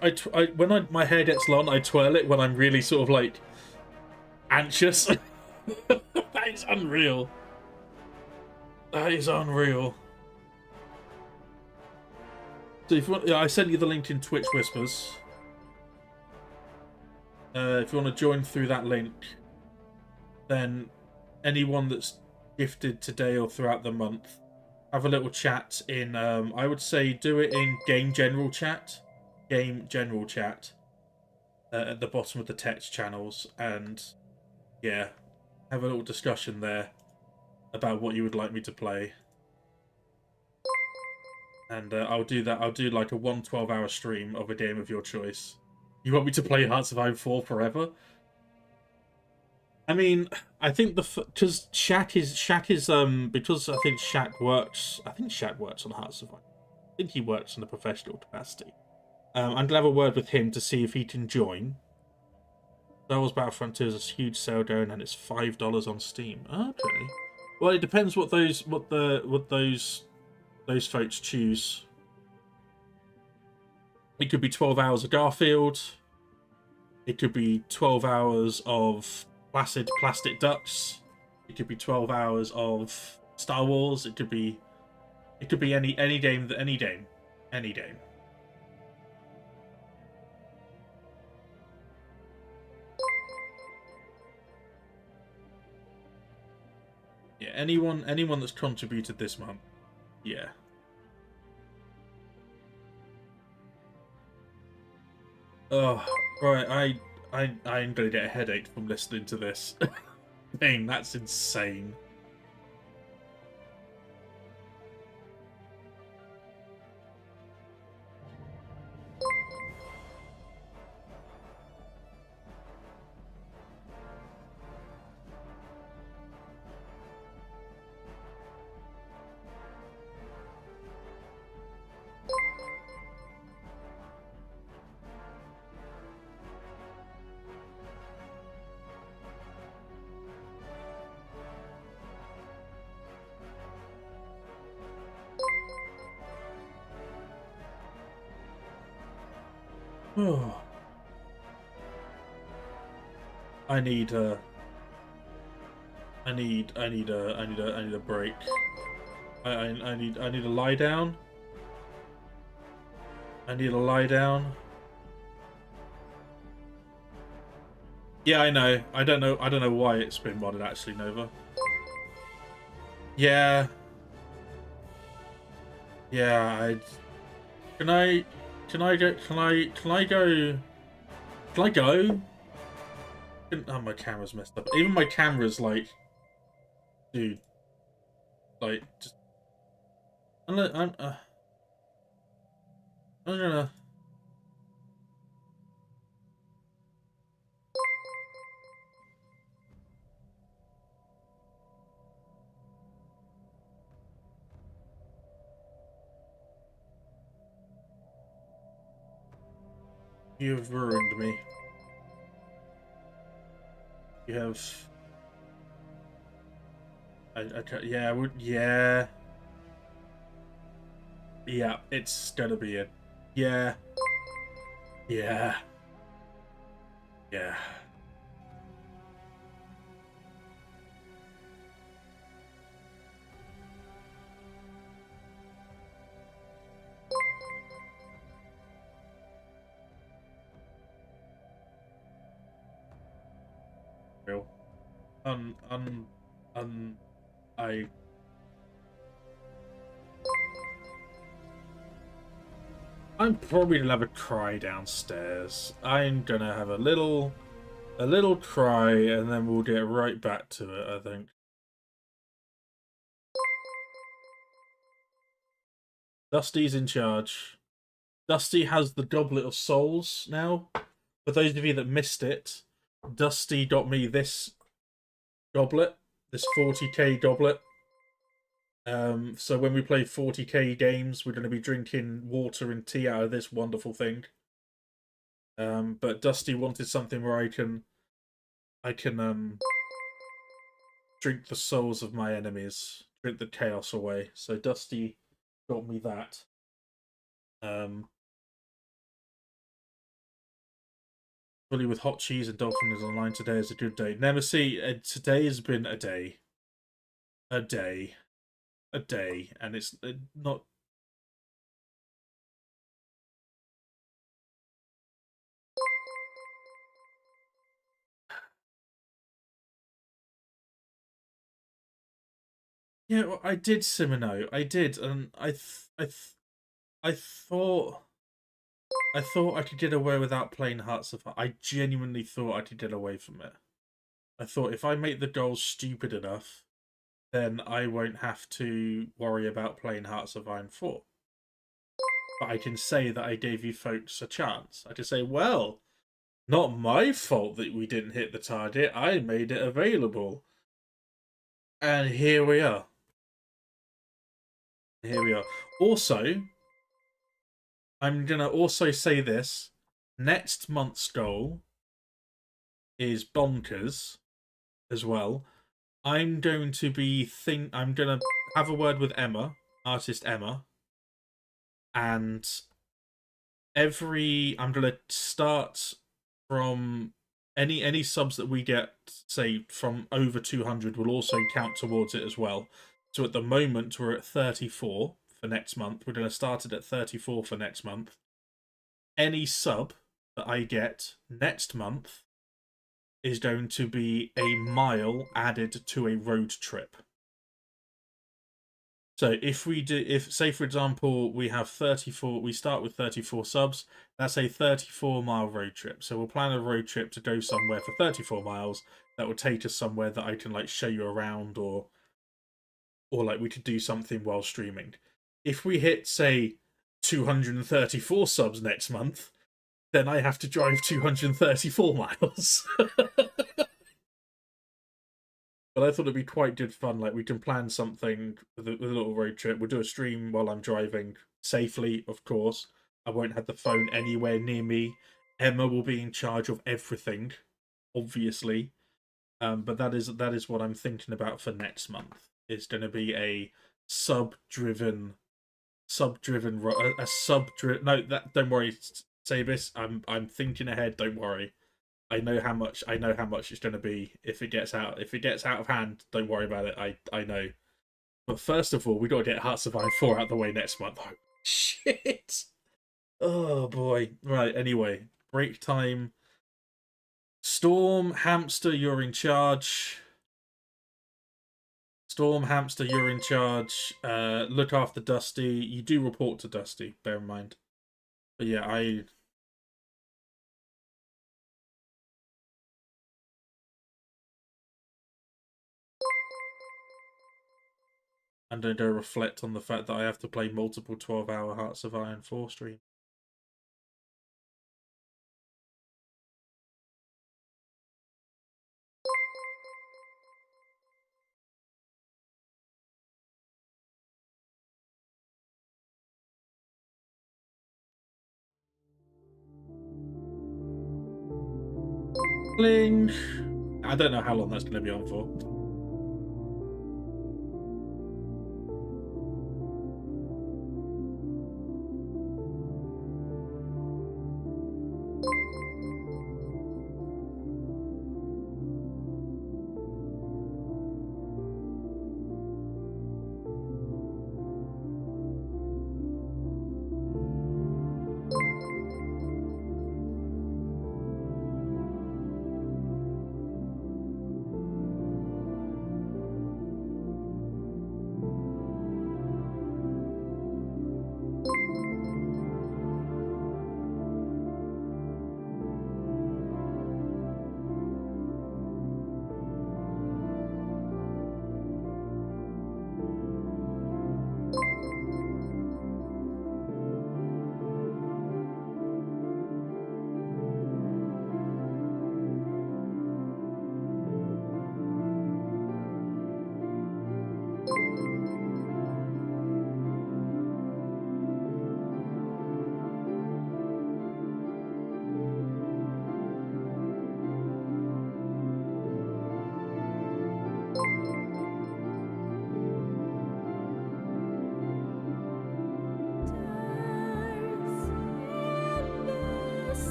When my hair gets long, I twirl it when I'm really sort of like anxious. That is unreal. That is unreal. So if you want, yeah, I sent you the link in Twitch Whispers. If you want to join through that link, then anyone that's gifted today or throughout the month, have a little chat in, I would say do it in Game General Chat. Game General Chat. At the bottom of the text channels. And, yeah, have a little discussion there about what you would like me to play. And I'll do that. I'll do like a 12-hour stream of a game of your choice. You want me to play Hearts of Iron 4 forever? I mean, I think because Shaq is because I think Shaq works. I think Shaq works on Hearts of Iron. I think he works in a professional capacity. I'm gonna have a word with him to see if he can join. Star Wars Battlefront 2 is a huge sale going, and it's $5 on Steam. Okay. Well, it depends what those folks choose. It could be 12 hours of Garfield. It could be 12 hours of Placid Plastic Ducks. It could be 12 hours of Star Wars. It could be any game. Yeah, anyone that's contributed this month. Yeah. Oh, right. I'm gonna get a headache from listening to this. Dang, that's insane. Oh. I need a break. I need a lie down. Yeah, I know. I don't know. I don't know why it's been modded actually, Nova. Yeah. Yeah. Can I? Can I go? Can I? Can I go? Can I go? Oh, my camera's messed up. Even my camera's like, dude, like just. I'm gonna. You've ruined me. You have. I can't. Yeah. Yeah. Yeah. It's gonna be it. Yeah. Yeah. Yeah. Real. Un. Un. Un. I. I'm probably gonna have a cry downstairs. I'm gonna have a little cry, and then we'll get right back to it, I think. Dusty's in charge. Dusty has the Goblet of Souls now. For those of you that missed it, Dusty got me this goblet, this 40k goblet. So when we play 40k games, we're going to be drinking water and tea out of this wonderful thing. But Dusty wanted something where I can drink the souls of my enemies, drink the chaos away. So Dusty got me that. Fully with hot cheese and dolphin is online today is a good day. Nemesis, today has been a day. A day. A day. And it's not... Yeah, well, I did, Simino. I did, and I thought I could get away without playing Hearts of Iron. I genuinely thought I could get away from it. I thought if I make the goals stupid enough, then I won't have to worry about playing Hearts of Iron 4. But I can say that I gave you folks a chance. I can say, well, not my fault that we didn't hit the target. I made it available. And here we are. Here we are. Also, I'm going to also say this. Next month's goal is bonkers as well. I'm going to have a word with Emma, artist Emma, and I'm going to start from any subs that we get, say from over 200, will also count towards it as well. So at the moment we're at 34 for next month. We're going to start it at 34 for next month. Any sub that I get next month is going to be a mile added to a road trip. So if say for example we have 34, we start with 34 subs, that's a 34-mile road trip. So we'll plan a road trip to go somewhere for 34 miles. That will take us somewhere that I can like show you around, or like we could do something while streaming. If we hit say 234 subs next month, then I have to drive 234 miles. But I thought it'd be quite good fun. Like we can plan something with a little road trip. We'll do a stream while I'm driving safely, of course. I won't have the phone anywhere near me. Emma will be in charge of everything, obviously. But that is what I'm thinking about for next month. It's going to be a sub-driven. No, that don't worry, Sabis. I'm thinking ahead. Don't worry. I know how much it's going to be if it gets out of hand. Don't worry about it. I know. But first of all, we got to get Hearts of Iron 4 out the way next month. Oh, shit. Oh boy. Right. Anyway, break time. Storm, Hamster, you're in charge. Storm, Hamster, you're in charge. Look after Dusty. You do report to Dusty, bear in mind. But yeah, and I don't reflect on the fact that I have to play multiple 12-hour Hearts of Iron 4 streams. Bling. I don't know how long that's going to be on for.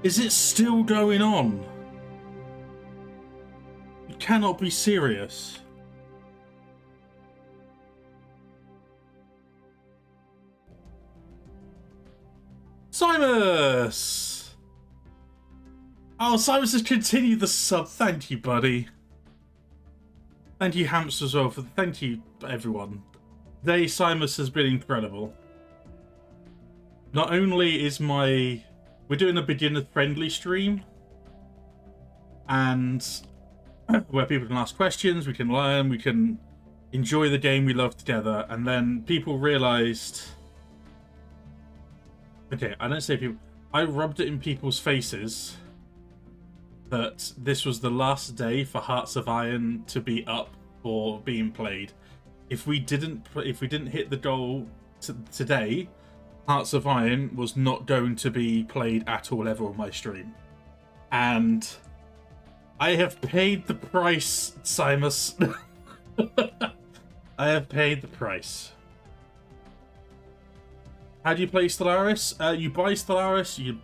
Is it still going on? You cannot be serious. Simus! Oh, Simus has continued the sub. Thank you, buddy. Thank you, Hamps, as well. Thank you, everyone. Today, Simus has been incredible. Not only is we're doing a beginner-friendly stream, and where people can ask questions, we can learn, we can enjoy the game we love together, and then people realised... Okay, I don't say people... I rubbed it in people's faces that this was the last day for Hearts of Iron to be up or being played. If we didn't hit the goal today, Hearts of Iron was not going to be played at all ever on my stream. And I have paid the price, Simus. I have paid the price. How do you play Stellaris? You buy Stellaris, you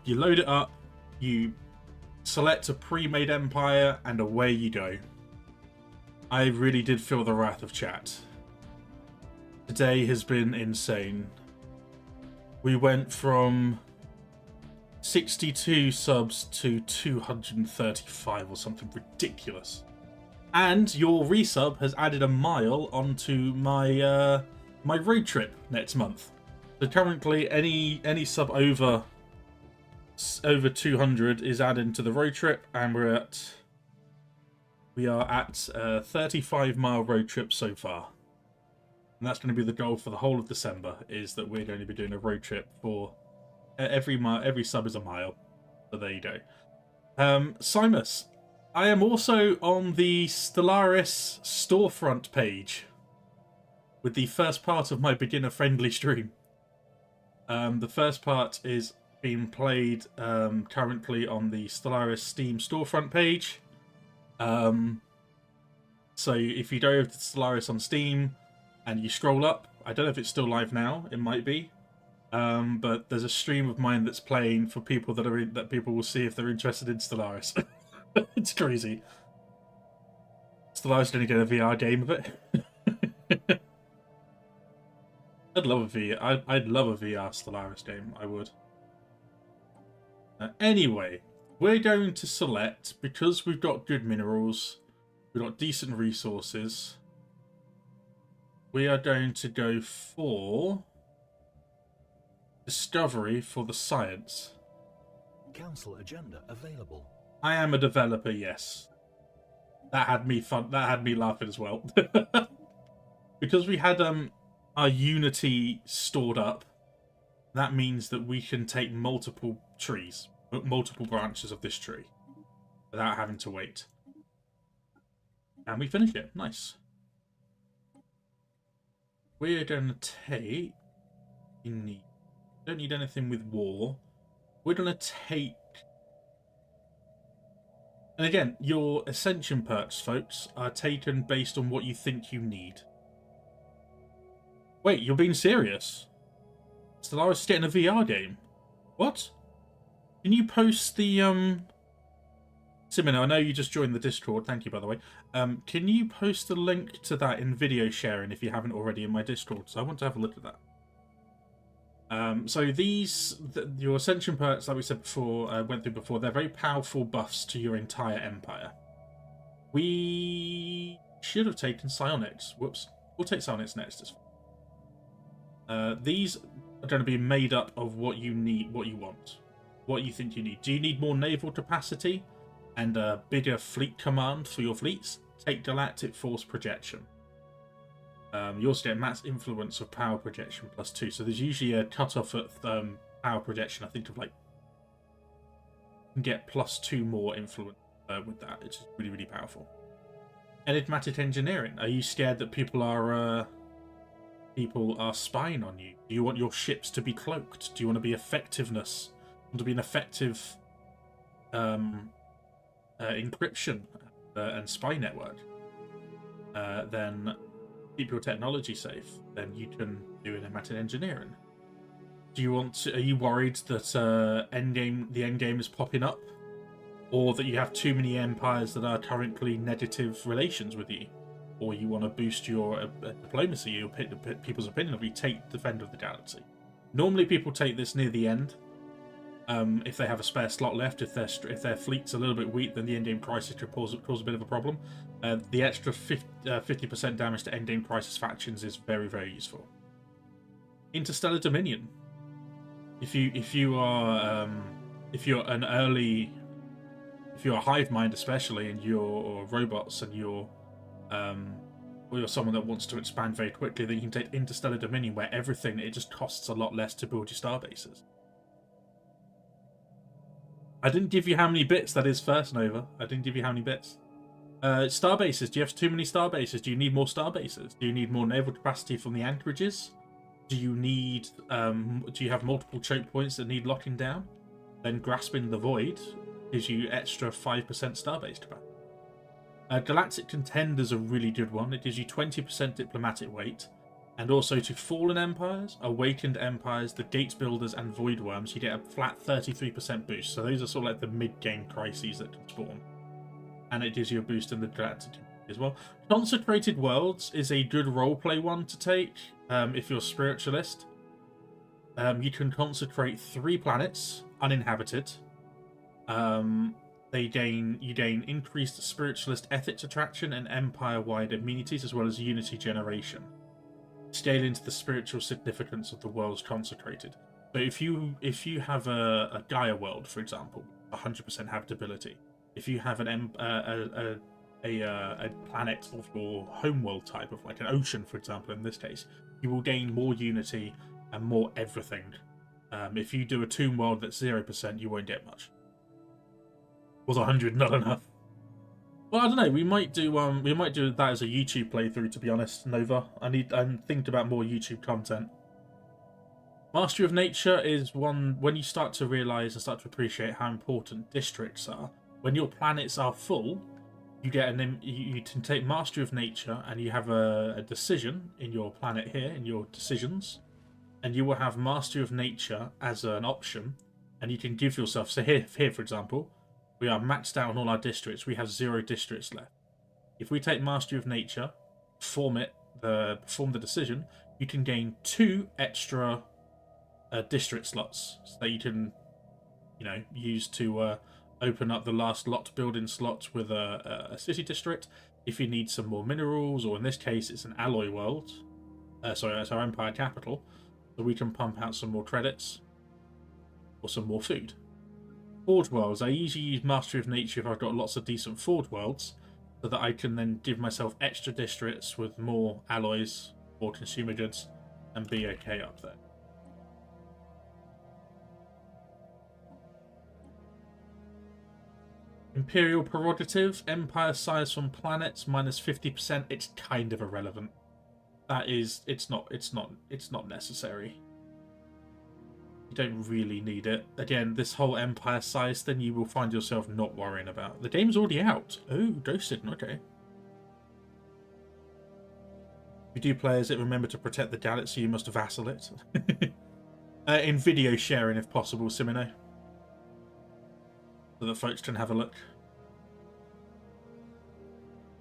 load it up, you select a pre-made empire, and away you go. I really did feel the wrath of chat. Today has been insane. We went from 62 subs to 235 or something ridiculous. And your resub has added a mile onto my my road trip next month. So currently any sub over 200 is added to the road trip, and we are at a 35-mile road trip so far. And that's going to be the goal for the whole of December, is that we're going to be doing a road trip for every sub is a mile. So there you go. Simus, I am also on the Stellaris storefront page with the first part of my beginner-friendly stream. The first part is being played currently on the Stellaris Steam storefront page. So if you go over to Stellaris on Steam and you scroll up, I don't know if it's still live now, it might be. But there's a stream of mine that's playing for people that people will see if they're interested in Stellaris. It's crazy. Stellaris is going to get a VR game of it. I'd love a VR Stellaris game. I would. Anyway, we're going to select, because we've got good minerals, we've got decent resources. We are going to go for discovery for the science. Council agenda available. I am a developer, yes. That had me fun. That had me laughing as well. Because we had our Unity stored up, that means that we can take multiple trees, multiple branches of this tree, without having to wait. And we finish it. Nice. We're going to take... Don't need anything with war. We're going to take... And again, your Ascension perks, folks, are taken based on what you think you need. Wait, you're being serious? Stellaris is getting a VR game? What? Can you post the... Simino, I know you just joined the Discord. Thank you, by the way. Can you post the link to that in video sharing if you haven't already in my Discord? So I want to have a look at that. So your Ascension perks, like we said before, went through before, they're very powerful buffs to your entire empire. We should have taken psionics. Whoops. We'll take psionics next. These are going to be made up of what you need, what you want, what you think you need. Do you need more naval capacity and a bigger fleet command for your fleets? Take galactic force projection. You also get mass influence of power projection +2. So there's usually a cutoff at power projection. I think of like you can get +2 more influence with that. It's really, really powerful. Enigmatic engineering. Are you scared that people are spying on you? Do you want your ships to be cloaked? Do you want to be effectiveness? Want to be an effective encryption and spy network? Then keep your technology safe. Then you can do enigmatic engineering. Do you want to, are you worried that the end game is popping up, or that you have too many empires that are currently negative relations with you, or you want to boost your diplomacy, your people's opinion of you? Take Defender of the Galaxy. Normally, people take this near the end. If they have a spare slot left, if their fleet's a little bit weak, then the endgame crisis could cause a bit of a problem. The extra 50% damage to endgame crisis factions is very, very useful. Interstellar Dominion. If you're a hive mind especially, and you're robots, and you're someone that wants to expand very quickly, then you can take Interstellar Dominion, where it just costs a lot less to build your star bases. I didn't give you how many bits that is first, Nova. I didn't give you how many bits. Star bases. Do you have too many star bases? Do you need more star bases? Do you need more naval capacity from the anchorages? Do you need? Do you have multiple choke points that need locking down? Then Grasping the Void gives you extra 5% starbase capacity. Galactic Contender is a really good one. It gives you 20% diplomatic weight. And also to Fallen Empires, Awakened Empires, the Gates Builders, and Void Worms, you get a flat 33% boost. So those are sort of like the mid-game crises that can spawn. And it gives you a boost in the Galactic as well. Consecrated Worlds is a good roleplay one to take if you're a Spiritualist. You can consecrate 3 planets, uninhabited. You gain increased Spiritualist ethics attraction and empire-wide immunities, as well as unity generation. Scale into the spiritual significance of the worlds consecrated. So if you have a Gaia world, for example, 100% habitability. If you have a planet of your home world type, of like an ocean, for example, in this case, you will gain more unity and more everything. If you do a tomb world that's 0%, you won't get much. Was 100 not enough? Well, I don't know. We might do that as a YouTube playthrough. To be honest, Nova, I'm thinking about more YouTube content. Mastery of Nature is one when you start to realize and start to appreciate how important districts are. When your planets are full, you get you can take Mastery of Nature, and you have a decision in your planet here in your decisions, and you will have Mastery of Nature as an option, and you can give yourself. So here for example. We are maxed out on all our districts. We have 0 districts left. If we take Mastery of Nature, perform the decision, you can gain 2 extra district slots that you can, use to open up the last lot building slots with a city district. If you need some more minerals, or in this case, it's an alloy world. Sorry, that's our empire capital, so we can pump out some more credits or some more food. Forge worlds. I usually use Mastery of Nature if I've got lots of decent forge worlds, so that I can then give myself extra districts with more alloys, more consumer goods, and be okay up there. Imperial prerogative. Empire size from planets minus 50%. It's kind of irrelevant. It's not necessary. You don't really need it. Again, this whole empire size thing you will find yourself not worrying about. The game's already out. Oh, ghosted. Okay. If you do play as it, remember to protect the galaxy. You must vassal it. In video sharing, if possible, Simino. So that folks can have a look.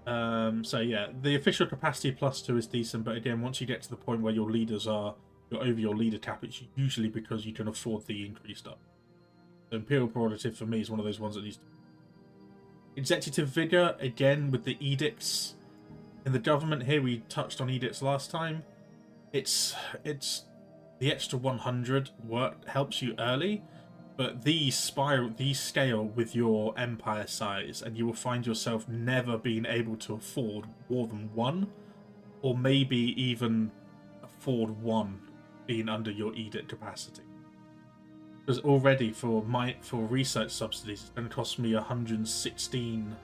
So yeah, the official capacity +2 is decent, but again, once you get to the point where your leaders are you're over your leader cap, it's usually because you can afford the increased up. So Imperial Prerogative for me is one of those ones that needs to... Executive Vigor, again with the edicts in the government here. We touched on edicts last time. It's the extra 100 helps you early, but these scale with your empire size, and you will find yourself never being able to afford more than 1, or maybe even afford 1 being under your edict capacity. Because already for research subsidies, it's going to cost me 116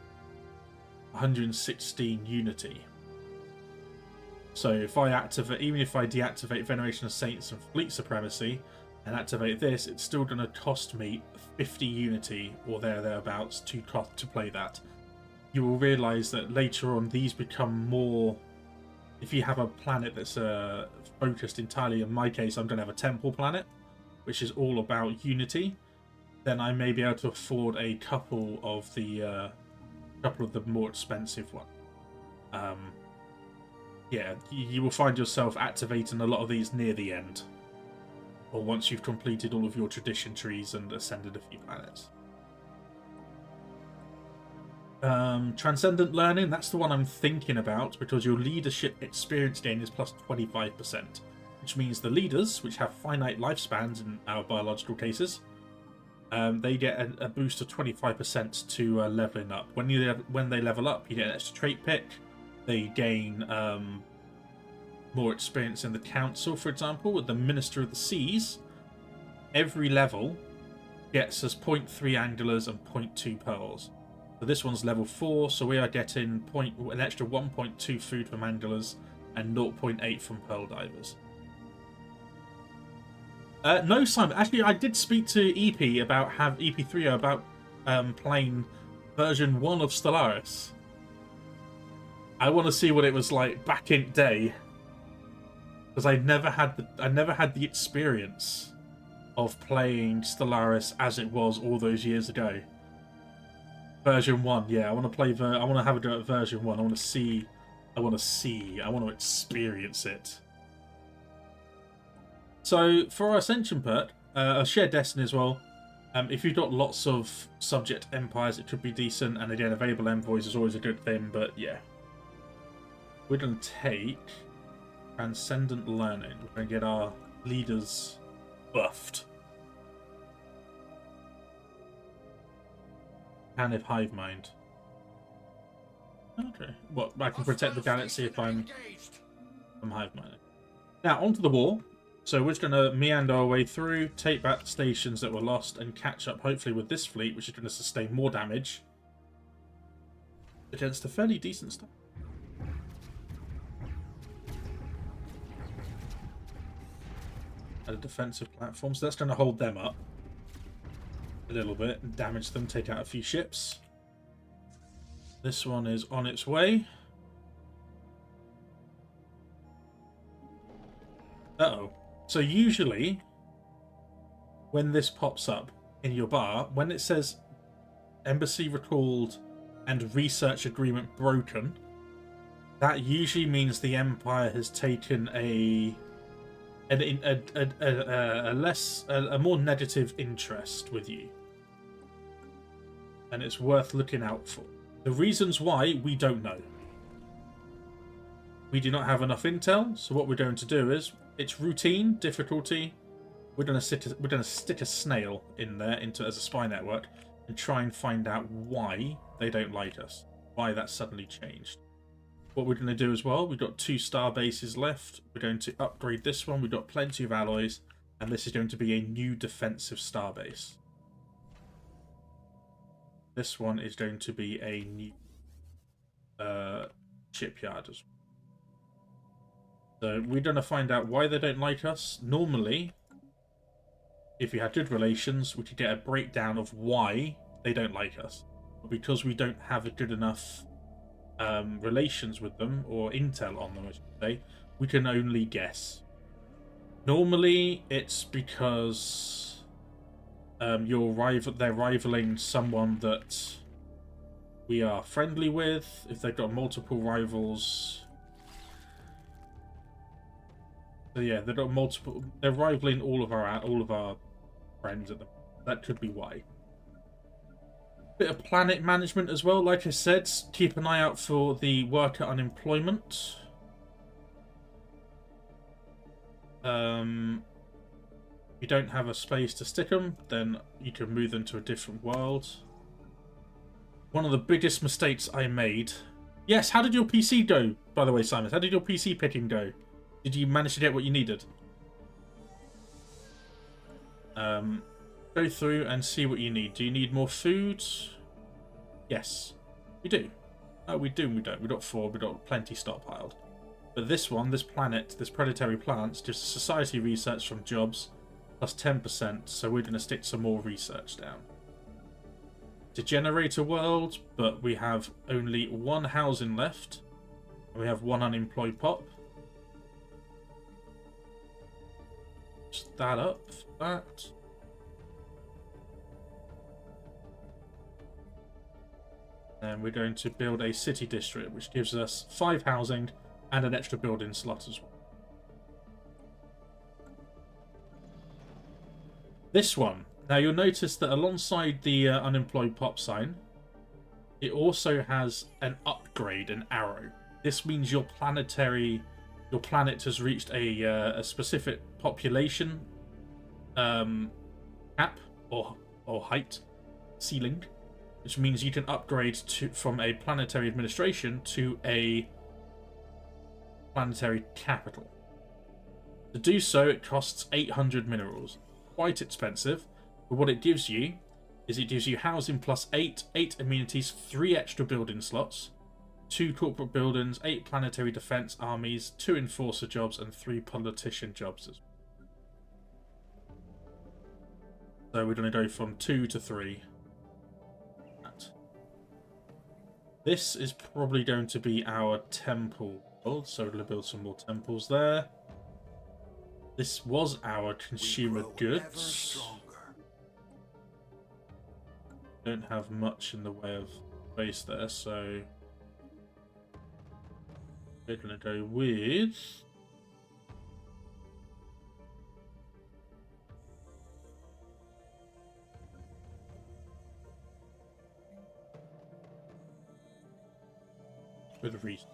unity. So if I activate, even if I deactivate Veneration of Saints and Fleet Supremacy and activate this, it's still going to cost me 50 unity or thereabouts to play that. You will realise that later on these become more. If you have a planet that's focused entirely, in my case, I'm going to have a temple planet. which is all about unity, then I may be able to afford a couple of the more expensive ones. Yeah, you will find yourself activating a lot of these near the end, or once you've completed all of your tradition trees and ascended a few planets. Transcendent learning, that's the one I'm thinking about, because your leadership experience gain is plus 25%, which means the leaders, which have finite lifespans in our biological cases, they get a boost of 25% to leveling up. When they level up, you get an extra trait pick. They gain more experience in the council, for example, with the Minister of the Seas. Every level gets us 0.3 anglers and 0.2 pearls. So this one's level 4, so we are getting an extra 1.2 food from anglers and 0.8 from pearl divers. No, Simon. Actually, I did speak to EP about EP3 about playing version 1 of Stellaris. I want to see what it was like back in day, because I never had the experience of playing Stellaris as it was all those years ago. Version 1, yeah. I want to play. I want to have a go at version 1. I want to see. I want to experience it. So for our Ascension perk, a shared destiny as well. If you've got lots of subject empires, it could be decent. And again, available envoys is always a good thing. But yeah, we're going to take Transcendent Learning. We're going to get our leaders buffed. Panic Hive Mind. Okay. Well, I can protect the galaxy if I'm Hive Minding. Now, onto the war. So we're just going to meander our way through, take back the stations that were lost, and catch up, hopefully, with this fleet, which is going to sustain more damage against a fairly decent stuff. At a defensive platform, so that's going to hold them up a little bit and damage them, take out a few ships. This one is on its way. Uh-oh. So usually, when this pops up in your bar, when it says Embassy recalled and research agreement broken, that usually means the Empire has taken a more negative interest with you, and it's worth looking out for. The reasons why, we don't know. We do not have enough intel, so what we're going to do is, it's routine difficulty. We're going to stick a snail in there as a spy network and try and find out why they don't like us, why that suddenly changed. What we're going to do as well, we've got 2 star bases left. We're going to upgrade this one. We've got plenty of alloys, and this is going to be a new defensive star base. This one is going to be a new shipyard as well. So we're going to find out why they don't like us. Normally, if we had good relations, we could get a breakdown of why they don't like us. But because we don't have a good enough relations with them, or intel on them, I should say, we can only guess. Normally, it's because they're rivaling someone that we are friendly with. If they've got multiple rivals. So yeah, they've got multiple. They're rivaling all of our friends at them. That could be why. Bit of planet management as well. Like I said, keep an eye out for the worker unemployment. If you don't have a space to stick them, then you can move them to a different world. One of the biggest mistakes I made. Yes, how did your PC go, by the way, Simon? How did your PC picking go? Did you manage to get what you needed? Go through and see what you need. Do you need more food? Yes, we do. Oh, we do and we don't. We've got 4. We've got plenty stockpiled. But this one, this planet, this predatory plants, just society research from jobs, plus 10%. So we're going to stick some more research down. To generate a world, but we have only 1 housing left. And we have 1 unemployed pop. Just that up. that. And we're going to build a city district, which gives us 5 housing and an extra building slot as well. This one. Now you'll notice that alongside the unemployed pop sign, it also has an upgrade, an arrow. This means your planet has reached a specific population cap or height ceiling, which means you can upgrade from a planetary administration to a planetary capital. To do so, it costs 800 minerals. Quite expensive, but what it gives you is it gives you housing plus 8 amenities, 3 extra building slots, 2 corporate buildings, 8 planetary defense armies, 2 enforcer jobs, and 3 politician jobs as well. So we're going to go from 2 to 3. This is probably going to be our temple world, so we're going to build some more temples there. This was our consumer goods. Don't have much in the way of space there, so we're going to go with bit of reason.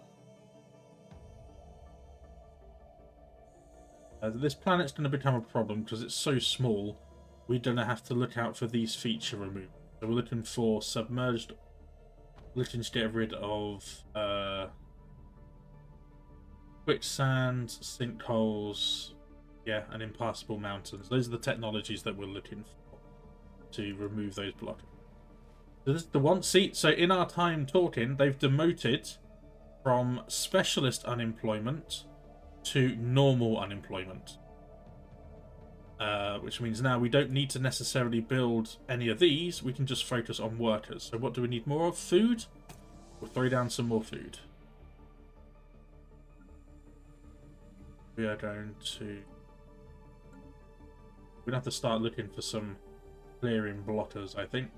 This planet's going to become a problem because it's so small. We're going to have to look out for these feature removals. So we're looking for submerged. Looking to get rid of quicksand, sinkholes, yeah, and impassable mountains. Those are the technologies that we're looking for to remove those blockers. So this is the one seat. So in our time talking, they've demoted from specialist unemployment to normal unemployment, which means now we don't need to necessarily build any of these. We can just focus on workers. So what do we need more of? Food. We'll throw down some more food. We are going to have to start looking for some clearing blockers, I think.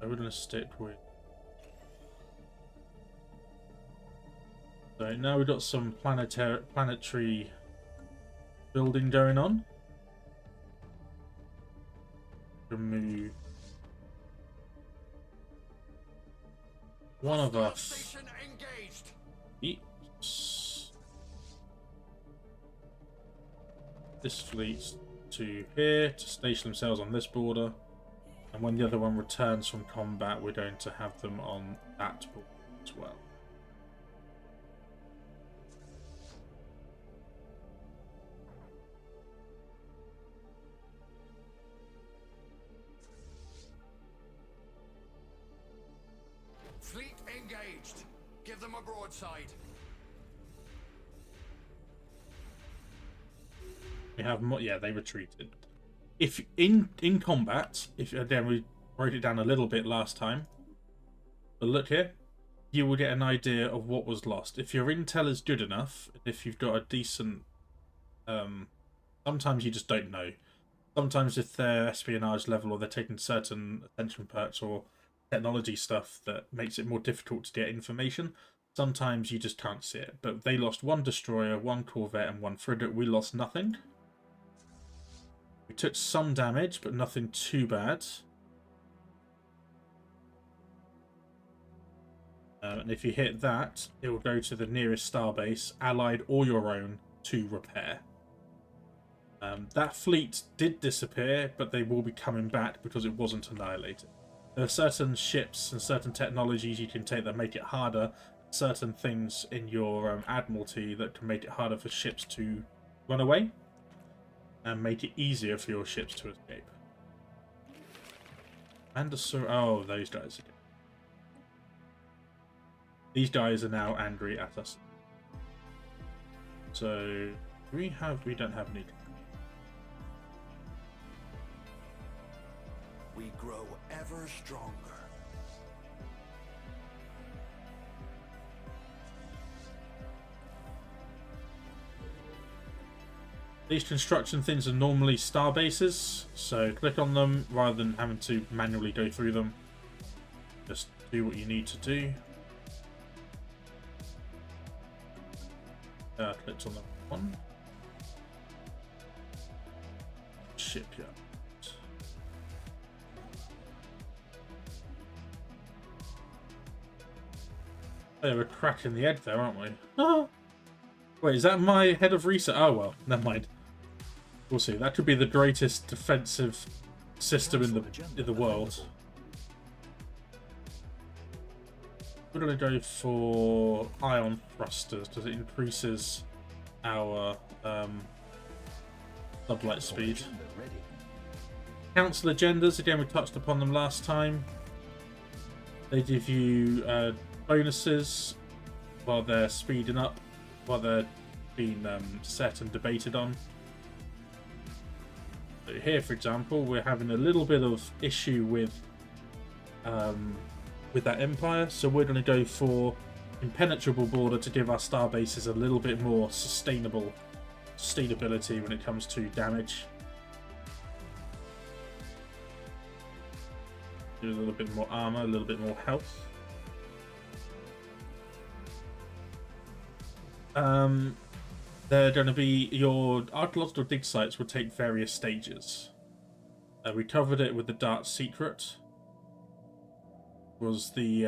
So we're going to stick with. So now we've got some planetary building going on. Remove one of us. Eats this fleet to here to station themselves on this border. And when the other one returns from combat, we're going to have them on that border as well. Fleet engaged. Give them a broadside. We have more. Yeah, they retreated. If in combat, if again we wrote it down a little bit last time, but look here, you will get an idea of what was lost. If your intel is good enough, if you've got a decent, sometimes you just don't know. Sometimes if they're espionage level or they're taking certain attention perks or technology stuff that makes it more difficult to get information, sometimes you just can't see it. But they lost 1 destroyer, 1 corvette, and 1 frigate. We lost nothing. We took some damage, but nothing too bad. And if you hit that, it will go to the nearest starbase, allied or your own, to repair. That fleet did disappear, but they will be coming back because it wasn't annihilated. There are certain ships and certain technologies you can take that make it harder. Certain things in your Admiralty that can make it harder for ships to run away. And make it easier for your ships to escape. And oh, those guys again. These guys are now angry at us. So we don't have any. We grow ever stronger. These construction things are normally star bases, so click on them rather than having to manually go through them. Just do what you need to do. Clicked on the one. Shipyard. Oh, we're cracking the egg there, aren't we? Oh. Wait, is that my head of research? Oh well, never mind. We'll see. That could be the greatest defensive system in the world. We're gonna go for ion thrusters because it increases our sublight speed. Council agendas, again we touched upon them last time. They give you bonuses while they're speeding up, while they're being set and debated on. So here, for example, we're having a little bit of issue with that empire, so we're going to go for impenetrable border to give our star bases a little bit more sustainability when it comes to damage. Do a little bit more armor, a little bit more health. They're going to be, your archaeological dig sites will take various stages. We covered it with the Dark Secret. Was the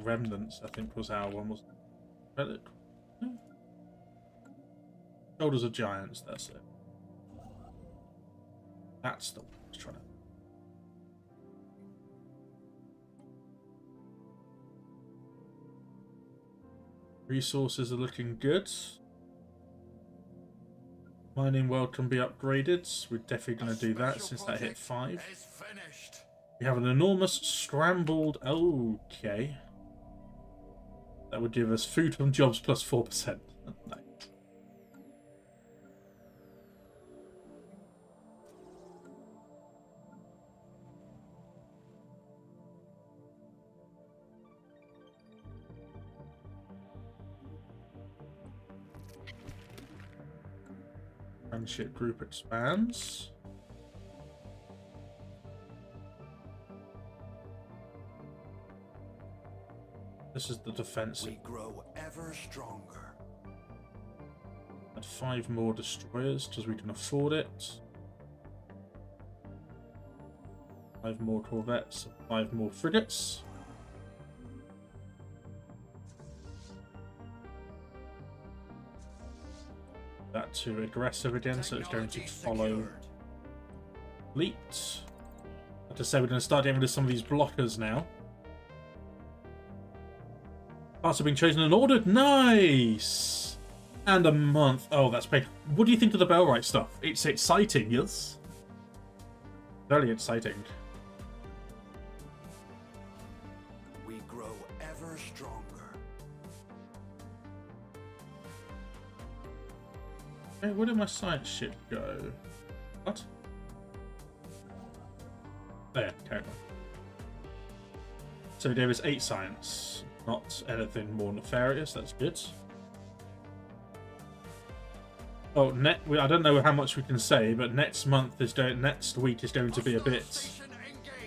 remnants, I think, was our one. Was it? Shoulders of Giants. That's it. That's the one I was trying to. Resources are looking good. Mining world can be upgraded. We're definitely going to do that since that hit 5. We have an enormous scrambled. Okay. That would give us food from jobs plus 4%. No. Friendship group expands. This is the defensive. We grow ever stronger. Add 5 more destroyers because we can afford it. 5 more corvettes, 5 more frigates. That to aggressive again, so it's going to follow fleet. Like I say, we're going to start getting rid of some of these blockers now. Parts have been chosen and ordered. Nice! And a month. Oh, that's paid. What do you think of the Bellwright stuff? It's exciting, yes? Very exciting. We grow ever stronger. Hey, where did my science ship go? What? There, carry on. So there is 8 science. Not anything more nefarious, that's good. Oh, I don't know how much we can say, but next week is going to be a bit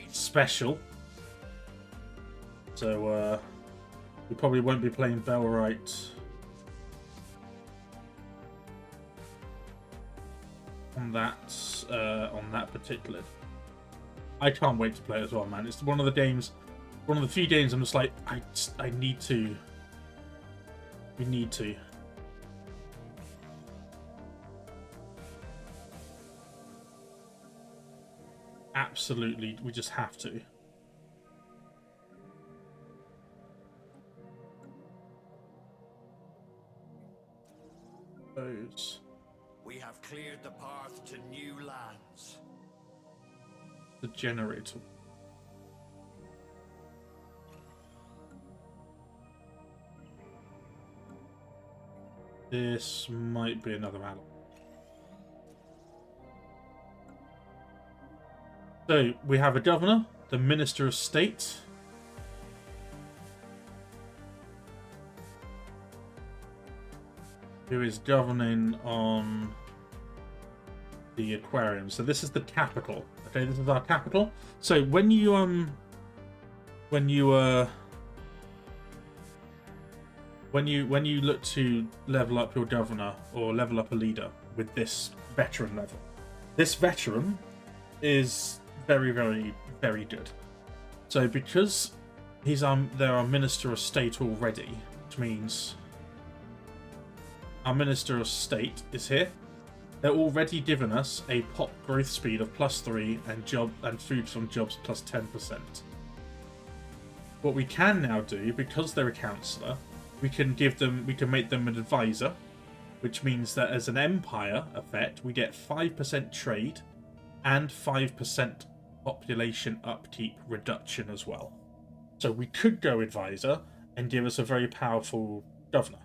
special. So we probably won't be playing Bellwright on that particular. I can't wait to play it as well, man. It's one of the games. One of the few games I'm just like, I need to. We need to. Absolutely, we just have to. Those. We have cleared the path to new lands. The generator. This might be another ally. So, we have a governor, the Minister of State. Who is governing on the aquarium. So this is the capital. Okay, this is our capital. So when you look to level up your governor or level up a leader with this veteran level, this veteran is very, very, very good. So because they're our minister of state already, which means our minister of state is here. They're already given us a pop growth speed of +3 and food from jobs +10%. What we can now do, because they're a councillor, we can make them an advisor, which means that as an empire effect, we get 5% trade and 5% population upkeep reduction as well. So we could go advisor and give us a very powerful governor.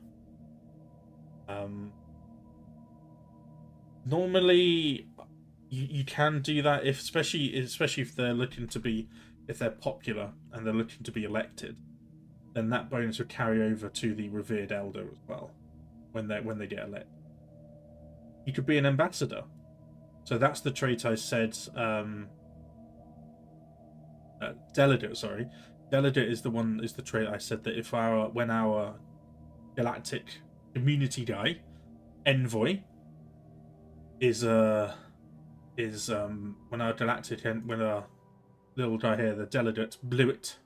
Normally, you can do that especially if they're if they're popular and they're looking to be elected, then that bonus would carry over to the revered elder as well when they get elected. You could be an ambassador. So that's the trait I said. Delegate, sorry. Delegate is the trait I said that when our galactic community guy, envoy, when our little guy here, the delegate, Bluet.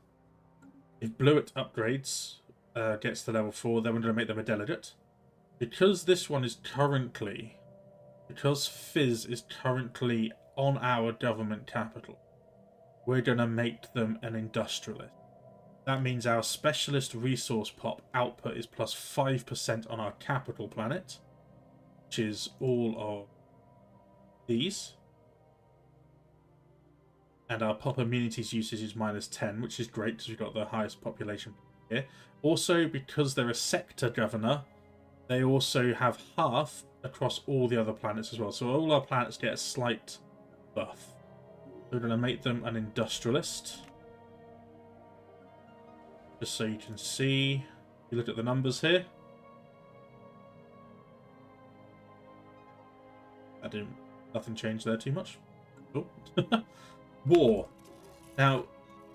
If Bluet upgrades, gets to level 4, then we're going to make them a delegate. Because Fizz is currently on our government capital, we're going to make them an industrialist. That means our specialist resource pop output is +5% on our capital planet, which is all of these. And our pop immunities usage is -10, which is great because we've got the highest population here. Also, because they're a sector governor, they also have half across all the other planets as well. So all our planets get a slight buff. We're going to make them an industrialist. Just so you can see. You look at the numbers here. Nothing changed there too much. Oh. War. Now,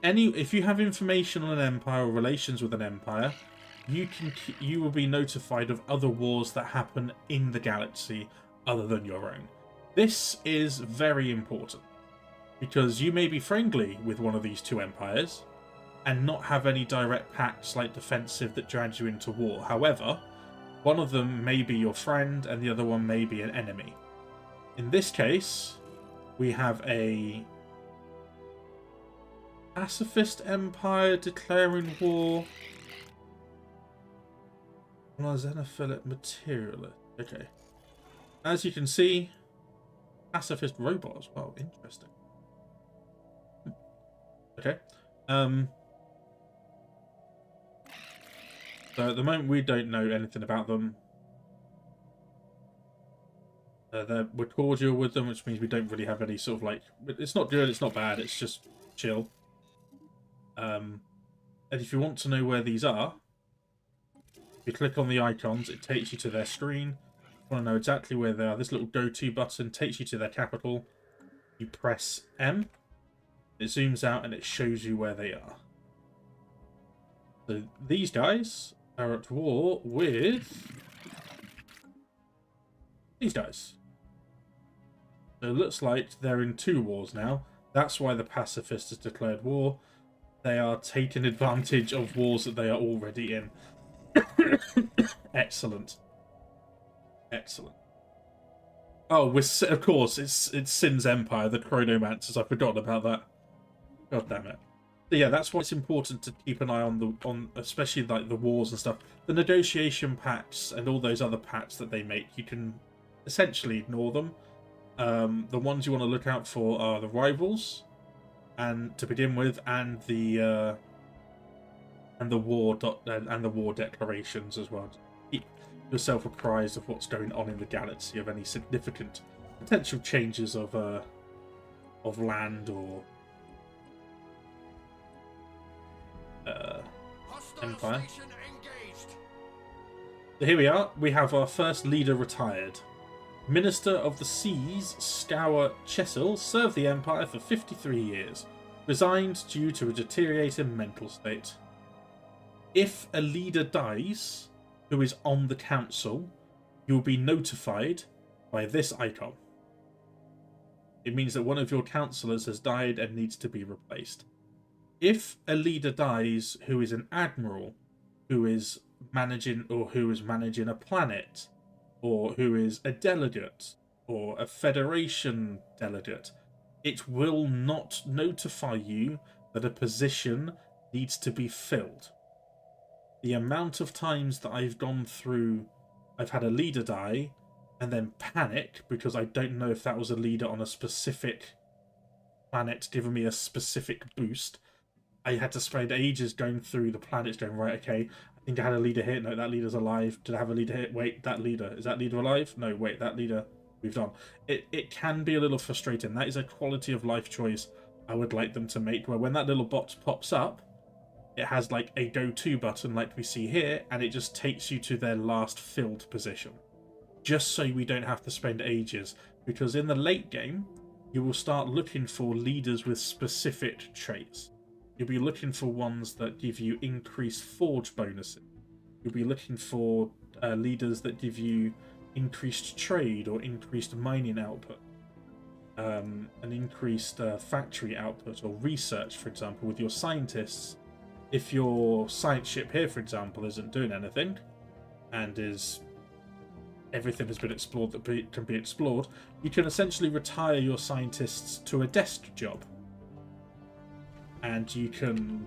if you have information on an empire or relations with an empire, you will be notified of other wars that happen in the galaxy other than your own. This is very important because you may be friendly with one of these two empires and not have any direct pacts like defensive that drags you into war. However, one of them may be your friend and the other one may be an enemy. In this case, we have a pacifist empire declaring war on a xenophilic materialist. Okay. As you can see, pacifist robot as well. Interesting. Okay. So at the moment we don't know anything about them. We're cordial with them, which means we don't really have any sort of like... It's not good, it's not bad, it's just chill. And if you want to know where these are, if you click on the icons, it takes you to their screen. If you want to know exactly where they are, this little go-to button takes you to their capital. You press M, it zooms out and it shows you where they are. So these guys are at war with these guys. So it looks like they're in 2 wars now. That's why the pacifist has declared war. They are taking advantage of wars that they are already in. Excellent. Excellent. Oh, of course, it's Sin's Empire, the Chronomancers. I forgot about that. God damn it. So yeah, that's why it's important to keep an eye on especially like the wars and stuff. The negotiation pacts and all those other pacts that they make, you can essentially ignore them. The ones you want to look out for are the rivals, and to begin with, and the war declarations as well. Keep yourself apprised of what's going on in the galaxy, of any significant potential changes of land or empire. So here we are. We have our first leader retired. Minister of the Seas, Scour Chesil, served the Empire for 53 years. Resigned due to a deteriorating mental state. If a leader dies who is on the council, you will be notified by this icon. It means that one of your councillors has died and needs to be replaced. If a leader dies who is an admiral, who is managing a planet, or who is a delegate, or a federation delegate, it will not notify you that a position needs to be filled. The amount of times that I've gone through, I've had a leader die, and then panic because I don't know if that was a leader on a specific planet giving me a specific boost. I had to spend ages going through the planets going, right, okay, I think I had a leader here. No, that leader's alive. Did I have a leader here? Wait, that leader. Is that leader alive? No, wait, that leader moved on. It can be a little frustrating. That is a quality of life choice I would like them to make, where when that little box pops up, it has like a go-to button like we see here, and it just takes you to their last filled position. Just so we don't have to spend ages, because in the late game, you will start looking for leaders with specific traits. You'll be looking for ones that give you increased forge bonuses. You'll be looking for leaders that give you increased trade or increased mining output, an increased factory output or research, for example, with your scientists. If your science ship here, for example, isn't doing anything and everything has been explored that can be explored, you can essentially retire your scientists to a desk job, and you can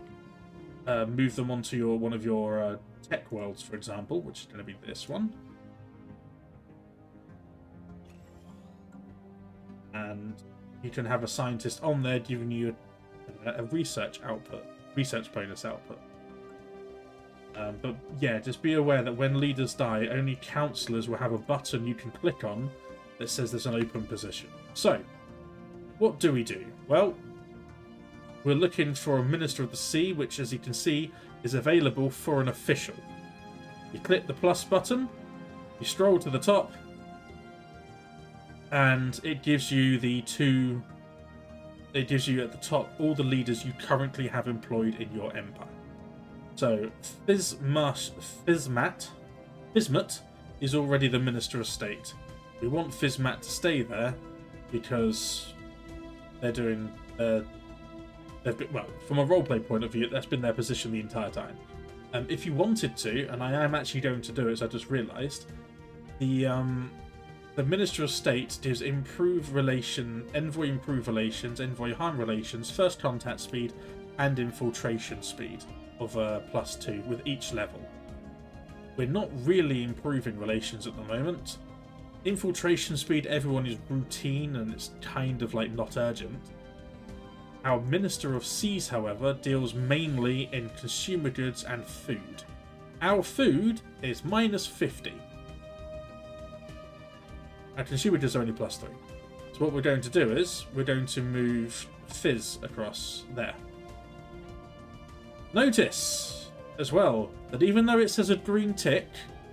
move them onto one of your tech worlds, for example, which is going to be this one, and you can have a scientist on there giving you a research bonus output. But yeah, just be aware that when leaders die, only councillors will have a button you can click on that says there's an open position. So, what do we do? Well, we're looking for a Minister of the Sea, which, as you can see, is available for an official. You click the plus button, you scroll to the top, and it gives you it gives you at the top all the leaders you currently have employed in your empire. So, Fizmat is already the Minister of State. We want Fizmat to stay there because they're doing... well, from a roleplay point of view, that's been their position the entire time. If you wanted to, and I am actually going to do it, as I just realised, the Minister of State gives envoy improved relations, envoy harm relations, first contact speed, and infiltration speed of +2 with each level. We're not really improving relations at the moment. Infiltration speed, everyone is routine and it's kind of like not urgent. Our Minister of Seas, however, deals mainly in consumer goods and food. Our food is -50. Our consumer goods are only +3. So what we're going to do is we're going to move Fizz across there. Notice as well that even though it says a green tick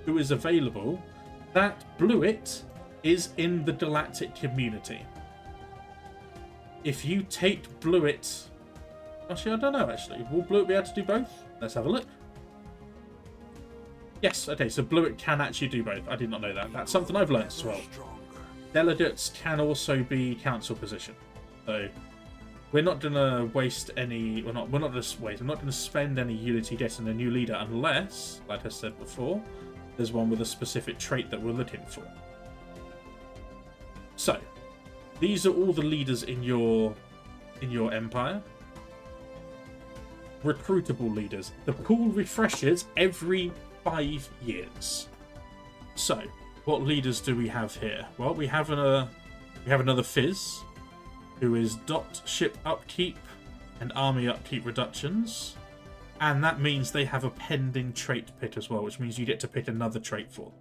who is available, that Blueit is in the galactic community. If you take Blueit... Actually, I don't know, actually. Will Blueit be able to do both? Let's have a look. Yes, okay, so Blueit can actually do both. I did not know that. That's something I've learned as well. Delegates can also be council position. So we're not going to waste any... We're not going to spend any Unity getting a new leader unless, like I said before, there's one with a specific trait that we're looking for. So, these are all the leaders in your empire. Recruitable leaders. The pool refreshes every 5 years. So, what leaders do we have here? Well, we have another Fizz, who is dot ship upkeep and army upkeep reductions, and that means they have a pending trait pick as well, which means you get to pick another trait for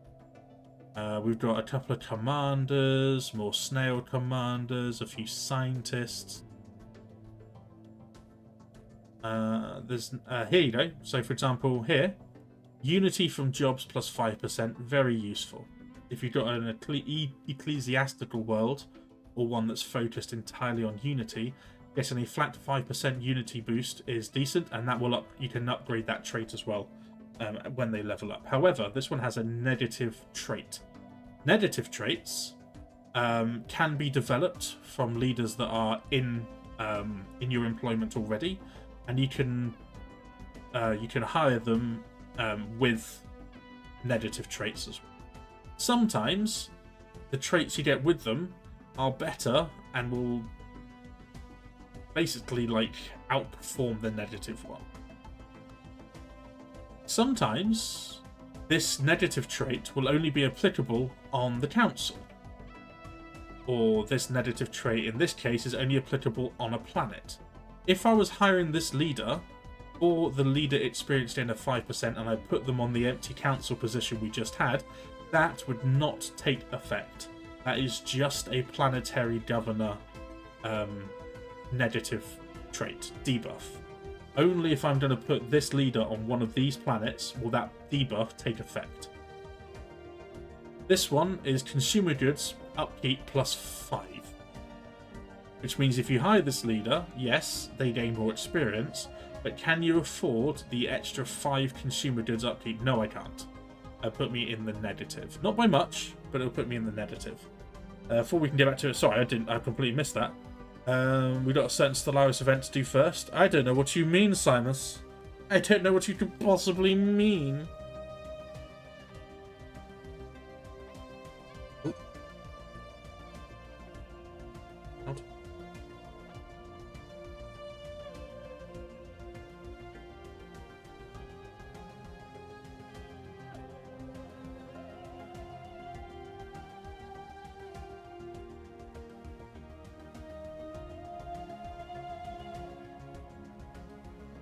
them. We've got a couple of commanders, more snail commanders, a few scientists. Here you go. So, for example, here, Unity from jobs +5%, very useful. if you've got an ecclesiastical world, or one that's focused entirely on Unity, getting a flat 5% Unity boost is decent, and that will you can upgrade that trait as well when they level up. However, this one has a negative trait. Negative traits can be developed from leaders that are in your employment already, and you can hire them with negative traits as well. Sometimes the traits you get with them are better and will basically like outperform the negative one. Sometimes this negative trait will only be applicable on the council, or this negative trait in this case is only applicable on a planet. If I was hiring this leader, or the leader experienced in a 5%, and I put them on the empty council position we just had, that would not take effect. That is just a planetary governor negative trait, debuff. Only if I'm going to put this leader on one of these planets will that debuff take effect. This one is consumer goods upkeep +5. Which means if you hire this leader, yes, they gain more experience, but can you afford the extra 5 consumer goods upkeep? No, I can't. It'll put me in the negative. Not by much, but it'll put me in the negative. Before we can get back to it, sorry, I completely missed that. We got a certain Stellaris event to do first. I don't know what you mean, Simus. I don't know what you could possibly mean.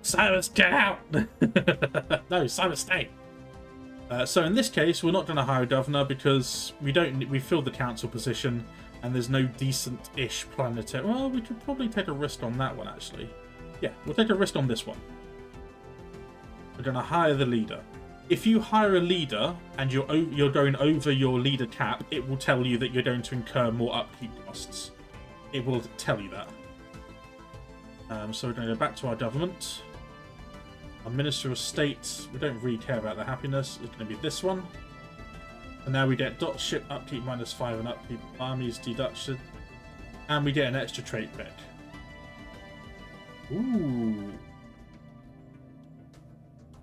Silas, get out! No, Silas, stay. So in this case, we're not going to hire a governor because we filled the council position, and there's no decent-ish planetary. Well, we could probably take a risk on that one actually. Yeah, we'll take a risk on this one. We're going to hire the leader. If you hire a leader and you're going over your leader cap, it will tell you that you're going to incur more upkeep costs. It will tell you that. So we're going to go back to our government. Our Minister of State, we don't really care about the happiness. It's going to be this one. And now we get dot ship upkeep -5 and upkeep armies deduction. And we get an extra trait back. Ooh.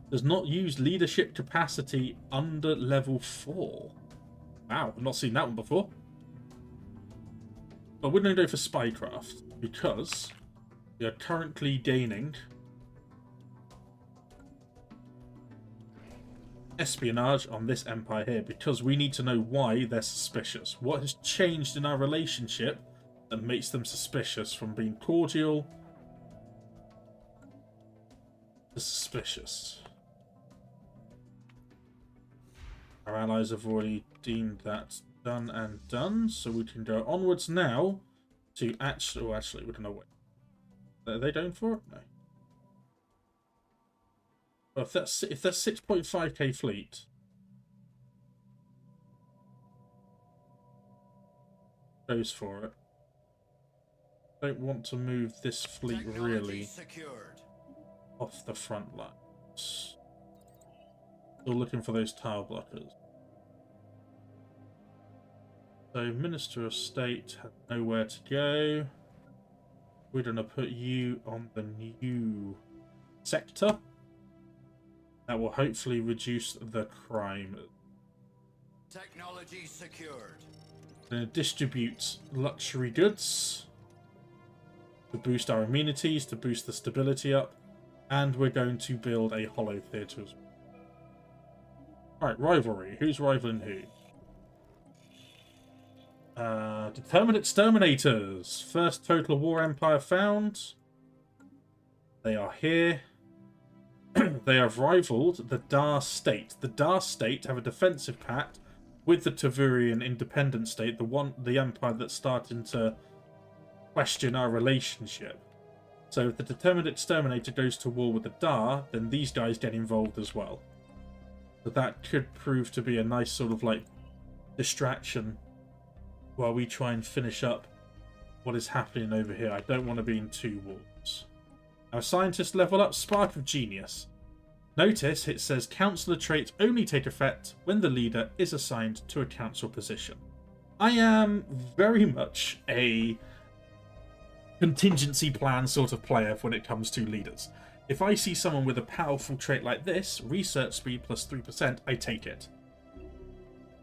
Does not use leadership capacity under level 4. Wow, I've not seen that one before. But we're going to go for spycraft because we are currently gaining espionage on this empire here because we need to know why they're suspicious. What has changed in our relationship that makes them suspicious from being cordial to suspicious? Our allies have already deemed that done and done, so we can go onwards now to actually, we don't know what. Are they going for it? No. Well, if that's 6.5k fleet, goes for it. Don't want to move this fleet really off the front lines. Still looking for those tile blockers. So Minister of State had nowhere to go. We're going to put you on the new sector. That will hopefully reduce the crime. Technology secured. We're going to distribute luxury goods to boost our amenities, to boost the stability up, and we're going to build a hollow theatre as well. Alright, rivalry. Who's rivaling who? Determined exterminators. First total war empire found. They are here. They have rivaled the Dar State. The Dar State have a defensive pact with the Tavurian independent state, the empire that's starting to question our relationship. So if the Determined Exterminator goes to war with the Dar, then these guys get involved as well. So that could prove to be a nice sort of like distraction while we try and finish up what is happening over here. I don't want to be in two wars. Our scientists level up Spark of Genius. Notice it says Councillor traits only take effect when the leader is assigned to a council position. I am very much a contingency plan sort of player when it comes to leaders. If I see someone with a powerful trait like this, research speed plus 3%, I take it.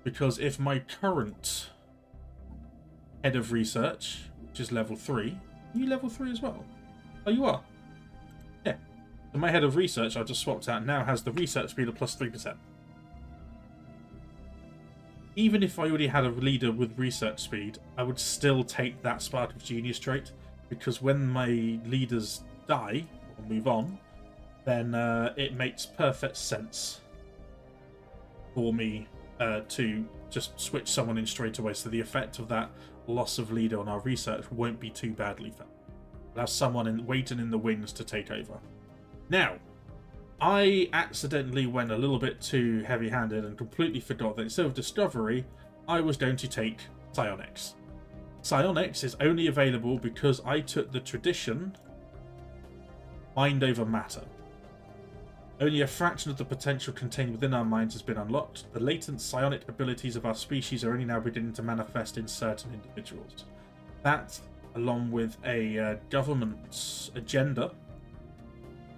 Because if my current head of research, which is level 3, are you level 3 as well? Oh, you are? Yeah. So my head of research I just swapped out now has the research speed of plus 3%. Even if I already had a leader with research speed, I would still take that Spark of Genius trait, because when my leaders die or move on, then it makes perfect sense for me to just switch someone in straight away, so the effect of that loss of leader on our research won't be too badly felt. We'll have someone waiting in the wings to take over. Now, I accidentally went a little bit too heavy-handed and completely forgot that instead of Discovery, I was going to take Psionics. Psionics is only available because I took the tradition Mind over Matter. Only a fraction of the potential contained within our minds has been unlocked. The latent psionic abilities of our species are only now beginning to manifest in certain individuals. That, along with a government agenda,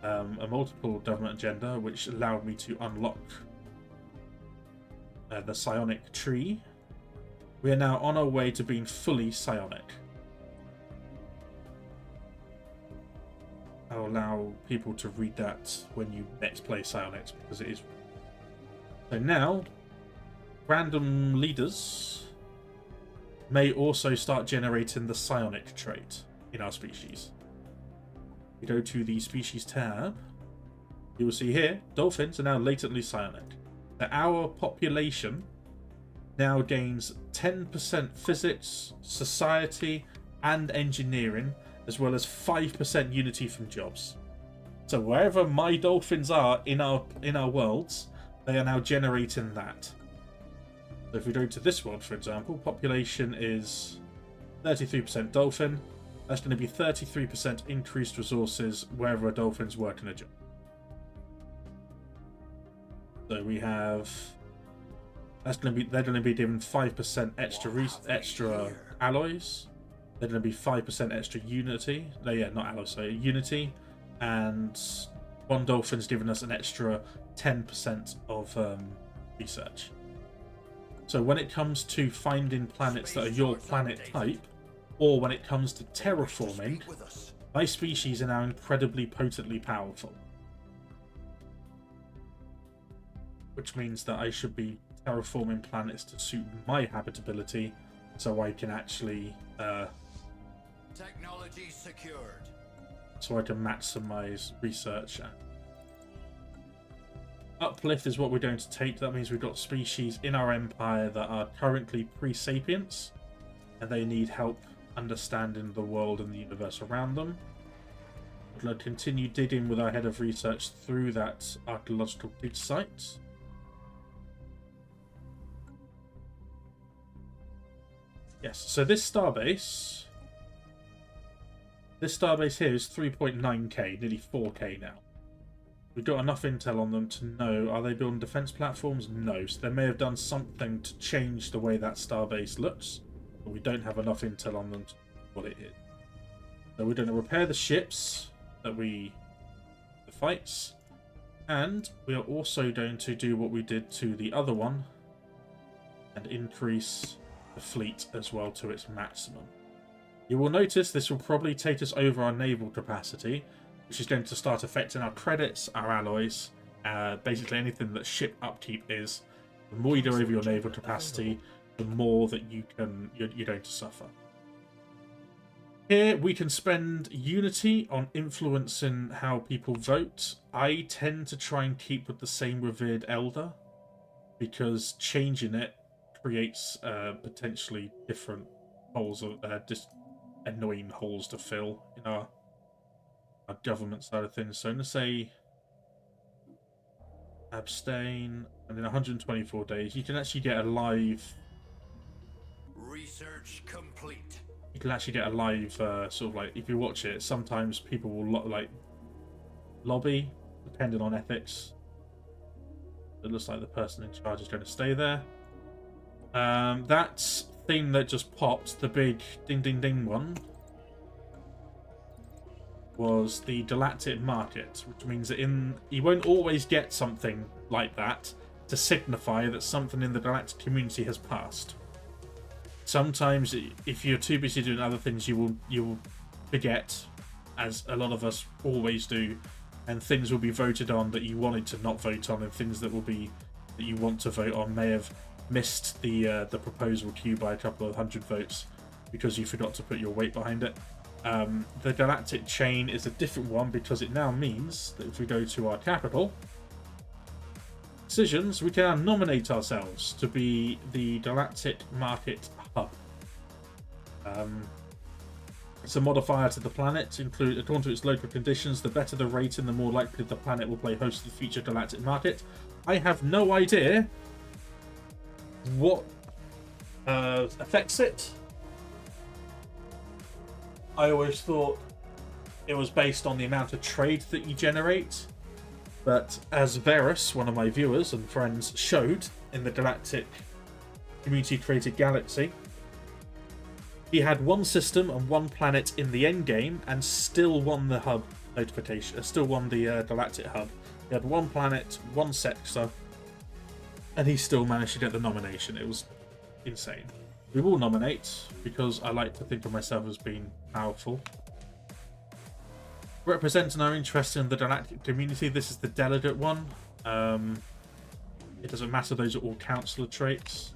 a multiple government agenda, which allowed me to unlock the psionic tree, we are now on our way to being fully psionic. I'll allow people to read that when you next play Psionics, because it is. So now, random leaders may also start generating the psionic trait in our species. We go to the species tab. You will see here, dolphins are now latently psionic. Now, our population now gains 10% physics, society, and engineering, as well as 5% unity from jobs. So wherever my dolphins are in our worlds, they are now generating that. So if we go to this world, for example, population is 33% dolphin. That's going to be 33% increased resources wherever a dolphin's working a job. So we have. They're going to be given 5% extra alloys. They're going to be 5% extra unity. No, yeah, not alloys, so unity. And one dolphin's given us an extra 10% of research. So when it comes to finding planets that are your planet type, or when it comes to terraforming, my species are now incredibly potently powerful. Which means that I should be terraforming planets to suit my habitability, so I can actually Technology secured. So I can maximize research. Uplift is what we're going to take. That means we've got species in our empire that are currently pre-sapients, and they need help understanding the world and the universe around them. We're going to continue digging with our head of research through that archaeological dig site. Yes, so this starbase here is 3.9k, nearly 4k now. We've got enough intel on them to know, are they building defense platforms? No, so they may have done something to change the way that starbase looks, but we don't have enough intel on them to know what it is. So we're going to repair the ships that the fights, and we are also going to do what we did to the other one and increase the fleet as well to its maximum. You will notice this will probably take us over our naval capacity, which is going to start affecting our credits, our alloys, basically anything that ship upkeep is. The more you go over your naval capacity, the more that you're going to suffer. Here we can spend unity on influencing how people vote. I tend to try and keep with the same revered elder, because changing it creates potentially different holes of just annoying holes to fill in our government side of things. So I'm going to say abstain, and in 124 days you can actually get a live Research complete. You can actually get a live sort of like, if you watch it, sometimes people will like lobby, depending on ethics. It looks like the person in charge is going to stay there. That thing that just popped, the big ding ding ding one, was the Galactic Market, which means that you won't always get something like that to signify that something in the galactic community has passed. Sometimes, if you're too busy doing other things, you will forget, as a lot of us always do, and things will be voted on that you wanted to not vote on, and things that you want to vote on may have missed the proposal queue by a couple of hundred votes because you forgot to put your weight behind it. The galactic chain is a different one because it now means that if we go to our capital decisions, we can now nominate ourselves to be the Galactic Market Hub. It's a modifier to the planet, according to its local conditions. The better the rating, the more likely the planet will play host to the future galactic market. I have no idea what affects it. I always thought it was based on the amount of trade that you generate, but as Varus, one of my viewers and friends, showed in the Galactic Community Created Galaxy, he had one system and one planet in the end game and still won the hub notification, still won the Galactic Hub. He had one planet, one sector, and he still managed to get the nomination. It was insane. We will nominate because I like to think of myself as being powerful. Representing our interest in the galactic community, this is the delegate one. It doesn't matter, those are all councillor traits.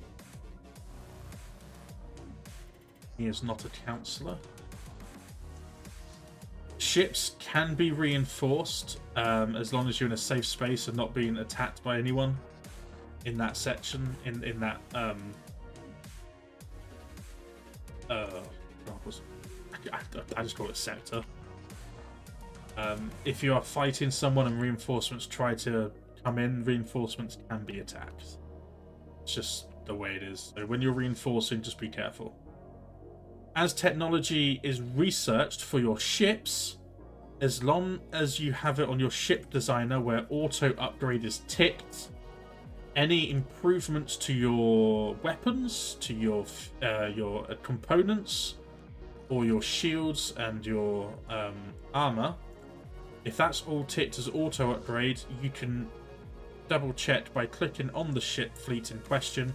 He is not a councillor. Ships can be reinforced as long as you're in a safe space and not being attacked by anyone in that section, in that I just call it sector. If you are fighting someone and reinforcements try to come in, reinforcements can be attacked. It's just the way it is. So when you're reinforcing, just be careful. As technology is researched for your ships, as long as you have it on your ship designer where auto upgrade is ticked, any improvements to your weapons, to your components, or your shields and your armor, if that's all ticked as auto upgrade, you can double check by clicking on the ship fleet in question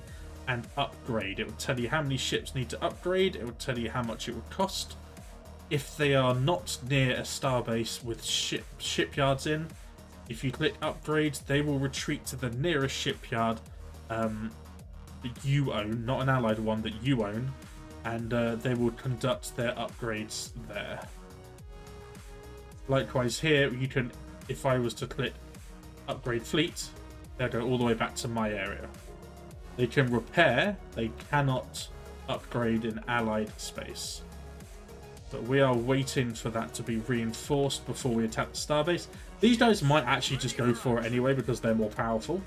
and upgrade. It will tell you how many ships need to upgrade. It will tell you how much it would cost. If they are not near a starbase with shipyards in, if you click upgrade, they will retreat to the nearest shipyard that you own, not an allied one that you own, and they will conduct their upgrades there. Likewise here, you can, if I was to click upgrade fleet, they'll go all the way back to my area. They can repair, they cannot upgrade in allied space. But we are waiting for that to be reinforced before we attack the starbase. These guys might actually just go for it anyway because they're more powerful.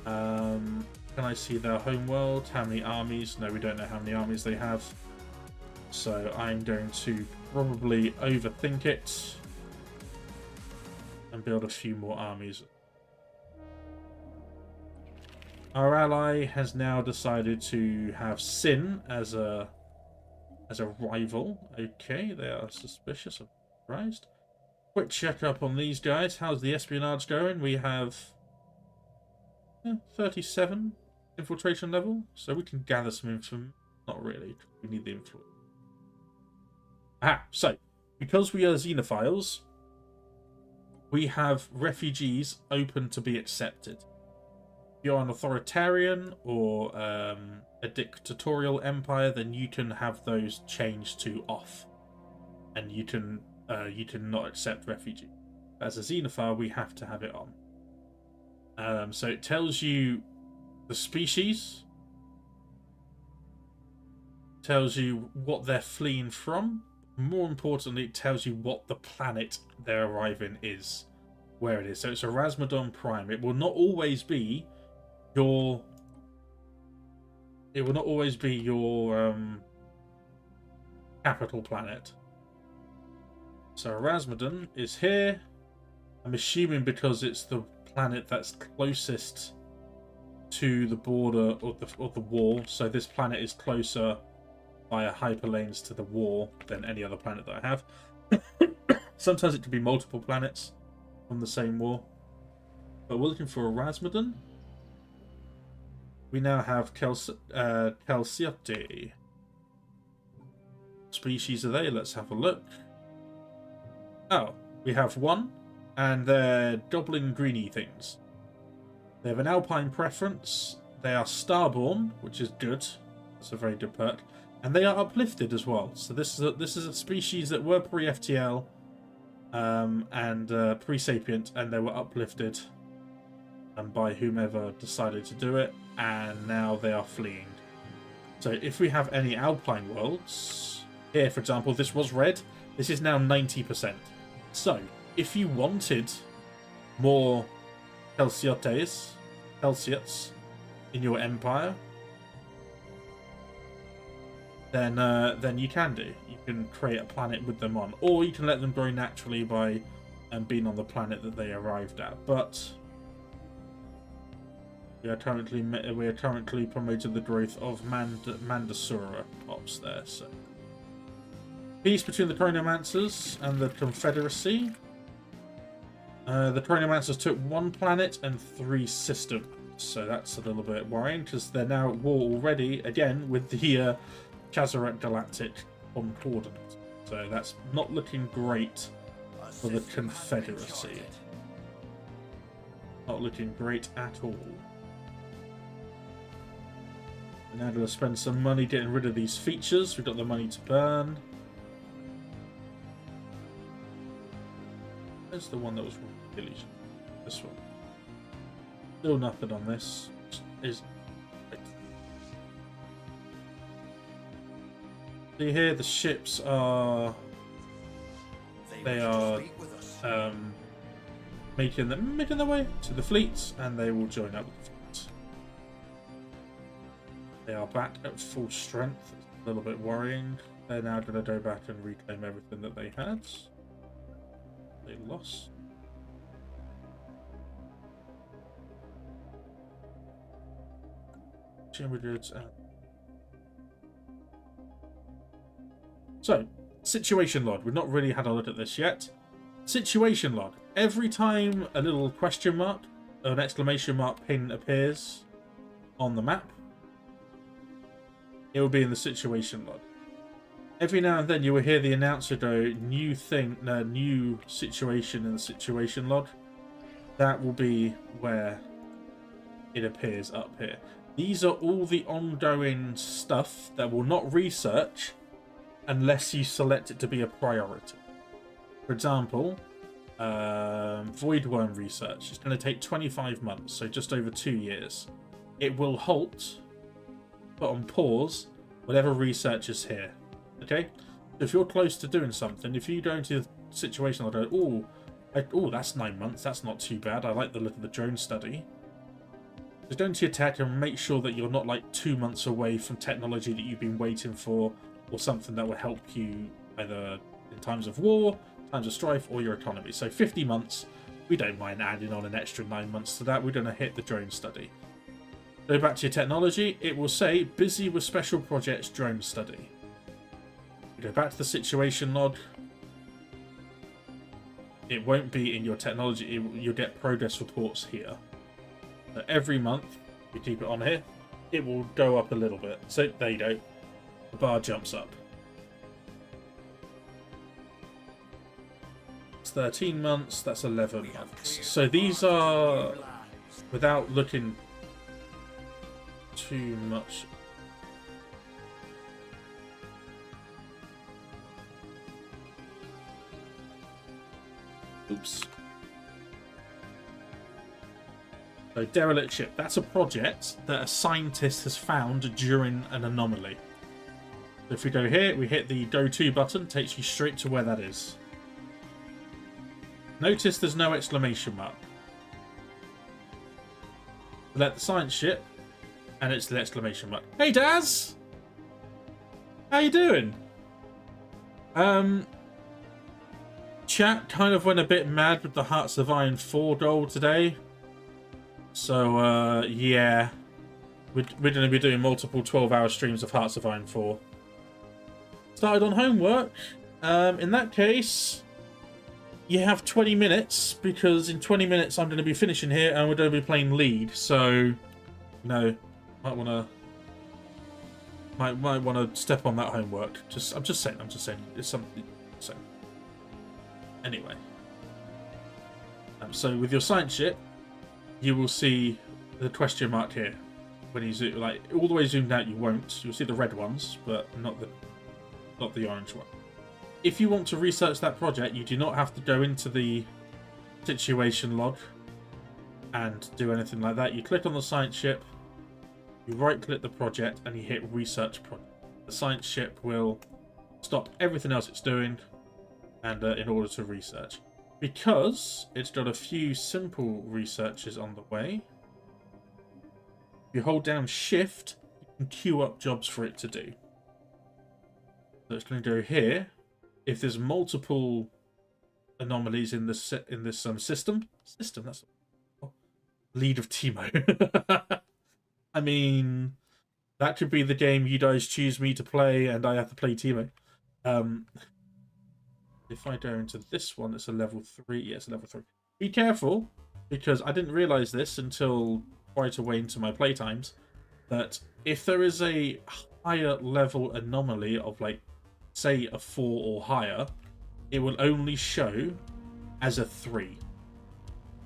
Can I see their homeworld? How many armies? No, we don't know how many armies they have. So I'm going to probably overthink it and build a few more armies. Our ally has now decided to have Sin as a rival. Okay, they are suspicious. I'm surprised. Quick check up on these guys. How's the espionage going? We have 37 infiltration level, so we can gather some information. Not really. We need the influence. So because we are xenophiles, we have refugees open to be accepted. If you're an authoritarian or a dictatorial empire, then you can have those changed to off, and you can not accept refugees. As a xenophile, we have to have it on. So it tells you the species, tells you what they're fleeing from. More importantly, it tells you what the planet they're arriving is, where it is. So it's a Rasmodon Prime. It will not always be your It will not always be your capital planet. So Erasmodon is here. I'm assuming because it's the planet that's closest to the border of the wall. So this planet is closer via hyperlanes to the wall than any other planet that I have. Sometimes it could be multiple planets from the same war. But we're looking for Erasmodon. We now have Calciote. Species are they? Let's have a look. Oh, we have one, and they're goblin greeny things. They have an alpine preference. They are starborn, which is good. That's a very good perk. And they are uplifted as well. So this is a species that were pre-FTL and pre-sapient, and they were uplifted by whomever decided to do it, and now they are fleeing. So if we have any alpine worlds, here for example, this was red, this is now 90%. So if you wanted more Calciotes in your empire, then you can do. You can create a planet with them on, or you can let them grow naturally by being on the planet that they arrived at. But we are currently promoting the growth of Mandasura pops there. So peace between the Chronomancers and the Confederacy. The Chronomancers took 1 planet and 3 systems, so that's a little bit worrying because they're now at war already again with the Chazarek Galactic Concordant. So that's not looking great for the Confederacy. Not looking great at all. We're now going to spend some money getting rid of these features. We've got the money to burn. Where's the one that was really... This one. Still nothing on this. Is... See here, the ships are... They are making their way to the fleets, and they will join up with the fleets. They are back at full strength. It's a little bit worrying. They're now going to go back and reclaim everything that they had. They lost. Chamber goods and... So, situation log. We've not really had a look at this yet. Situation log. Every time a little question mark or an exclamation mark pin appears on the map, it will be in the situation log. Every now and then you will hear the announcer go, new situation in the situation log. That will be where it appears up here. These are all the ongoing stuff that will not research unless you select it to be a priority. For example, Voidworm research is going to take 25 months, so just over 2 years. It will halt, put on pause, whatever research is here. Okay? So if you're close to doing something, if you go into the situation I'll go, oh, that's 9 months, that's not too bad, I like the look of the drone study. Just go into your tech and make sure that you're not like 2 months away from technology that you've been waiting for, or something that will help you either in times of war, times of strife, or your economy. So 50 months, we don't mind adding on an extra 9 months to that. We're going to hit the drone study. Go back to your technology. It will say, busy with special projects drone study. You go back to the situation log. It won't be in your technology. You'll get progress reports here. So every month, you keep it on here, it will go up a little bit. So there you go. The bar jumps up. It's 13 months, that's 11 months. So these are, without looking too much. Oops. So derelict ship, that's a project that a scientist has found during an anomaly. So if we go here, we hit the go to button, takes you straight to where that is. Notice there's no exclamation mark. Select the science ship, And it's the exclamation mark. Hey, Daz! How you doing? Chat kind of went a bit mad with the Hearts of Iron 4 goal today. So, yeah. We're going to be doing multiple 12-hour streams of Hearts of Iron 4. Started on homework. In that case, you have 20 minutes, because in 20 minutes I'm going to be finishing here and we're going to be playing lead. So, you know, might want to step on that homework. I'm just saying. It's something. So, anyway. So with your science ship, you will see the question mark here. When you zoom, like all the way zoomed out, you won't. You'll see the red ones, but not the orange one. If you want to research that project, you do not have to go into the situation log and do anything like that. You click on the science ship, you right-click the project, and you hit Research Project. The science ship will stop everything else it's doing, and in order to research, because it's got a few simple researches on the way. If you hold down Shift, you can queue up jobs for it to do. So it's going to go here. If there's multiple anomalies in this system, that's lead of Timo. I mean, that could be the game you guys choose me to play, and I have to play Timo. If I go into this one, it's a level 3. Yeah, it's a level 3. Be careful, because I didn't realize this until quite a way into my playtimes, that if there is a higher level anomaly of, like, say a 4 or higher, it will only show as a 3.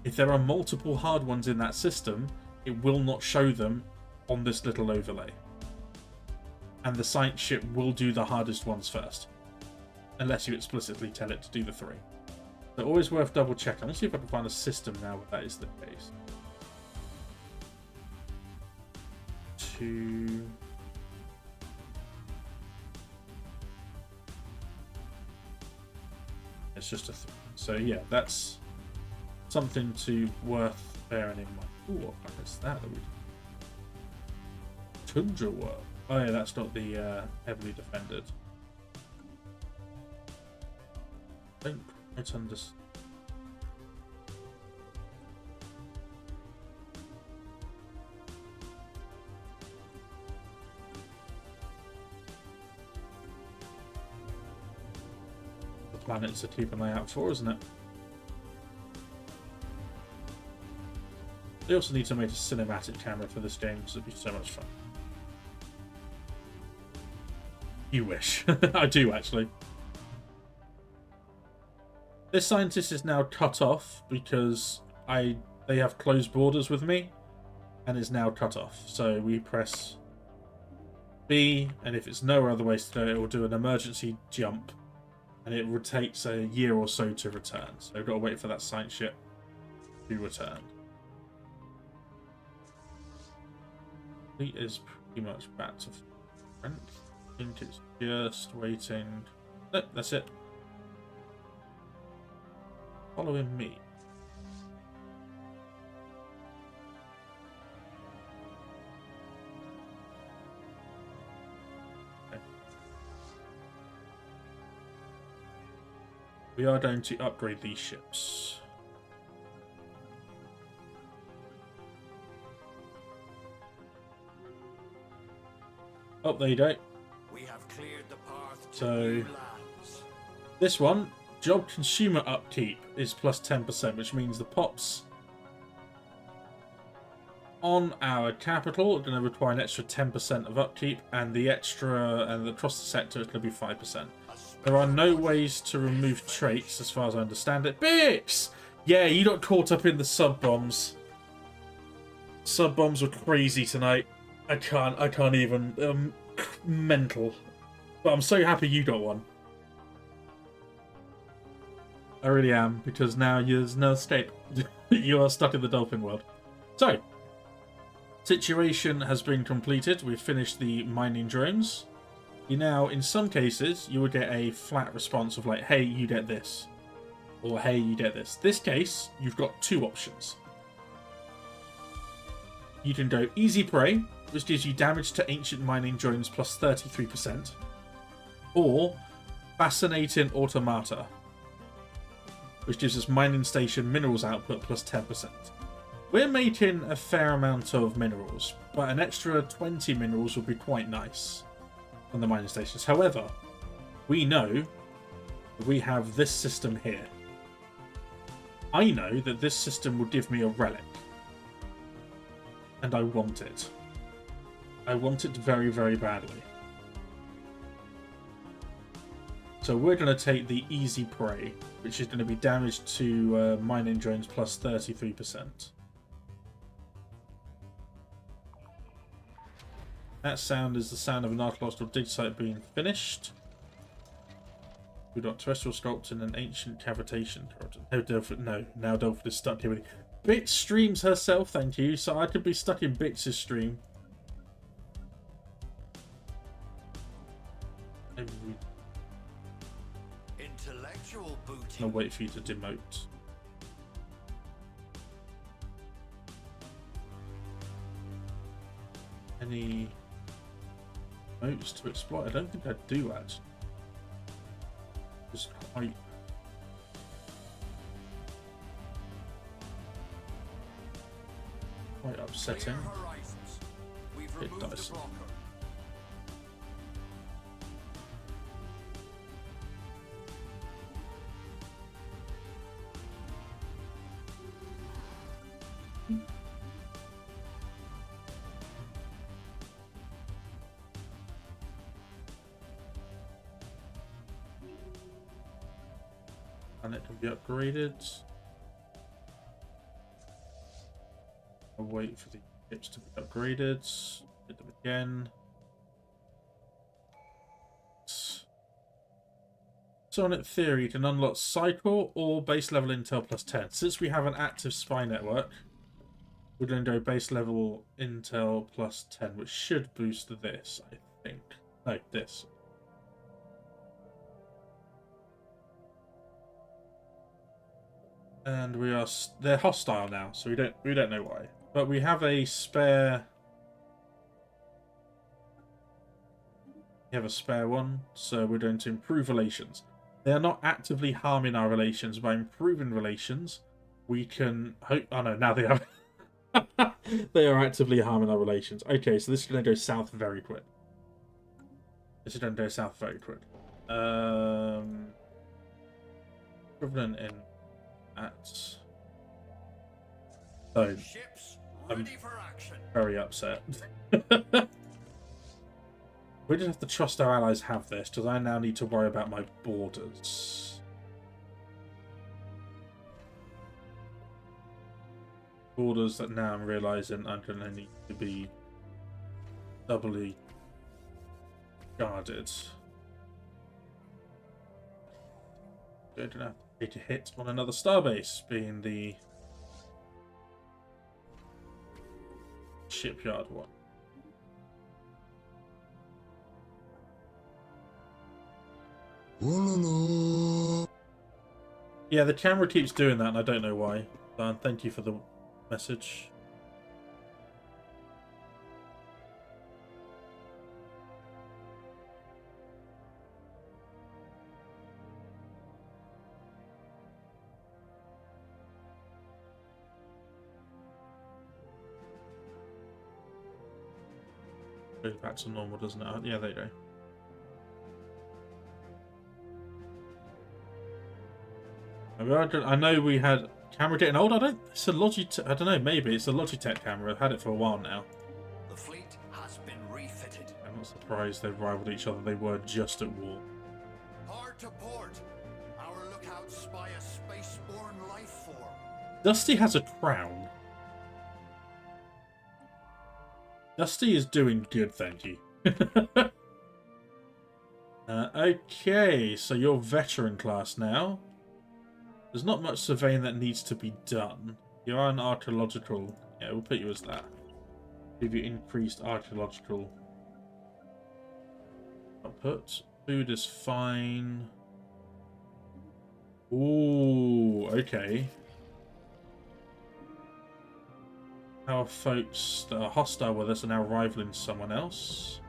If there are multiple hard ones in that system, it will not show them on this little overlay. And the science ship will do the hardest ones first, unless you explicitly tell it to do the 3. So always worth double checking. Let's see if I can find a system now where that is the case. It's just a 3. So yeah, that's something worth bearing in mind. Ooh, what is that? Tundra world. Oh yeah, that's not the heavily defended. Don't quite understand. Planets to keep an eye out for, isn't it? They also need to make a cinematic camera for this game because it'd be so much fun. You wish. I do, actually. This scientist is now cut off because they have closed borders with me, and is now cut off. So we press B, and if it's no other ways to do it, it will do an emergency jump. And it takes a year or so to return. So I've got to wait for that science ship to return. Fleet is pretty much back to front. I think it's just waiting. No, that's it. Following me. We are going to upgrade these ships. Oh, there you go. We have cleared the path to So, new lands. this one, job consumer upkeep is plus 10%, which means the pops on our capital are going to require an extra 10% of upkeep, and the extra, and across the sector, it's going to be 5%. There are no ways to remove traits, as far as I understand it. Bix! Yeah, you got caught up in the sub-bombs. Sub-bombs were crazy tonight. I can't even... mental. But I'm so happy you got one. I really am, because now there's no escape. You are stuck in the dolphin world. So, situation has been completed. We've finished the mining drones. Now, in some cases, you would get a flat response of like, hey, you get this. Or hey, you get this. This case, you've got two options. You can go easy prey, which gives you damage to ancient mining drones plus 33%, or Fascinating Automata, which gives us mining station minerals output plus 10%. We're making a fair amount of minerals, but an extra 20 minerals would be quite nice on the mining stations. However, we know we have this system here. I know that this system will give me a relic, and I want it. I want it very, very badly. So we're going to take the easy prey, which is going to be damage to mining drones plus 33%. That sound is the sound of an archaeological dig site being finished. We've got terrestrial sculpture and an ancient cavitation. No, now Delphid is stuck here with Bix streams herself, thank you. So I could be stuck in Bix's stream. Intellectual booty. I'll wait for you to demote. Any moats to exploit? I don't think I do actually. It's quite upsetting. It does. And it can be upgraded. I'll wait for the chips to be upgraded. Hit them again. Sonnet Theory can unlock cycle or base level intel plus 10. Since we have an active spy network, we're going to go base level intel plus 10, which should boost this, I think. No, this. And we are they're hostile now, so we don't know why. But we have a spare. We have a spare one, so we're going to improve relations. They are not actively harming our relations. By improving relations, we can hope. Oh no, now they are. They are actively harming our relations. Okay, so this is going to go south very quick. This is going to go south very quick. Equivalent in. So I'm very upset. We just have to trust our allies have this, because I now need to worry about my borders. Borders that now I'm realizing I'm going to need to be doubly guarded. Going to have to take a hit on another starbase, being the shipyard one. Yeah, the camera keeps doing that, and I don't know why. Dan, thank you for the message. Goes back to normal, doesn't it? Yeah, there you go. I know we had camera getting old. It's a Logitech. I don't know. Maybe it's a Logitech camera. I've had it for a while now. The fleet has been refitted. I'm not surprised they've rivaled each other. They were just at war. Hard to port. Our lookouts spy a spaceborne life form. Dusty has a crown. Dusty is doing good, thank you. Okay, so you're veteran class now. There's not much surveying that needs to be done. You are an archaeological. Yeah, we'll put you as that. Give you increased archaeological output. Food is fine. Ooh, okay. Our folks that are hostile with us are now rivaling someone else.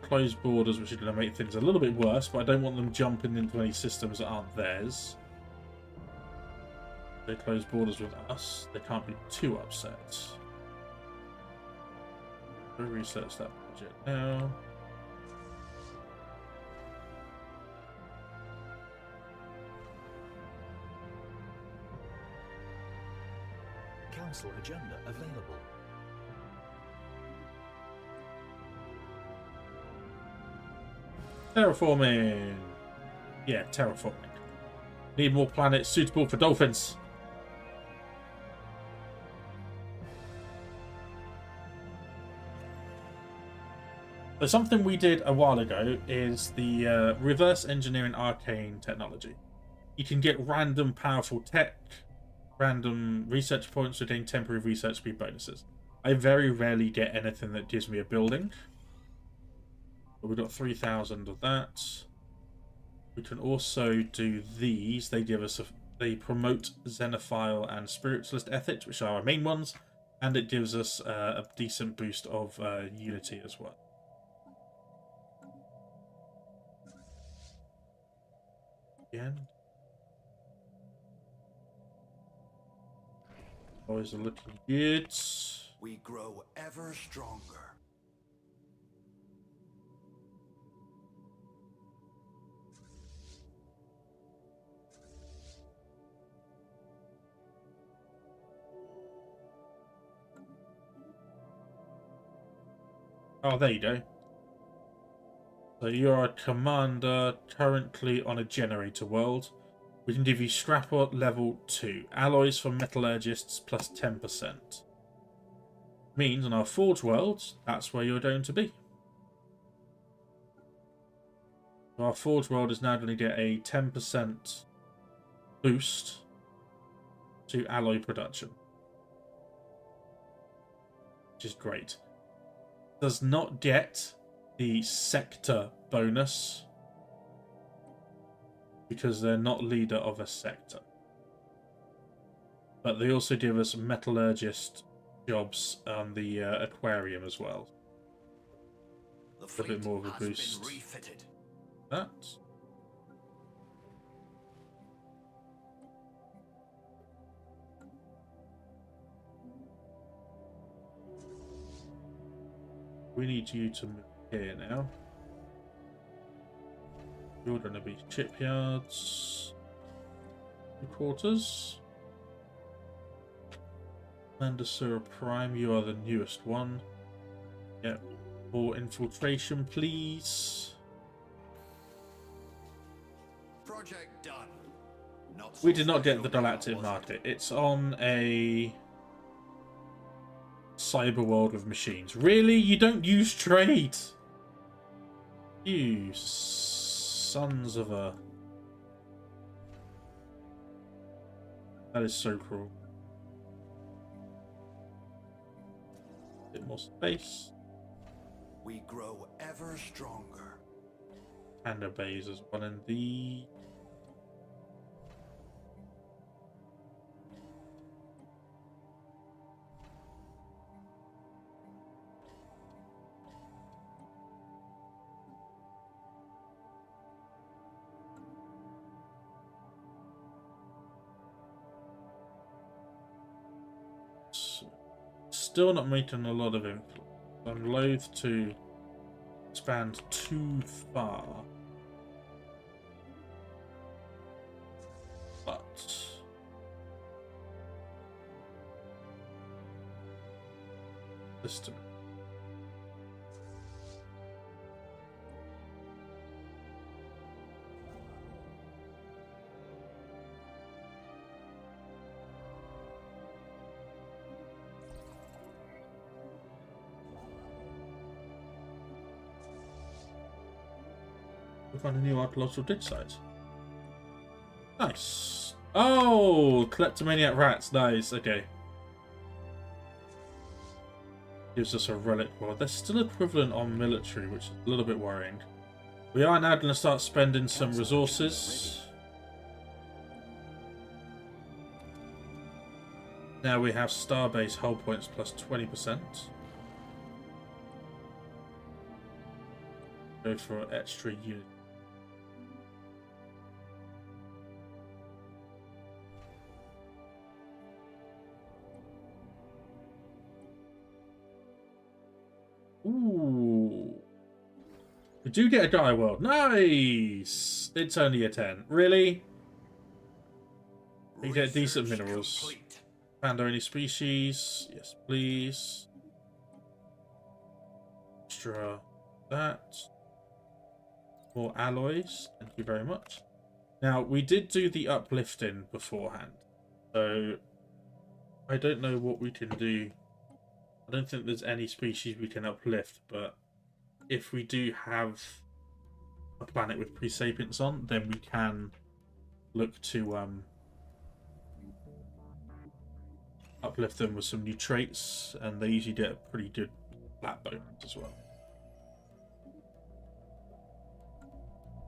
Closed borders, which are going to make things a little bit worse, but I don't want them jumping into any systems that aren't theirs. They close borders with us. They can't be too upset. We'll research that project now. Council agenda available. Terraforming. Yeah, terraforming. Need more planets suitable for dolphins. So something we did a while ago is the reverse engineering arcane technology. You can get random powerful tech, random research points to gain temporary research speed bonuses. I very rarely get anything that gives me a building. But we've got 3,000 of that. We can also do these. They give us they promote Xenophile and Spiritualist ethics, which are our main ones, and it gives us a decent boost of unity as well. Again. Always looking good. We grow ever stronger. Oh, there you go. So you're a commander currently on a generator world. We can give you Scrapper level 2. Alloys for metallurgists plus 10%. Means on our Forge world, that's where you're going to be. So our Forge world is now going to get a 10% boost to alloy production. Which is great. Does not get the sector bonus because they're not leader of a sector. But they also give us metallurgist jobs on the aquarium as well. The A bit more of a has boost. been refitted. That. We need you to move here now. You're going to be shipyards, quarters. Mandasura Prime, you are the newest one. Yep. More infiltration, please. Project done. We did not get the galactic market. It's on a cyber world with machines. Really? You don't use trade? You sons of a... That is so cruel. Bit more space. We grow ever stronger. And obeys as one in the... Still not making a lot of influence. I'm loath to expand too far. But system. We found a new archaeological dig site. Nice. Oh, kleptomaniac rats. Nice. Okay. Gives us a relic world. They're still equivalent on military, which is a little bit worrying. We are now going to start spending some resources. Now we have Starbase hull points plus 20%. Go for extra unit. Ooh. We do get a Gaia world. Nice! It's only a 10. Really? We get decent Research minerals. complete. Found any species? Yes, please. Extra that. More alloys. Thank you very much. Now, we did do the uplifting beforehand. So, I don't know what we can do. I don't think there's any species we can uplift, but if we do have a planet with pre-sapients on, then we can look to uplift them with some new traits, and they usually get pretty good flat bonus as well.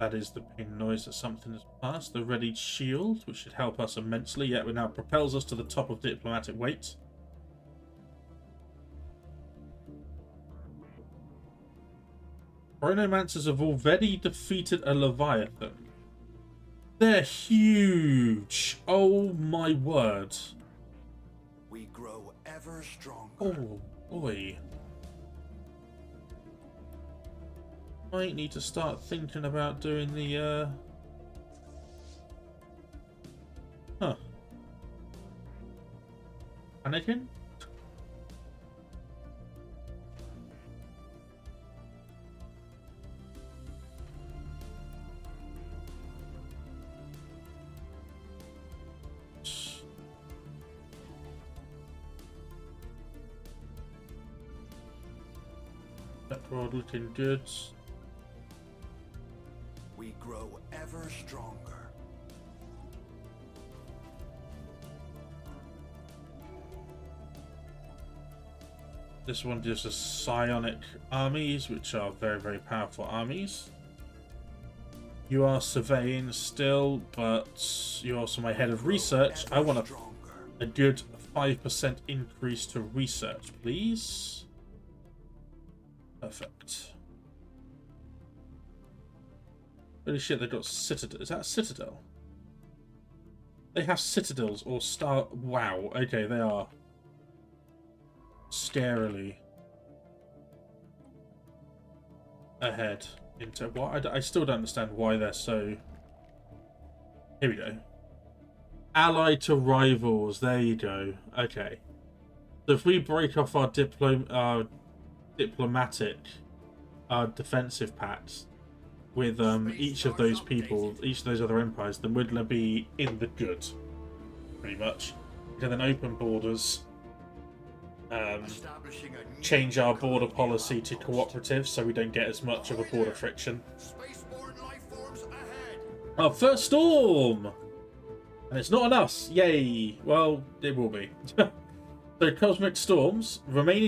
That is the ping noise that something has passed. The readied shield, which should help us immensely. Yet it now propels us to the top of diplomatic weight. Chronomancers have already defeated a Leviathan. They're huge. Oh my word. We grow ever stronger. Oh boy. Might need to start thinking about doing the Anakin? That rod looking good. We grow ever stronger. This one gives us psionic armies, which are very, very powerful armies. You are surveying still, but you're also my head of research. I want a good 5% increase to research, please. Perfect. Holy shit, they've got Citadel. Is that a Citadel? They have Citadels or Star... Wow, okay, they are scarily ahead into what I still don't understand why they're so. Here we go. Allied to rivals. There you go. Okay. So if we break off our diplomatic, defensive pacts with each of those people, each of those other empires, then we're going to be in the good, pretty much. We can then open borders. Change our border policy to cooperative so we don't get as much of a border friction. Spaceborne life forms ahead. Our first storm! And it's not on us. Yay! Well, it will be. So, cosmic storms. Remaining